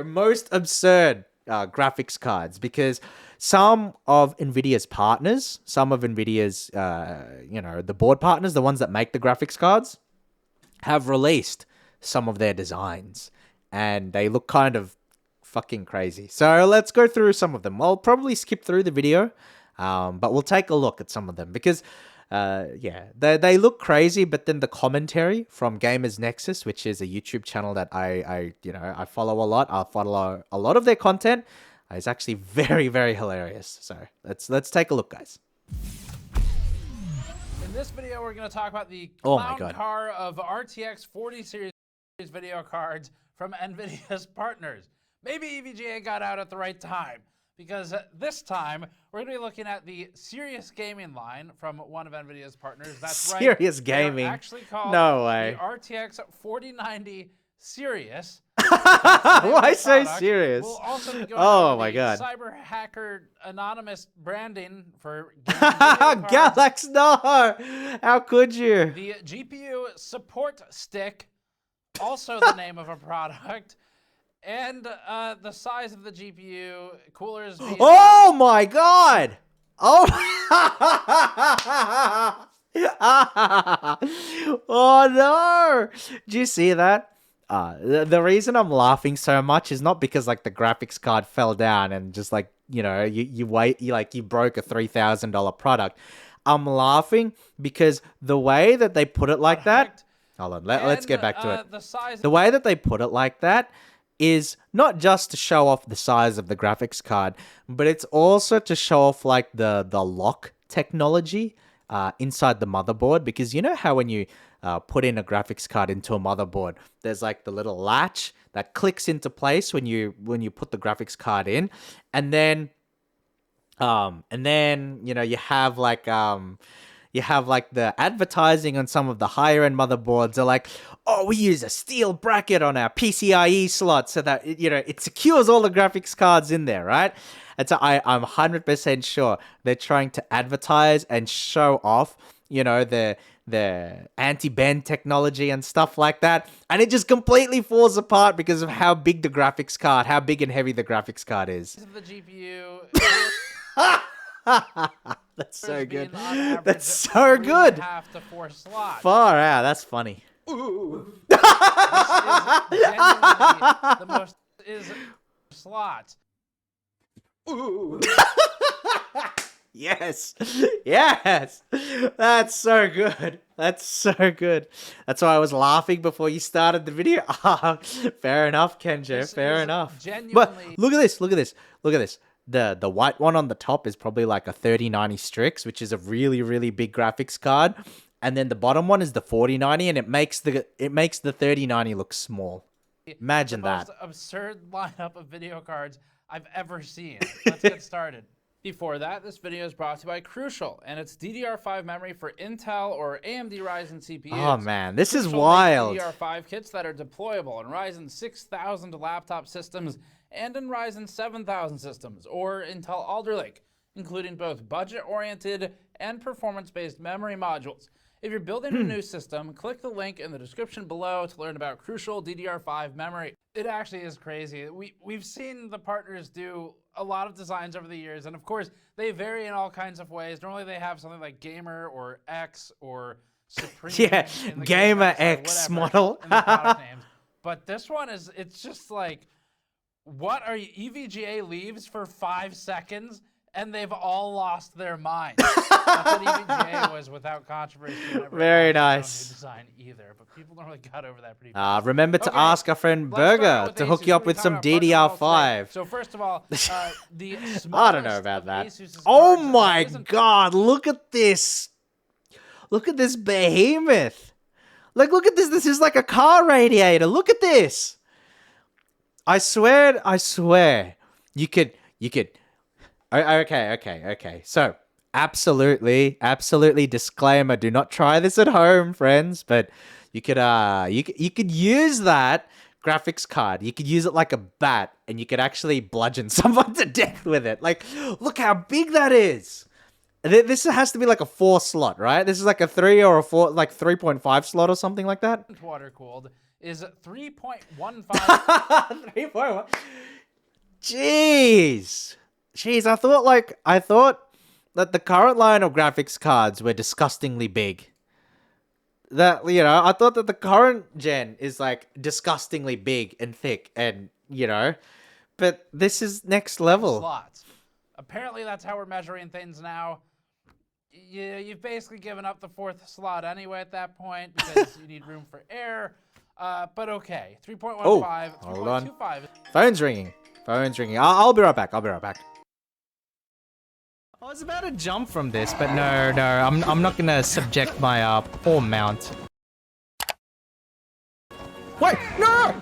most absurd graphics cards, because some of Nvidia's partners, the board partners, the ones that make the graphics cards, have released some of their designs, and they look kind of fucking crazy. So let's go through some of them. I'll probably skip through the video, but we'll take a look at some of them, because they look crazy, but then the commentary from Gamers Nexus, which is a YouTube channel that I follow a lot. I follow a lot of their content. It's actually very hilarious. So let's take a look, guys. In this video, we're going to talk about the Oh my clown God. car of RTX 40 series video cards from NVIDIA's partners. Maybe EVGA got out at the right time, because this time we're going to be looking at the Serious Gaming line from one of NVIDIA's partners. That's right. Serious They are Gaming? actually called No way. the RTX 4090 Serious. Why so serious? We'll also be going Oh over my the God. Cyber Hacker Anonymous branding for gaming video cards. Galax, no! How could you? The GPU support stick, also the name of a product, and the size of the GPU, coolers. Oh my god! Oh! Oh no! Did you see that? The reason I'm laughing so much is not because the graphics card fell down and just you broke a $3,000 product. I'm laughing because the way that they put it like that. Hold on, let's get back to it. The way that they put it like that is not just to show off the size of the graphics card, but it's also to show off the lock technology inside the motherboard, because you know how when you put in a graphics card into a motherboard. There's like the little latch that clicks into place when you put the graphics card in, and then you know you have like the advertising on some of the higher end motherboards. They're like, oh, we use a steel bracket on our PCIe slot so that it secures all the graphics cards in there, right? And so I'm 100% sure they're trying to advertise and show off, the anti-bend technology and stuff like that, and it just completely falls apart because of how big the graphics card, how big and heavy the graphics card is. The GPU. That's so good. Average, That's so good. 3.5 to 4 slots. Far out. That's funny. This is genuinely the most slots. Yes. Yes. That's so good. That's so good. That's why I was laughing before you started the video. Fair enough, Kenjo. This Fair is enough. genuinely- But look at this. Look at this. Look at this. The white one on the top is probably like a 3090 Strix, which is a really, really big graphics card. And then the bottom one is the 4090, and it makes the 3090 look small. Imagine The that. most absurd lineup of video cards I've ever seen. Let's get started. Before that, this video is brought to you by Crucial and its DDR5 memory for Intel or AMD Ryzen CPUs. Oh man, this is Crucial wild. makes DDR5 kits that are deployable in Ryzen 6000 laptop systems and in Ryzen 7000 systems or Intel Alder Lake, including both budget-oriented and performance-based memory modules. If you're building a new system, click the link in the description below to learn about Crucial DDR5 memory. It actually is crazy. We've seen the partners do a lot of designs over the years, and of course, they vary in all kinds of ways. Normally, they have something like Gamer or X or Supreme. Yeah, in the Gamer game, X whatever, model. in the product names. But this one it's just like, what are you? EVGA leaves for 5 seconds, and they've all lost their minds. Not that EVGA was without controversy. Very Never nice. design either, but people normally got over that pretty fast. Remember to Okay, ask our friend let's start Burger with to Asus. hook you up What are with we some talking about? Partner models DDR5. today. So first of all, the I don't know smallest about of that. Asus's Oh cards my isn't- god, look at this. Look at this behemoth. Like, look at this. This is like a car radiator. Look at this. I swear. You could. Okay. So, absolutely disclaimer, do not try this at home, friends, but you could use that graphics card. You could use it like a bat, and you could actually bludgeon someone to death with it. Like, look how big that is. This has to be like a 4 slot, right? This is like a 3 or a 4, like 3.5 slot or something like that. water cooled is 3.15. 3.1. Jeez, I thought that the current line of graphics cards were disgustingly big. I thought that the current gen is like disgustingly big and thick, and but this is next level. Slots. Apparently, that's how we're measuring things now. You've basically given up the 4th slot anyway at that point because you need room for air. But okay, 3.15, Oh, hold on. 3.25. Phone's ringing. I'll be right back. I was about to jump from this, but no, I'm not gonna subject my poor mount. Wait, no!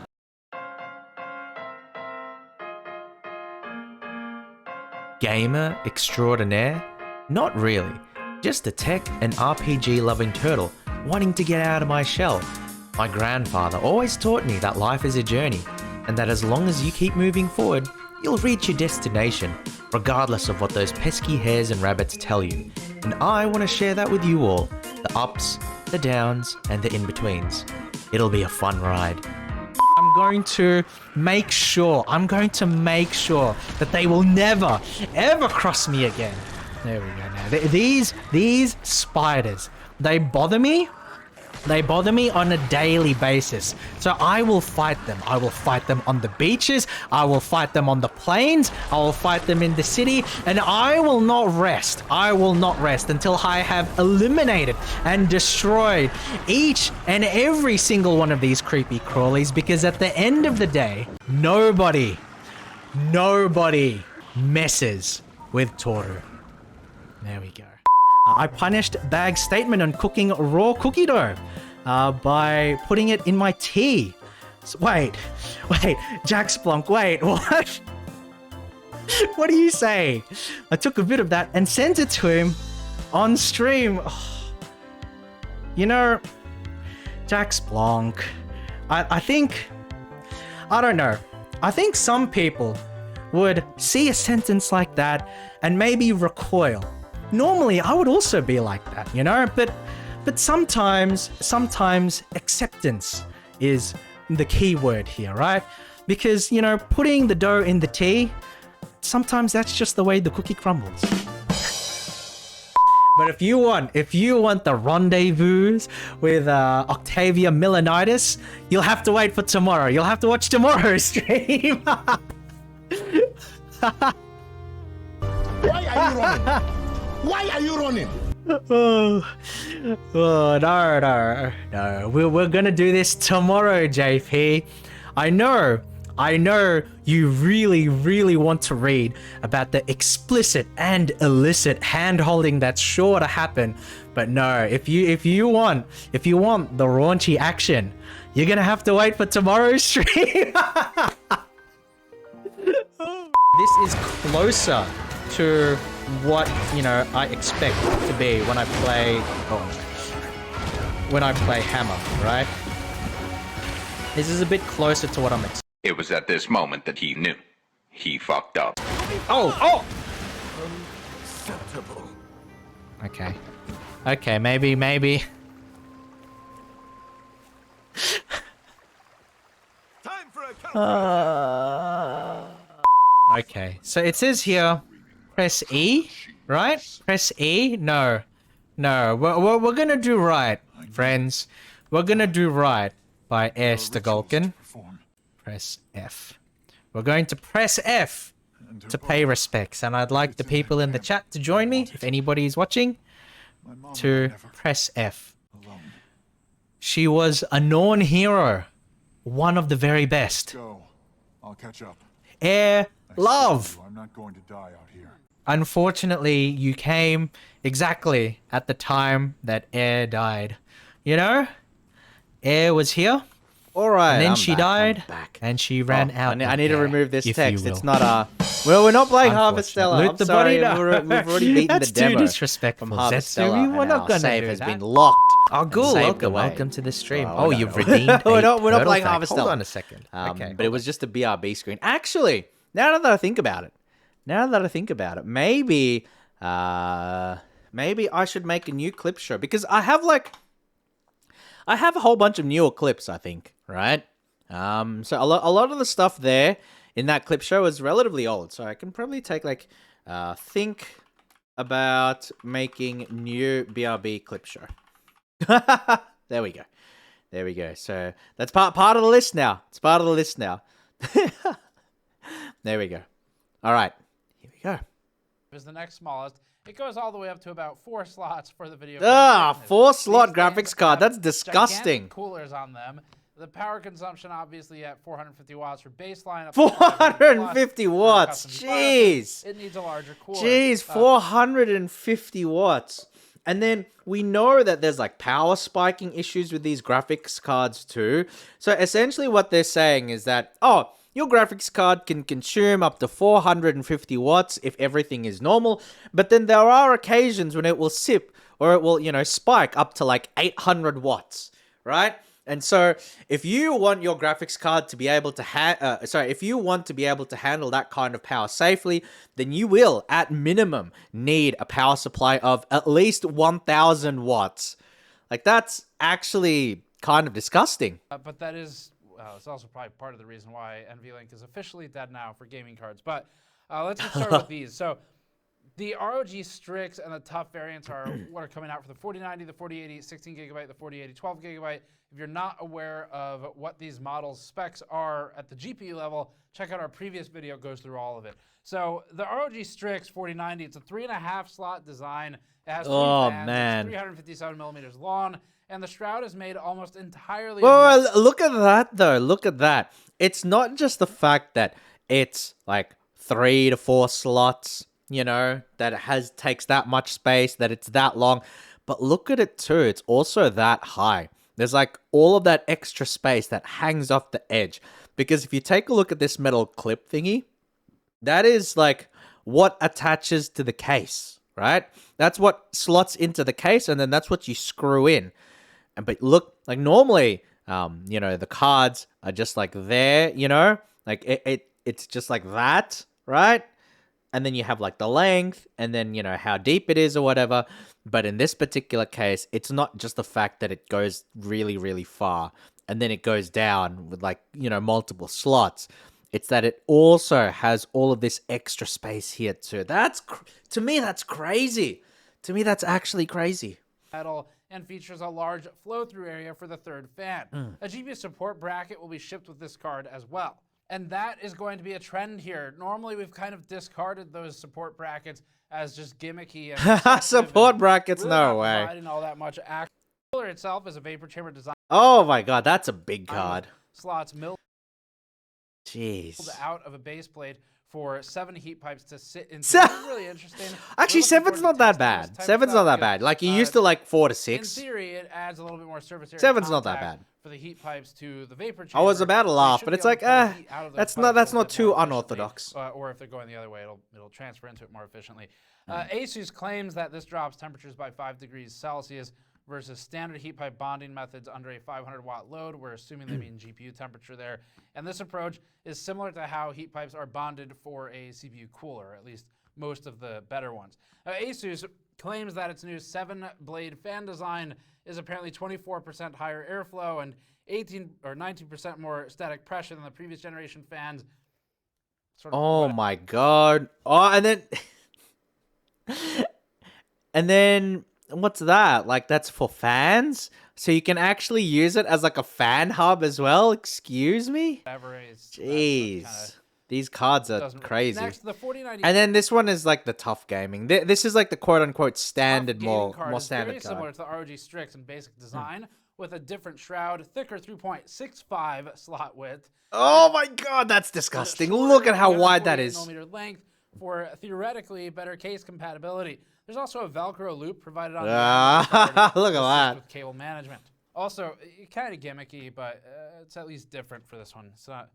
Gamer extraordinaire? Not really. Just a tech and RPG loving turtle wanting to get out of my shell. My grandfather always taught me that life is a journey, and that as long as you keep moving forward, you'll reach your destination, regardless of what those pesky hares and rabbits tell you. And I want to share that with you all, the ups, the downs, and the in-betweens. It'll be a fun ride. I'm going to make sure that they will never, ever cross me again. There we go now. These spiders, they bother me. They bother me on a daily basis. So I will fight them. I will fight them on the beaches. I will fight them on the plains. I will fight them in the city. And I will not rest. I will not rest until I have eliminated and destroyed each and every single one of these creepy crawlies. Because at the end of the day, nobody messes with Toru. There we go. I punished Bag's statement on cooking raw cookie dough. by putting it in my tea. Wait, Jack Splunk, wait, what? What do you say? I took a bit of that and sent it to him on stream. You know, Jack Splunk, I think, I don't know. I think some people would see a sentence like that and maybe recoil. Normally, I would also be like that, you know? But sometimes acceptance is the key word here, right? Because, you know, putting the dough in the tea, sometimes that's just the way the cookie crumbles. But if you want the rendezvous with Octavia Milanitis, you'll have to wait for tomorrow. You'll have to watch tomorrow's stream. Why are you running? Why are you running? No. We're gonna do this tomorrow, JP. I know you really want to read about the explicit and illicit hand-holding that's sure to happen. But no, if you want the raunchy action, you're gonna have to wait for tomorrow's stream. This is closer to what, you know, I expect to be when I play Hammer, right? This is a bit closer to what I'm expecting. It was at this moment that he knew. He fucked up. Oh! Okay, maybe. Time for a Okay, so it says here, press E, right? Press E? No. We're gonna do right, friends. We're gonna do right by Air Stagolkin. Press F. We're going to press F to pay respects, and I'd like the people in the chat to join me, if anybody is watching, to press F. She was a known hero, one of the very best. Go. I'll catch up. Air Love. I'm not going to die out here. Unfortunately, you came exactly at the time that Air died. You know? Air was here. All right. And then I'm she back, died, I'm back. and she ran out. I need to remove this if you text. will. It's not well, we're not playing Harvestella. Loot I'm the sorry. body. We've already beaten That's the demo too disrespectful. from Zetsumi, Harvestella, we're and not our gonna save do has that. been locked. Oh, and cool. saved away. Welcome to the stream. So, Oh, no. you've redeemed we're a not playing turtle Harvestella. fact. Hold on a second. Okay, but it was just a BRB screen. Actually, now that I think about it, maybe I should make a new clip show, because I have a whole bunch of newer clips, I think, right? So a lot of the stuff there in that clip show is relatively old, so I can probably take think about making new BRB clip show. There we go. So that's part of the list now. It's part of the list now. There we go. All right, here we go. Is the next smallest. It goes all the way up to about 4 slots for the video. 4-slot These graphics things card. have That's disgusting. gigantic coolers on them. The power consumption obviously at 450 watts for baseline. 450 watts. Jeez. It needs a larger cooler. Jeez, 450 watts. And then we know that there's power spiking issues with these graphics cards too. So essentially what they're saying is that, your graphics card can consume up to 450 watts if everything is normal, but then there are occasions when it will sip, or it will, spike up to 800 watts, right? And so if you want your graphics card to be able to if you want to be able to handle that kind of power safely, then you will, at minimum, need a power supply of at least 1000 watts. That's actually kind of disgusting. But that is, it's also probably part of the reason why NVLink is officially dead now for gaming cards. But let's get started with these. So the ROG Strix and the Tough variants are what are coming out for the 4090, the 4080, 16 gigabyte, the 4080, 12 gigabyte. If you're not aware of what these models' specs are at the GPU level, check out our previous video, goes through all of it. So the ROG Strix 4090, it's a 3.5 slot design. It has 3 fans, man. It's 357 millimeters long, and the shroud is made almost entirely. Well, look at that though. Look at that. It's not just the fact that it's 3 to 4 slots, that it takes that much space, that it's that long, but look at it too. It's also that high. there's like all of that extra space that hangs off the edge. Because if you take a look at this metal clip thingy, that is like what attaches to the case, right? That's what slots into the case, and then that's what you screw in. And but look, like normally, the cards are just like there, like it's just like that, right? And then you have like the length and then, how deep it is or whatever. But in this particular case, it's not just the fact that it goes really, really far and then it goes down with like, multiple slots. It's that it also has all of this extra space here too. To me, that's crazy. To me, that's actually crazy. Metal and features a large flow-through area for the third fan. A GPU support bracket will be shipped with this card as well. And that is going to be a trend here. Normally, we've kind of discarded those support brackets as just gimmicky. And support brackets, really no not way. providing all that much action. The cooler itself is a vapor chamber design. Oh my god, that's a big card. Slots milled Jeez. out of a base plate for 7 heat pipes to sit in. This is really interesting. Actually, We're looking 7's forward not to that testing bad. this type of 7's not stuff that because, bad. Like you used to like 4 to in 6. theory, it adds a little bit more surface area. 7's not that contact bad. for the heat pipes to the vapor chamber. I was about to so you laugh, should but be it's able like, to pull heat out of those that's pipes not a little bit too more efficiently. unorthodox. Or if they're going the other way, it'll transfer into it more efficiently. ASUS claims that this drops temperatures by 5 degrees Celsius versus standard heat pipe bonding methods under a 500-watt load. We're assuming they mean GPU temperature there. And this approach is similar to how heat pipes are bonded for a CPU cooler, at least most of the better ones. ASUS claims that its new 7-blade fan design is apparently 24% higher airflow and 18 or 19% more static pressure than the previous generation fans. Oh my god. Oh, and then and then what's that? Like that's for fans? So you can actually use it as like a fan hub as well? Excuse me? Jeez. These cards are crazy. Next, the 4090. And then this one is like the tough gaming. This is like the quote-unquote standard, more standard very card. similar to the ROG Strix in basic design, with a different shroud, thicker 3.65 slot width. Oh my god, that's disgusting. Look at how wide that is. 348mm length for theoretically better case compatibility. There's also a Velcro loop provided on the look at that. With cable management. Also, kind of gimmicky, but it's at least different for this one. It's not,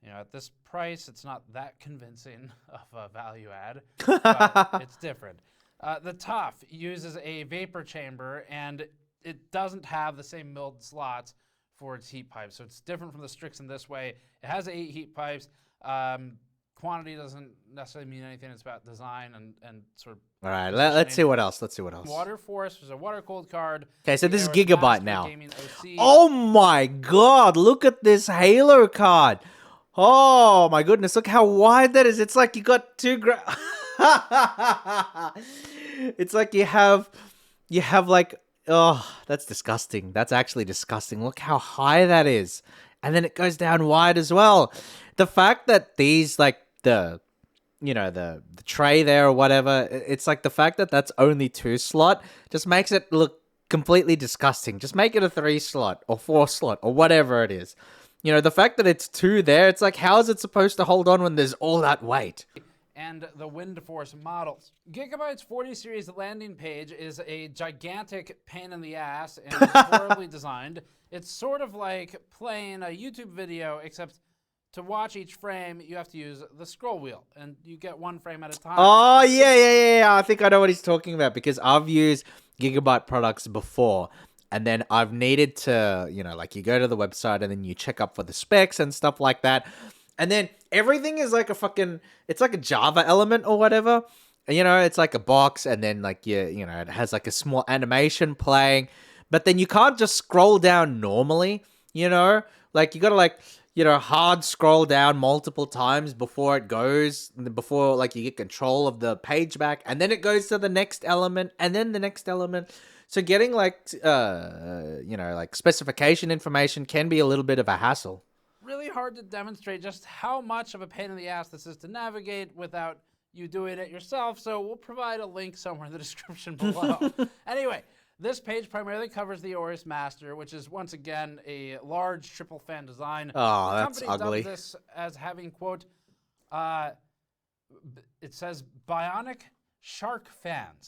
at this price, it's not that convincing of a value add, but it's different. The TUF uses a vapor chamber, and it doesn't have the same milled slots for its heat pipes. So it's different from the Strix in this way. It has 8 heat pipes. Quantity doesn't necessarily mean anything. It's about design and sort of. All right, let's see what else. Water Force is a water cooled card. Okay, so this is Aorus Gigabyte Master now. Gaming OC. Oh my god, look at this Halo card. Oh my goodness, look how wide that is. It's like you got 2 It's like you have like, oh, that's disgusting. That's actually disgusting. Look how high that is. And then it goes down wide as well. The fact that these, like, the tray there or whatever, it's like the fact that that's only 2 slot just makes it look completely disgusting. Just make it a 3 slot or 4 slot or whatever it is. The fact that it's 2 there, it's like, how is it supposed to hold on when there's all that weight? And the Wind Force models. Gigabyte's 40 series landing page is a gigantic pain in the ass and horribly designed. It's sort of like playing a YouTube video, except to watch each frame, you have to use the scroll wheel, and you get 1 frame at a time. Oh, yeah. I think I know what he's talking about, because I've used Gigabyte products before, and then I've needed to, like you go to the website and then you check up for the specs and stuff like that. And then everything is like it's like a Java element or whatever. It's like a box, and then like, it has like a small animation playing, but then you can't just scroll down normally, like you gotta hard scroll down multiple times before like you get control of the page back, and then it goes to the next element, and then the next element. So getting like specification information can be a little bit of a hassle. Really hard to demonstrate just how much of a pain in the ass this is to navigate without you doing it yourself, so we'll provide a link somewhere in the description below. Anyway, this page primarily covers the Aorus Master, which is once again a large triple fan design. Oh, the that's company ugly. Dubbed this as having, quote, it says bionic shark fans.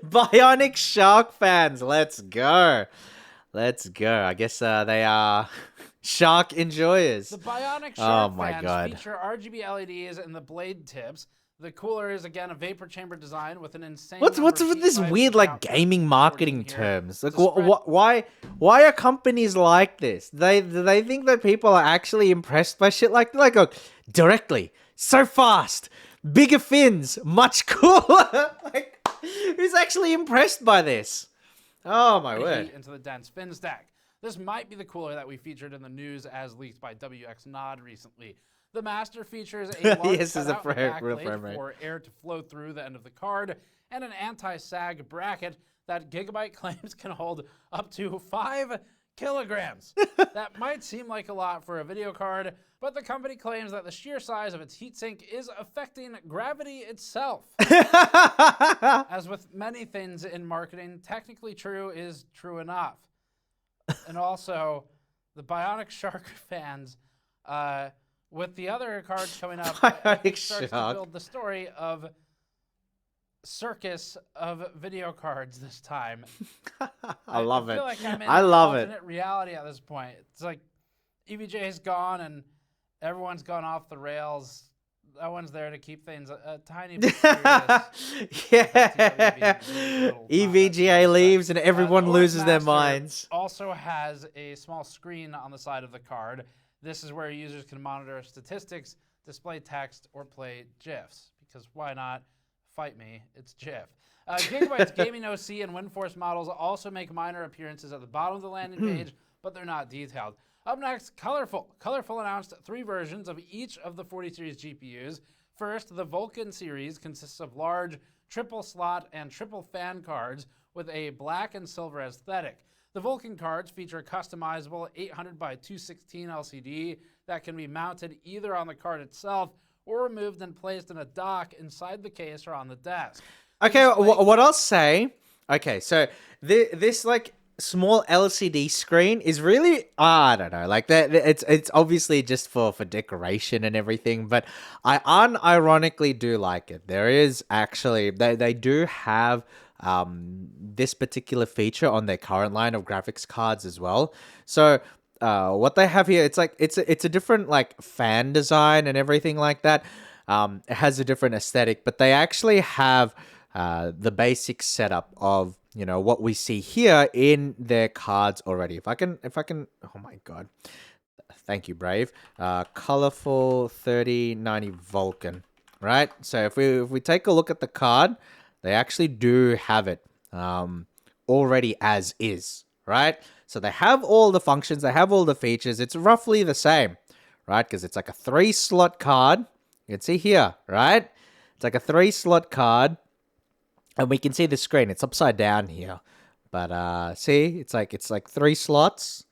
Bionic Shark fans, let's go. Let's go. I guess they are shark enjoyers. The Bionic Oh Shark my fans God. feature RGB LEDs in the blade tips. The cooler is again a vapor chamber design with an insane. What's number with of this heat pipes weird to like count gaming 13 marketing here terms? Like, to spread- why are companies like this? They think that people are actually impressed by shit like go directly, so fast, bigger fins, much cooler. Like, who's actually impressed by this? Oh my word! heat into the dense fin stack. This might be the cooler that we featured in the news as leaked by WX Nod recently. The Master features a large Yes, is a cutout in the back real plate frame rate. for air to flow through the end of the card, and an anti-sag bracket that Gigabyte claims can hold up to 5 kilograms. That might seem like a lot for a video card, but the company claims that the sheer size of its heatsink is affecting gravity itself. As with many things in marketing, technically true is true enough. And also, the Bionic Shark fans, with the other cards coming up, I think Bionic starts to Shark. build the story of circus of video cards this time. I love it. feel like I'm in I love it. alternate reality at this point. It's like EVJ's gone and everyone's gone off the rails. That one's there to keep things a tiny bit serious. Yeah. E EVGA leaves and everyone loses their Master minds. Also has a small screen on the side of the card. This is where users can monitor statistics, display text, or play GIFs. Because why not? Fight me, it's GIF. Gigabyte's Gaming OC and WindForce models also make minor appearances at the bottom of the landing page, but they're not detailed. Up next, Colorful. Colorful announced 3 versions of each of the 40 series GPUs. First, the Vulcan series consists of large triple slot and triple fan cards with a black and silver aesthetic. The Vulcan cards feature a customizable 800 by 216 LCD that can be mounted either on the card itself or removed and placed in a dock inside the case or on the desk. The Okay, display- what I'll say. Okay, so this like small LCD screen is really I don't know, like that. It's obviously just for decoration and everything, but I unironically do like it. There is actually they do have this particular feature on their current line of graphics cards as well. So what they have here, it's like it's a different like fan design and everything like that. It has a different aesthetic, but they actually have the basic setup of what we see here in their cards already. If I can, oh my god, thank you, Brave. Colorful 3090 Vulcan, right? So if we take a look at the card, they actually do have it already as is, right? So they have all the functions, they have all the features. It's roughly the same, right? Because it's like a 3-slot card. You can see here, right? It's like a 3-slot card. And we can see the screen. It's upside down here. But see, it's like 3 slots.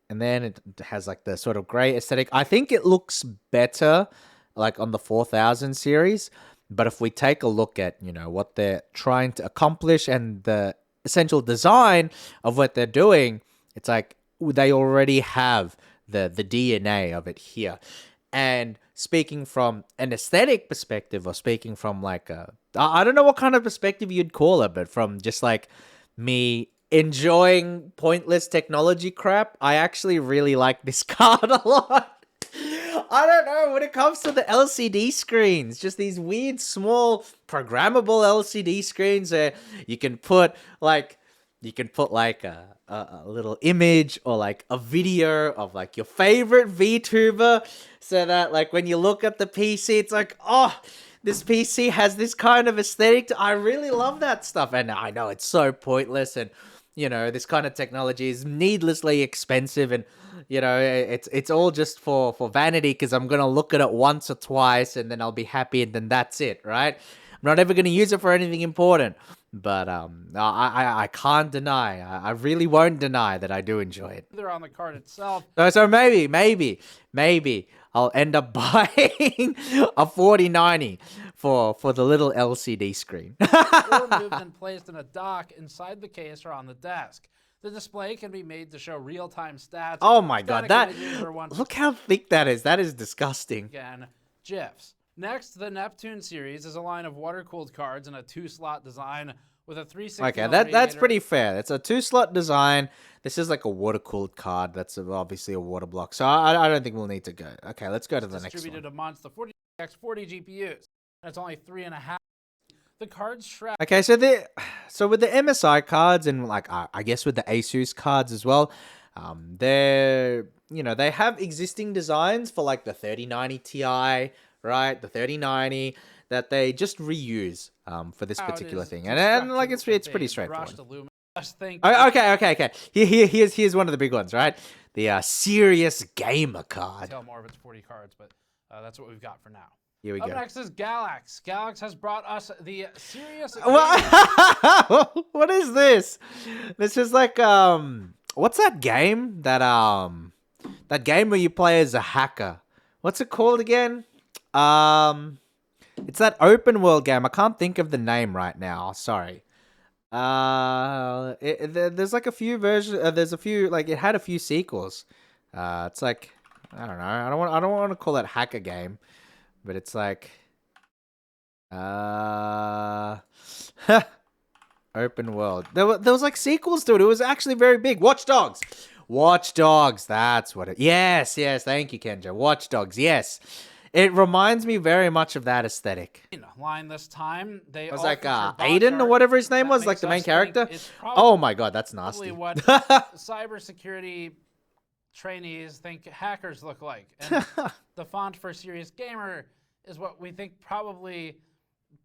And then it has like the sort of gray aesthetic. I think it looks better like on the 4000 series. But if we take a look at, what they're trying to accomplish and the essential design of what they're doing, it's like they already have the DNA of it here. And speaking from an aesthetic perspective, or speaking from like I don't know what kind of perspective you'd call it, but from just like me enjoying pointless technology crap, I actually really like this card a lot. I don't know, when it comes to the LCD screens, just these weird, small, programmable LCD screens where you can put like a little image or like a video of like your favorite VTuber, so that like when you look at the PC, it's like, oh, this PC has this kind of aesthetic. I really love that stuff. And I know it's so pointless, and this kind of technology is needlessly expensive, and it's all just for vanity, because I'm gonna look at it once or twice and then I'll be happy, and then that's it, right? I'm not ever gonna use it for anything important. But I can't deny, I really won't deny that I do enjoy it. Either on the card itself So maybe I'll end up buying a 4090 for the little LCD screen. or moved and placed in a dock inside the case or on the desk. The display can be made to show real-time stats. Oh my god, static images, or once look how thick that is. That is disgusting. again, GIFs. Next, the Neptune series is a line of water-cooled cards in a 2-slot design with a 360 Okay, that's pretty fair. It's a 2-slot design. This is like a water-cooled card. That's obviously a water block. So I don't think we'll need to go. Okay, let's go to the next distributed one. amongst the 40x 40 GPUs. And it's only 3.5. The cards shroud. Okay, so with the MSI cards and like I guess with the Asus cards as well, they're they have existing designs for like the 3090 Ti, right? The 3090 that they just reuse for this particular thing, and like it's pretty straightforward. Okay. Here's one of the big ones, right? The serious gamer card. Tell more of its 40 cards, but that's what we've got for now. Here we go. Up next is Galax. Galax has brought us the serious. What is this? This is like what's that game that game where you play as a hacker? What's it called again? It's that open world game. I can't think of the name right now. Sorry. There's like a few versions. There's a few like it had a few sequels. It's like I don't know. I don't want to call it hacker game. But it's like, open world. There was like sequels to it. It was actually very big. Watch Dogs. That's what it. Yes. Thank you, Kenja. Watch Dogs. Yes, it reminds me very much of that aesthetic. Line this time. They was like Aiden or whatever his name was, like the main character. Oh my god, that's nasty. What cybersecurity trainees think hackers look like, and the font for Serious Gamer is what we think probably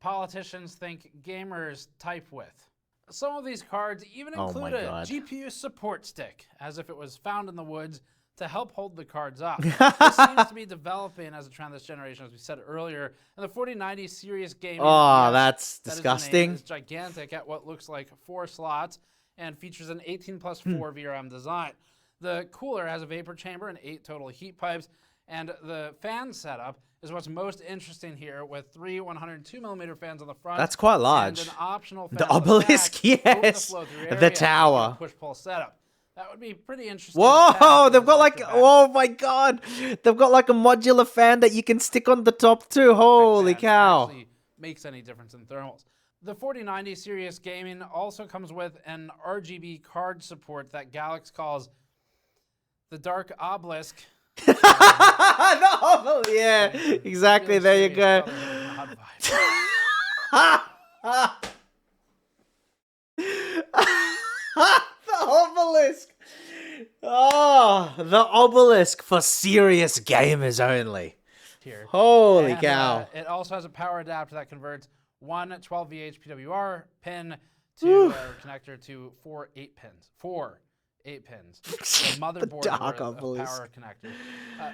politicians think gamers type with. Some of these cards even include a GPU support stick, as if it was found in the woods to help hold the cards up. This seems to be developing as a trend this generation, as we said earlier. And the 4090 Serious Gamer. Oh, that's disgusting. Is gigantic at what looks like 4 slots and features an 18+4 VRM design. The cooler has a vapor chamber and 8 total heat pipes, and the fan setup is what's most interesting here, with 3 102mm fans on the front. That's quite large. And an optional fan the on obelisk, the back, yes. The tower. Push-pull setup. That would be pretty interesting. Whoa, they've got like, oh my god. They've got like a modular fan that you can stick on the top too. Holy cow. Actually makes any difference in thermals. The 4090 Serious Gaming also comes with an RGB card support that Galax calls the Dark Obelisk. Yeah, exactly. There you go. The obelisk. Oh, the obelisk for serious gamers only. Here. Holy cow. It also has a power adapter that converts one 12VH PWR pin to connector to 4 8-pins. 4 8-pins. The motherboard the of obelisk. power connector.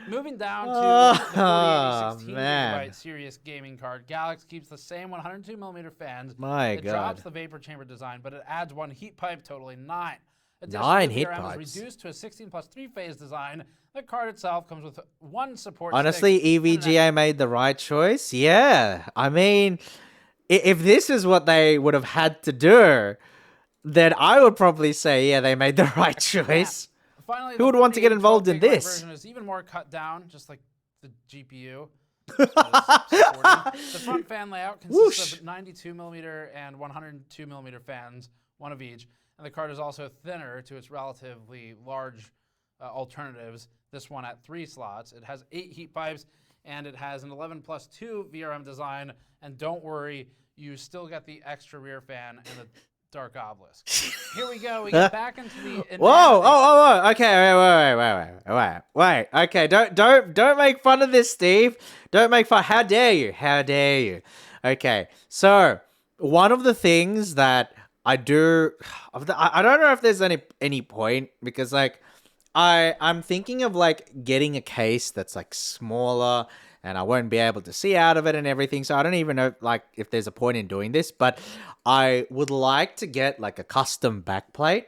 Moving down to the 4080 man. 16GB Serious Gaming card, Galax keeps the same 102mm fans. My it god. drops the vapor chamber design, but it adds 1 heat pipe, totaling 9. Additionally, 9 the heat VRM pipes. is reduced to a 16+3-phase design. The card itself comes with 1 support Honestly, stick EVGA made the right choice. Yeah. I mean, if this is what they would have had to do, then I would probably say, yeah, they made the right choice. Finally, who would want to get involved in this? Version is even more cut down, just like the GPU. The front fan layout consists of 92mm and 102mm fans, one of each, and the card is also thinner to its relatively large alternatives. This one at 3 slots. It has 8 heat pipes, and it has an 11+2 VRM design. And don't worry, you still get the extra rear fan and the Dark Obelisk. Here we go. We get back into the. Whoa! Okay, wait. Okay, don't make fun of this, Steve. Don't make fun. How dare you? Okay, so one of the things that I do, I don't know if there's any point, because like I'm thinking of like getting a case that's like smaller, and I won't be able to see out of it and everything. So I don't even know like if there's a point in doing this, but I would like to get like a custom backplate.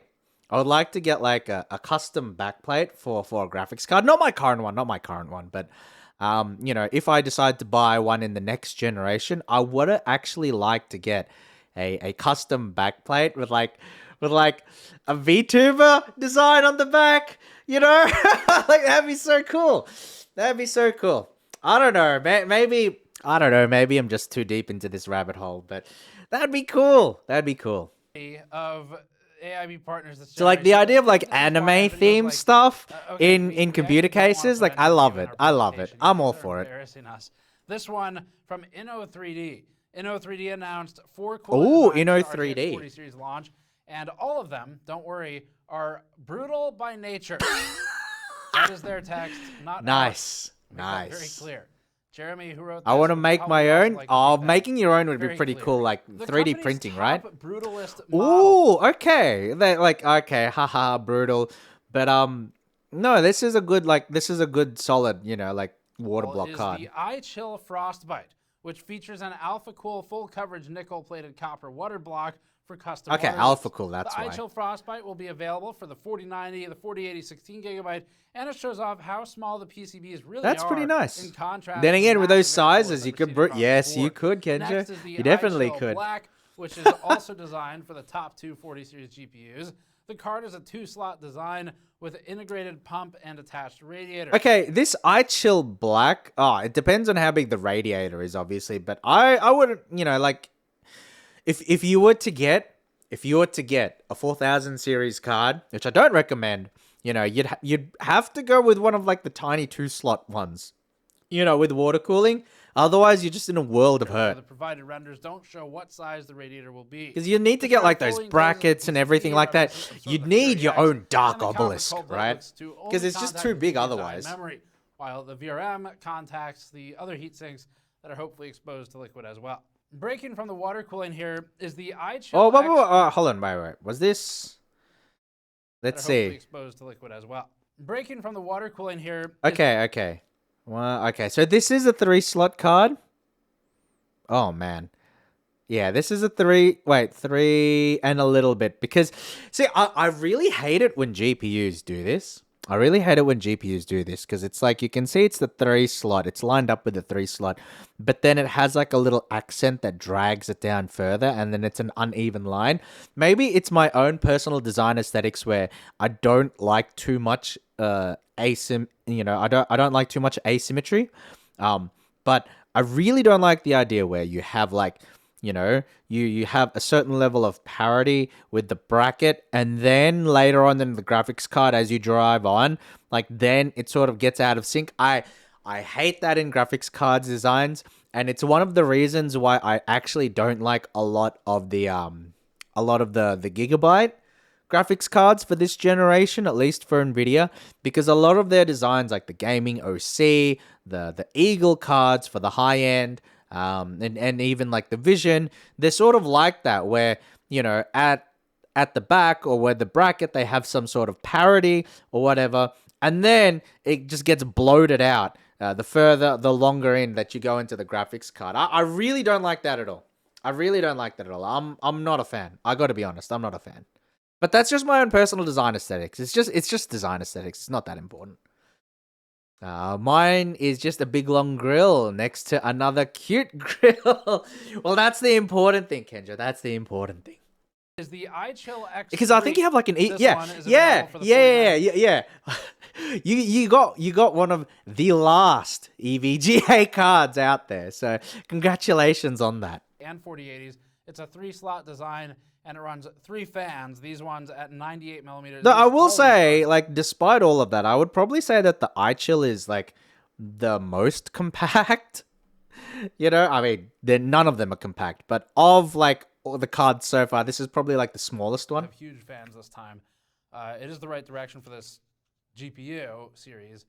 I would like to get like a custom backplate for a graphics card. Not my current one, but if I decide to buy one in the next generation, I would actually like to get a custom backplate with like a VTuber design on the back, like that'd be so cool. I don't know, maybe I don't know. Maybe I'm just too deep into this rabbit hole, but that'd be cool. That'd be cool. Of AIB partners this So like the generation. idea of like This is why anime videos theme like, stuff okay, in we actually computer don't wanna cases, put like I any love video in it. our I love it. presentation. I'm You all guys are for it. embarrassing us. This one from Inno3D. Inno3D announced 4 cool Ooh, designs Inno for the RTX 3D. 40 series launch, and all of them, don't worry, are brutal by nature. That is their text, not ours. Nice. Make that very Nice. clear. Jeremy, who wrote this, I want to would make probably my also own. like to Oh, make that making your own would be very pretty clear. cool, like The 3D company's printing, right? top brutalist model. Ooh, okay. They like okay, haha, brutal. But no, this is a good solid, like water block Is card. the iChill Frostbite, which features an Alpha Cool full coverage nickel-plated copper water block for custom. Okay, water Alpha loops. Cool, that's the why. iChill Frostbite will be available for the 4090, the 4080, 16GB, and it shows off how small the PCBs really That's are. pretty nice. In contrast, Then to again, with those massive intercools sizes, that you we're could seeing across the yes, you board. could, Kenja. Next is the You definitely iChill could. Black, which is also designed for the top two 40 series GPUs. The card is a 2-slot design with integrated pump and attached radiator. Okay, this iChill Black. Oh, it depends on how big the radiator is, obviously. But I wouldn't, like, if you were to get a 4000 series card, which I don't recommend, you'd have to go with one of like the tiny 2-slot ones, with water cooling. Otherwise, you're just in a world of hurt. The provided renders don't show what size the radiator will be. Because you need to get like those brackets and everything like that. You'd need your own dark obelisk, right? Because it's just too big otherwise. Memory, while the VRM contacts the other heat sinks that are hopefully exposed to liquid as well. Breaking from the water cooling here is the iChill. Oh, hold on, wait. Was this? Let's see. Exposed to liquid as well. Breaking from the water cooling here. Okay. Well, okay. So this is a 3-slot card. Oh man. Yeah, this is a 3 and a little bit. Because, see, I really hate it when GPUs do this. Because it's like, you can see it's the 3-slot. It's lined up with the 3-slot. But then it has like a little accent that drags it down further. And then it's an uneven line. Maybe it's my own personal design aesthetics where I don't like too much I don't like too much asymmetry. But I really don't like the idea where you have like, you have a certain level of parity with the bracket, and then later on in the graphics card, as you drive on, like then it sort of gets out of sync. I hate that in graphics cards designs, and it's one of the reasons why I actually don't like a lot of the Gigabyte graphics cards for this generation, at least for Nvidia, because a lot of their designs, like the gaming OC, the Eagle cards for the high end, and even like the Vision, they're sort of like that, where at the back or where the bracket they have some sort of parity or whatever, and then it just gets bloated out the longer in that you go into the graphics card. I really don't like that at all. I'm not a fan. I got to be honest, I'm not a fan. But that's just my own personal design aesthetics. It's just design aesthetics. It's not that important. Mine is just a big long grill next to another cute grill. Well, that's the important thing, Kenja. That's the important thing. Is the iChill X3. Because I think you have like an yeah. You got one of the last EVGA cards out there. So congratulations on that. And 4080s. It's a 3-slot design, and it runs 3 fans. These ones at 98 millimeters. No, I will say, like, despite all of that, I would probably say that the iChill is like the most compact. I mean, none of them are compact, but of like all the cards so far, this is probably like the smallest one. I have huge fans this time. It is the right direction for this GPU series,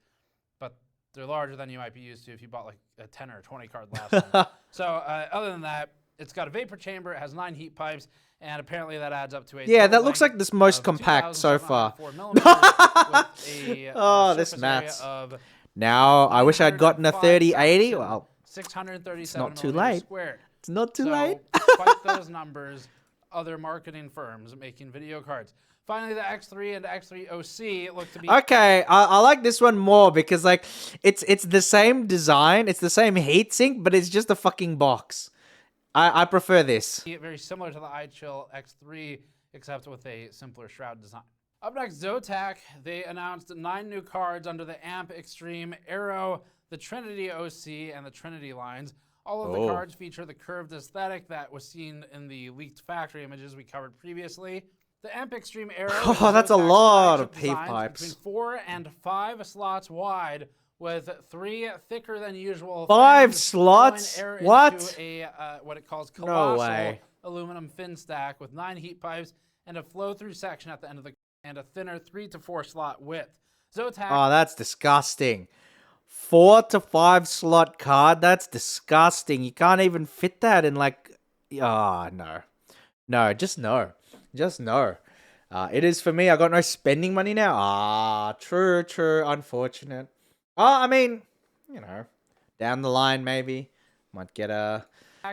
but they're larger than you might be used to if you bought like a 10 or 20 card last time. So other than that, it's got a vapor chamber, it has 9 heat pipes, and apparently that adds up to a that looks like this most compact so far. This maths. Now, I wish I'd gotten a 3080. Well, 637 it's not too late. Squared. It's not too late. Despite those numbers, other marketing firms making video cards. Finally, the X3 and X3 OC look to be... Okay, I like this one more because, like, it's the same design, it's the same heatsink, but it's just a fucking box. I prefer this. Very similar to the iChill X3, except with a simpler shroud design. Up next, Zotac. They announced 9 new cards under the AMP Extreme, Aero, the Trinity OC, and the Trinity lines. All of the Oh. cards feature the curved aesthetic that was seen in the leaked factory images we covered previously. The Amp Extreme Aero is Oh, that's a Zotac lot of flagship heat designs pipes. between 4 and 5 slots wide, with 3 thicker than usual 5 fans slots? flowing air What? into a what it calls No colossal way. aluminum fin stack with 9 heat pipes and a flow-through section at the end of the and a thinner 3 to 4 slot width. Zotac Oh, that's disgusting. 4 to 5 slot card. That's disgusting. You can't even fit that in like. Oh, no. No, just no. Just no. It is for me. I got no spending money now. Ah, true, true. Unfortunate. Oh, I mean, you know, down the line maybe might get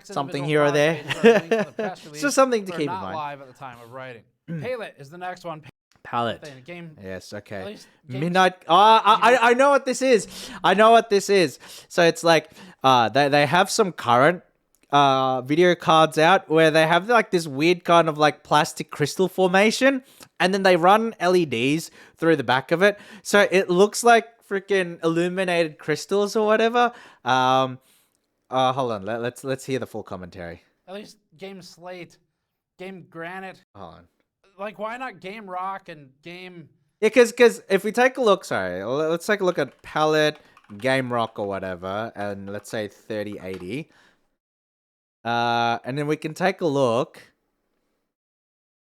something here or there. It's just something to keep in not mind. live at the time of writing. Palet is the next one. Palette. In a game, Yes, at okay. least games- Midnight. Oh, I know what this is. I know what this is. So it's like they have some current video cards out where they have like this weird kind of like plastic crystal formation, and then they run LEDs through the back of it, so it looks like freaking illuminated crystals or whatever. Hold on. Let's hear the full commentary. At least Game Slate, Game Granite. Hold on. Like, why not Game Rock and Game... Yeah, because if we take a look, sorry, let's take a look at Palette, Game Rock or whatever, and let's say 3080. And then we can take a look.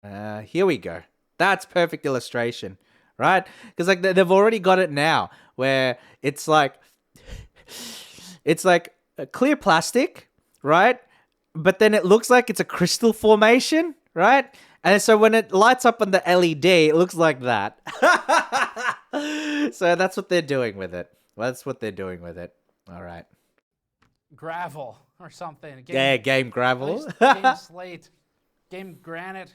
Here we go. That's perfect illustration, right? Because like they've already got it now, where it's like a clear plastic, right? But then it looks like it's a crystal formation, right? And so when it lights up on the LED, it looks like that. So that's what they're doing with it. That's what they're doing with it. All right. Gravel or something. Game at Gravel. least Game Slate, Game Granite,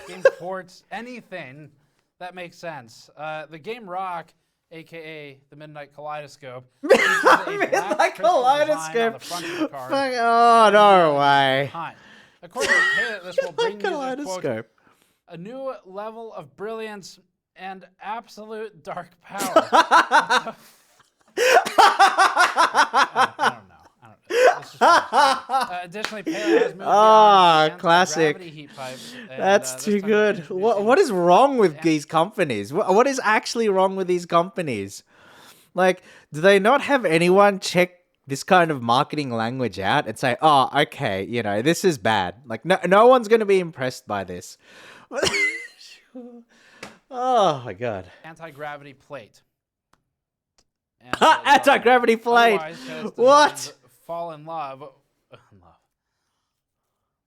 Game Quartz, anything that makes sense. The Game Rock, aka the Midnight Kaleidoscope, features a black Midnight crystal design on Kaleidoscope. the front of the card. Fuck, oh, no way. Behind. According to Palet, this will bring users, quote, Kaleidoscope. a new level of brilliance and absolute dark power. I don't know. Let's just additionally, Palet has moved beyond classic. gravity heat pipes. And, That's this too time good. introducing- What is wrong with these companies? What is actually wrong with these companies? Like, do they not have anyone check this kind of marketing language out and say, oh, okay, you know, this is bad. Like, no one's going to be impressed by this. Oh, my God. Anti-gravity plate. And, Anti-gravity plate. otherwise, Palet's What? designs Fall in love.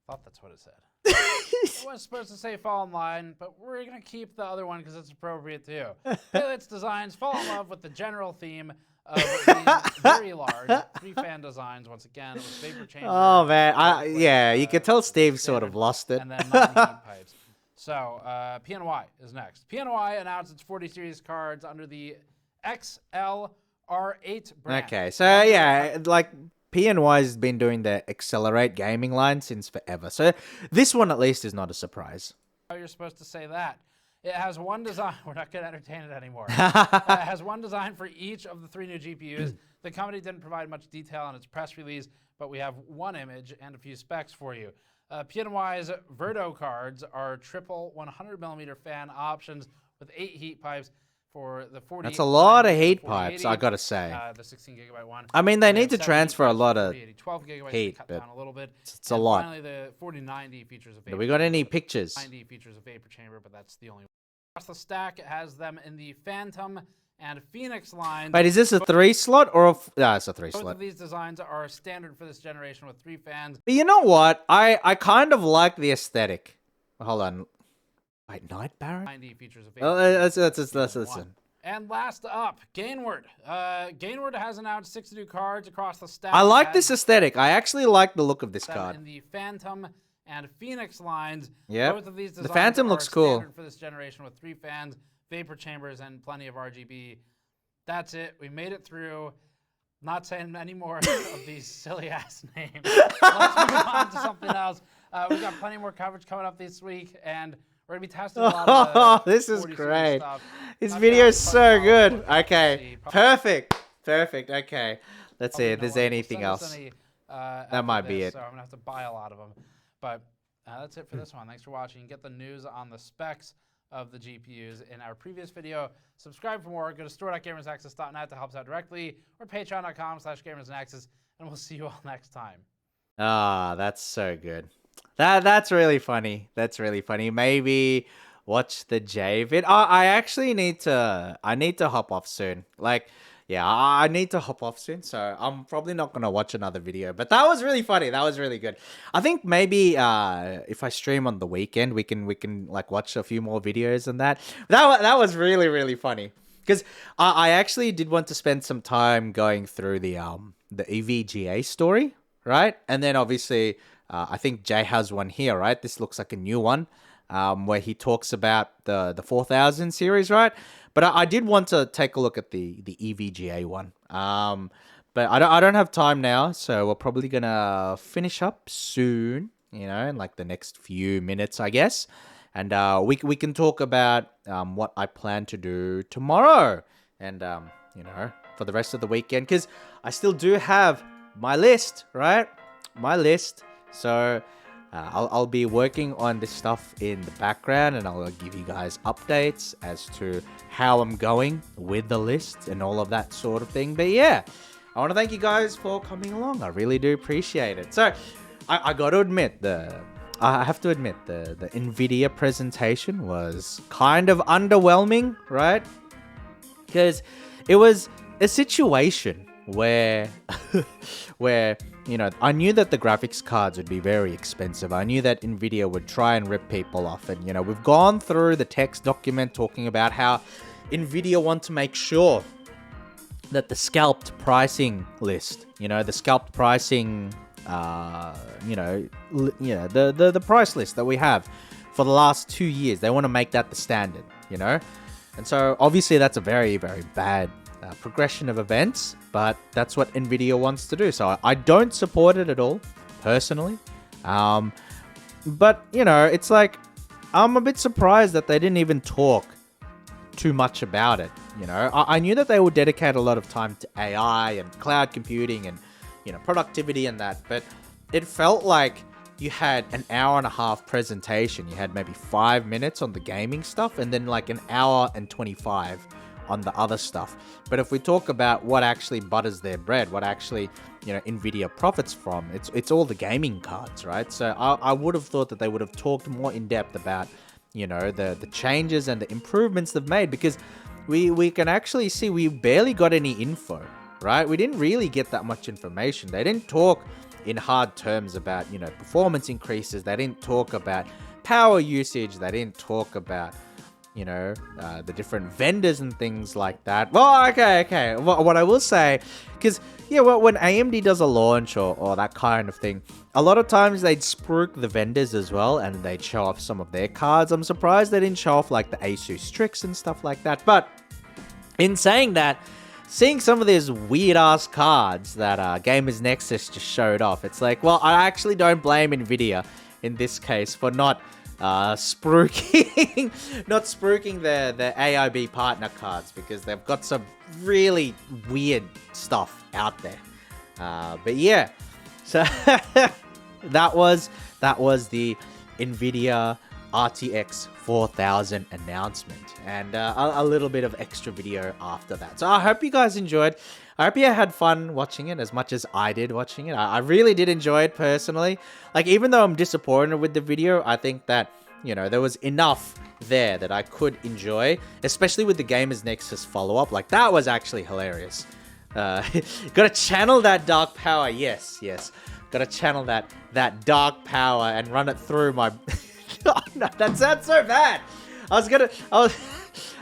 Thought that's what it said. I was supposed to say fall in line, but we're going to keep the other one because it's appropriate too. Palet's designs fall in love with the general theme of these very large 3-fan designs once again with vapor chamber. Oh, man. with, Yeah, you could tell Steve sort of standard lost it. And then 9 heat pipes. So, PNY is next. PNY announced its 40 series cards under the XLR8 brand. Okay, so yeah, like PNY has been doing the Accelerate gaming line since forever. So this one at least is not a surprise. How you're supposed to say that? It has one design. We're not going to entertain it anymore. It has one design for each of the 3 new GPUs. The company didn't provide much detail on its press release, but we have one image and a few specs for you. PNY's Verdo cards are triple 100mm fan options with 8 heat pipes for the 40. That's a lot of heat 4080, pipes, I gotta say. The 16GB one. I mean, they And then need to 7 heat transfer a pipes lot for of 4080. 12GB heat, cut but down a little bit. it's a And lot. Finally, the 4090 features a vapor Do we got any chamber. pictures? 90 features a vapor chamber, but that's the only one. Across the stack, it has them in the Phantom and Phoenix lines. Wait, is this a 3 slot or a... No, it's a 3 Both slot. of these designs are standard for this generation with 3 fans. But you know what? I kind of like the aesthetic. Hold on. Wait, Night Baron? 90 features a vapor Oh, chamber. let's That's the only listen. one. And last up, Gainward. Gainward has announced 6 new cards across the stack. I like It this has aesthetic. I actually like the look of this them card. in the Phantom and Phoenix lines. Yep. Both of these The designs Phantom are looks cool. standard for this generation with 3 fans, vapor chambers, and plenty of RGB. That's it. We made it through. Not saying any more of these silly ass names. Let's move on to something else. We've got plenty more coverage coming up this week, and we're gonna be testing a lot of Oh, the this is 40 series great. stuff. This Not video sure is how so much good. we'll Okay, see. perfect. Perfect. Okay. Let's see Probably if no there's one will anything send us else. any That might be it. So I'm gonna have to buy a lot of them. But that's it for this one. Thanks for watching. You can get the news on the specs of the GPUs in our previous video. Subscribe for more. Go to store.gamersaccess.net to help us out directly, or patreon.com/gamersaccess, and we'll see you all next time. Ah, that's so good. That's really funny. That's really funny. Maybe watch the J vid. I actually need to. I need to hop off soon. Like, yeah, I need to hop off soon. So I'm probably not gonna watch another video. But that was really funny. That was really good. I think maybe if I stream on the weekend, we can like watch a few more videos and that. That was really really funny. Because I actually did want to spend some time going through the EVGA story, right? And then obviously, I think Jay has one here, right? This looks like a new one, where he talks about the 4000 series, right? But I did want to take a look at the EVGA one. But I don't have time now, so we're probably gonna finish up soon, you know, in like the next few minutes, I guess. And we can talk about what I plan to do tomorrow, and you know, for the rest of the weekend, because I still do have my list, right? My list. So I'll be working on this stuff in the background, and I'll give you guys updates as to how I'm going with the list and all of that sort of thing. But yeah, I want to thank you guys for coming along. I really do appreciate it. So I got to admit, I have to admit, the NVIDIA presentation was kind of underwhelming, right? Because it was a situation where, you know, I knew that the graphics cards would be very expensive. I knew that NVIDIA would try and rip people off. And, you know, we've gone through the text document talking about how NVIDIA want to make sure that the scalped pricing list, you know, the scalped pricing the price list that we have for the last 2 years, they want to make that the standard, you know. And so obviously that's a very, very bad progression of events, but that's what NVIDIA wants to do. So I don't support it at all, personally. But, you know, it's like, I'm a bit surprised that they didn't even talk too much about it, you know. I knew that they would dedicate a lot of time to AI and cloud computing and, you know, productivity and that, but it felt like you had an hour and a half presentation. You had maybe 5 minutes on the gaming stuff, and then like an hour and 25 on the other stuff. But if we talk about what actually butters their bread, what actually, you know, NVIDIA profits from, it's all the gaming cards, right? So I would have thought that they would have talked more in depth about, you know, the changes and the improvements they've made, because we can actually see we barely got any info, right? We didn't really get that much information. They didn't talk in hard terms about, you know, performance increases. They didn't talk about power usage. They didn't talk about, you know, the different vendors and things like that. Well, okay. What I will say, because, yeah, well, when AMD does a launch or that kind of thing, a lot of times they'd spruik the vendors as well, and they'd show off some of their cards. I'm surprised they didn't show off like the Asus Strix and stuff like that. But in saying that, seeing some of these weird-ass cards that Gamers Nexus just showed off, it's like, well, I actually don't blame NVIDIA in this case for not spruiking the AIB partner cards, because they've got some really weird stuff out there. But yeah, so that was the NVIDIA RTX 4000 announcement, and a little bit of extra video after that. So I hope you guys enjoyed. I hope you had fun watching it as much as I did watching it. I really did enjoy it personally. Like, even though I'm disappointed with the video, I think that, you know, there was enough there that I could enjoy, especially with the Gamers Nexus follow-up. Like, that was actually hilarious. Gotta channel that dark power. Yes. Gotta channel that dark power and run it through my... Oh, no, that sounds so bad. I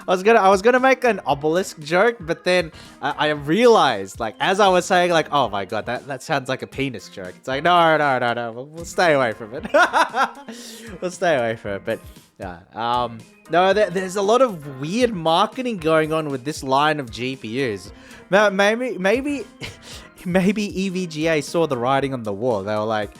was gonna make an obelisk joke, but then I realized, like, as I was saying, like, oh my god, that sounds like a penis joke. It's like, no, we'll stay away from it. We'll stay away from it. But yeah, no, there's a lot of weird marketing going on with this line of GPUs. Maybe EVGA saw the writing on the wall. They were like,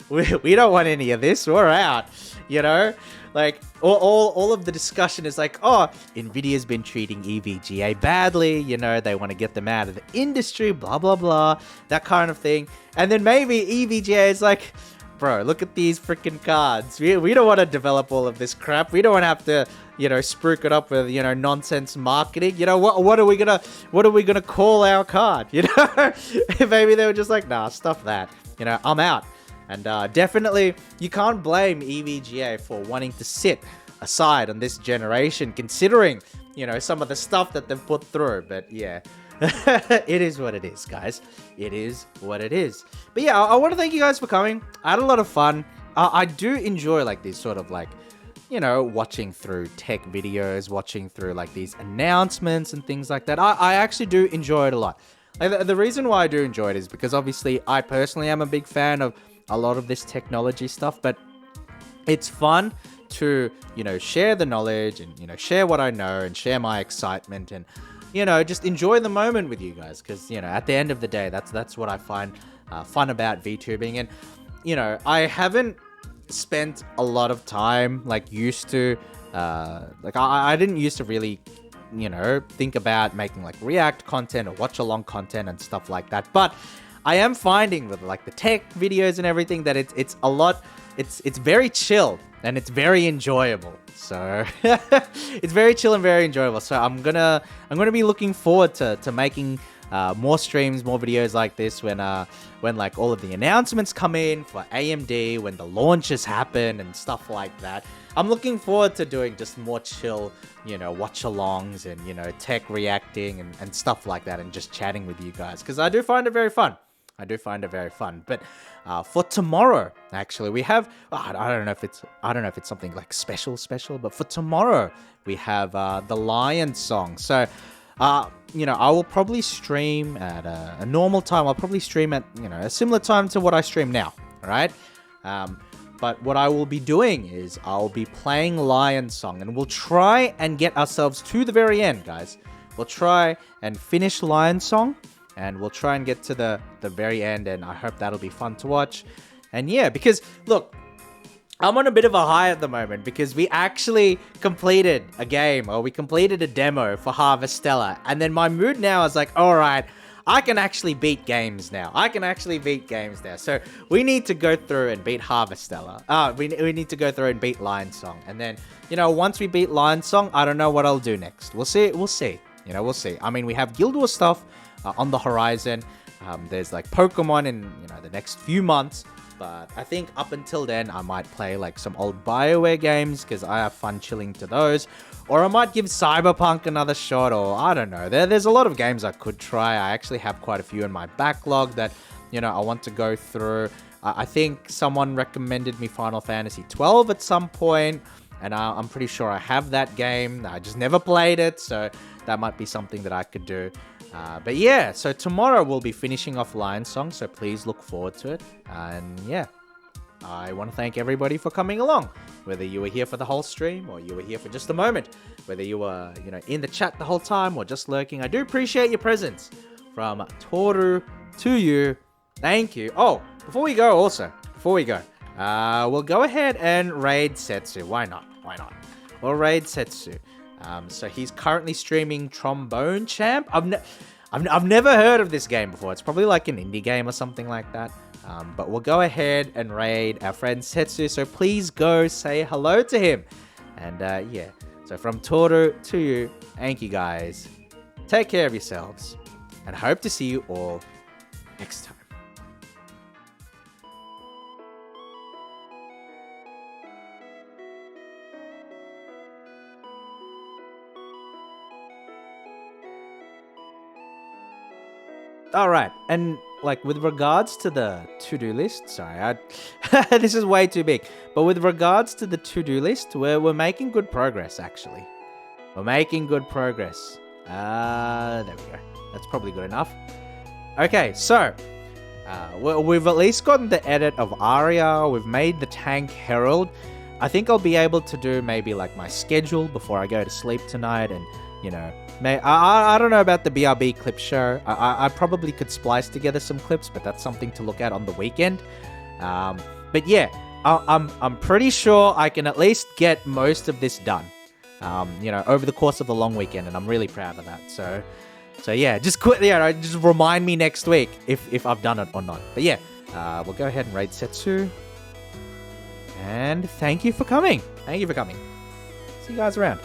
we don't want any of this. We're out. You know, like all of the discussion is like, oh, Nvidia's been treating EVGA badly. You know, they want to get them out of the industry. Blah blah blah. That kind of thing. And then maybe EVGA is like, bro, look at these freaking cards. We don't want to develop all of this crap. We don't want to have to, you know, spruik it up with, you know, nonsense marketing. You know, what are we gonna call our card? You know, maybe they were just like, nah, stuff that. You know, I'm out. And definitely, you can't blame EVGA for wanting to sit aside on this generation, considering, you know, some of the stuff that they've put through. But yeah. It is what it is, guys. It is what it is. But yeah, I want to thank you guys for coming. I had a lot of fun. I do enjoy like these sort of like, you know, watching through tech videos, watching through like these announcements and things like that. I actually do enjoy it a lot. Like, the reason why I do enjoy it is because obviously I personally am a big fan of a lot of this technology stuff, but it's fun to, you know, share the knowledge and, you know, share what I know and share my excitement and, you know, just enjoy the moment with you guys, because, you know, at the end of the day, that's what I find fun about VTubing. And, you know, I haven't spent a lot of time like used to, like I didn't used to really, you know, think about making like react content or watch along content and stuff like that. But I am finding with like the tech videos and everything that it's a lot, it's very chill and it's very enjoyable. So it's very chill and very enjoyable. So I'm gonna be looking forward to making more streams, more videos like this when like all of the announcements come in for AMD, when the launches happen and stuff like that. I'm looking forward to doing just more chill, you know, watch-alongs and, you know, tech reacting and stuff like that, and just chatting with you guys, because I do find it very fun. I do find it very fun. But for tomorrow, actually, we have I don't know if it's something like special, but for tomorrow we have the Lion song. So you know, I will probably stream at a normal time. I'll probably stream at, you know, a similar time to what I stream now, right? But what I will be doing is I'll be playing Lion song, and we'll try and get ourselves to the very end, guys. We'll try and finish Lion song, and we'll try and get to the very end, and I hope that'll be fun to watch. And yeah, because look, I'm on a bit of a high at the moment because we actually completed a game, or we completed a demo for Harvestella, and then my mood now is like, all right, I can actually beat games now. So we need to go through and beat Harvestella. We need to go through and beat Lion Song, and then, you know, once we beat Lion Song, I don't know what I'll do next. We'll see. You know, we'll see. I mean, we have Guild Wars stuff on the horizon. There's like Pokemon in, you know, the next few months. But I think up until then, I might play like some old BioWare games because I have fun chilling to those. Or I might give Cyberpunk another shot, or I don't know. There's a lot of games I could try. I actually have quite a few in my backlog that, you know, I want to go through. I think someone recommended me Final Fantasy 12 at some point, and I'm pretty sure I have that game. I just never played it, so that might be something that I could do. But yeah, so tomorrow we'll be finishing off Lion Song, so please look forward to it. And yeah, I want to thank everybody for coming along, whether you were here for the whole stream or you were here for just a moment, whether you were, you know, in the chat the whole time or just lurking. I do appreciate your presence. From Toru to you, thank you. Oh, before we go, we'll go ahead and raid Setsu. Why not? We'll raid Setsu. So he's currently streaming Trombone Champ. I've never heard of this game before. It's probably like an indie game or something like that. But we'll go ahead and raid our friend Setsu. So please go say hello to him. And yeah, so from Toru to you, thank you guys. Take care of yourselves, and hope to see you all next time. All right, and like with regards to the to-do list, sorry, this is way too big. But with regards to the to-do list, we're making good progress. Actually, we're making good progress. There we go. That's probably good enough. Okay, so we've at least gotten the edit of Arya. We've made the tank Herald. I think I'll be able to do maybe like my schedule before I go to sleep tonight, and you know. I don't know about the BRB clip show. I probably could splice together some clips, but that's something to look at on the weekend. But yeah, I'm pretty sure I can at least get most of this done. Over the course of the long weekend, and I'm really proud of that. So yeah, just just remind me next week if I've done it or not. But yeah, we'll go ahead and raid Setsu. And thank you for coming. See you guys around.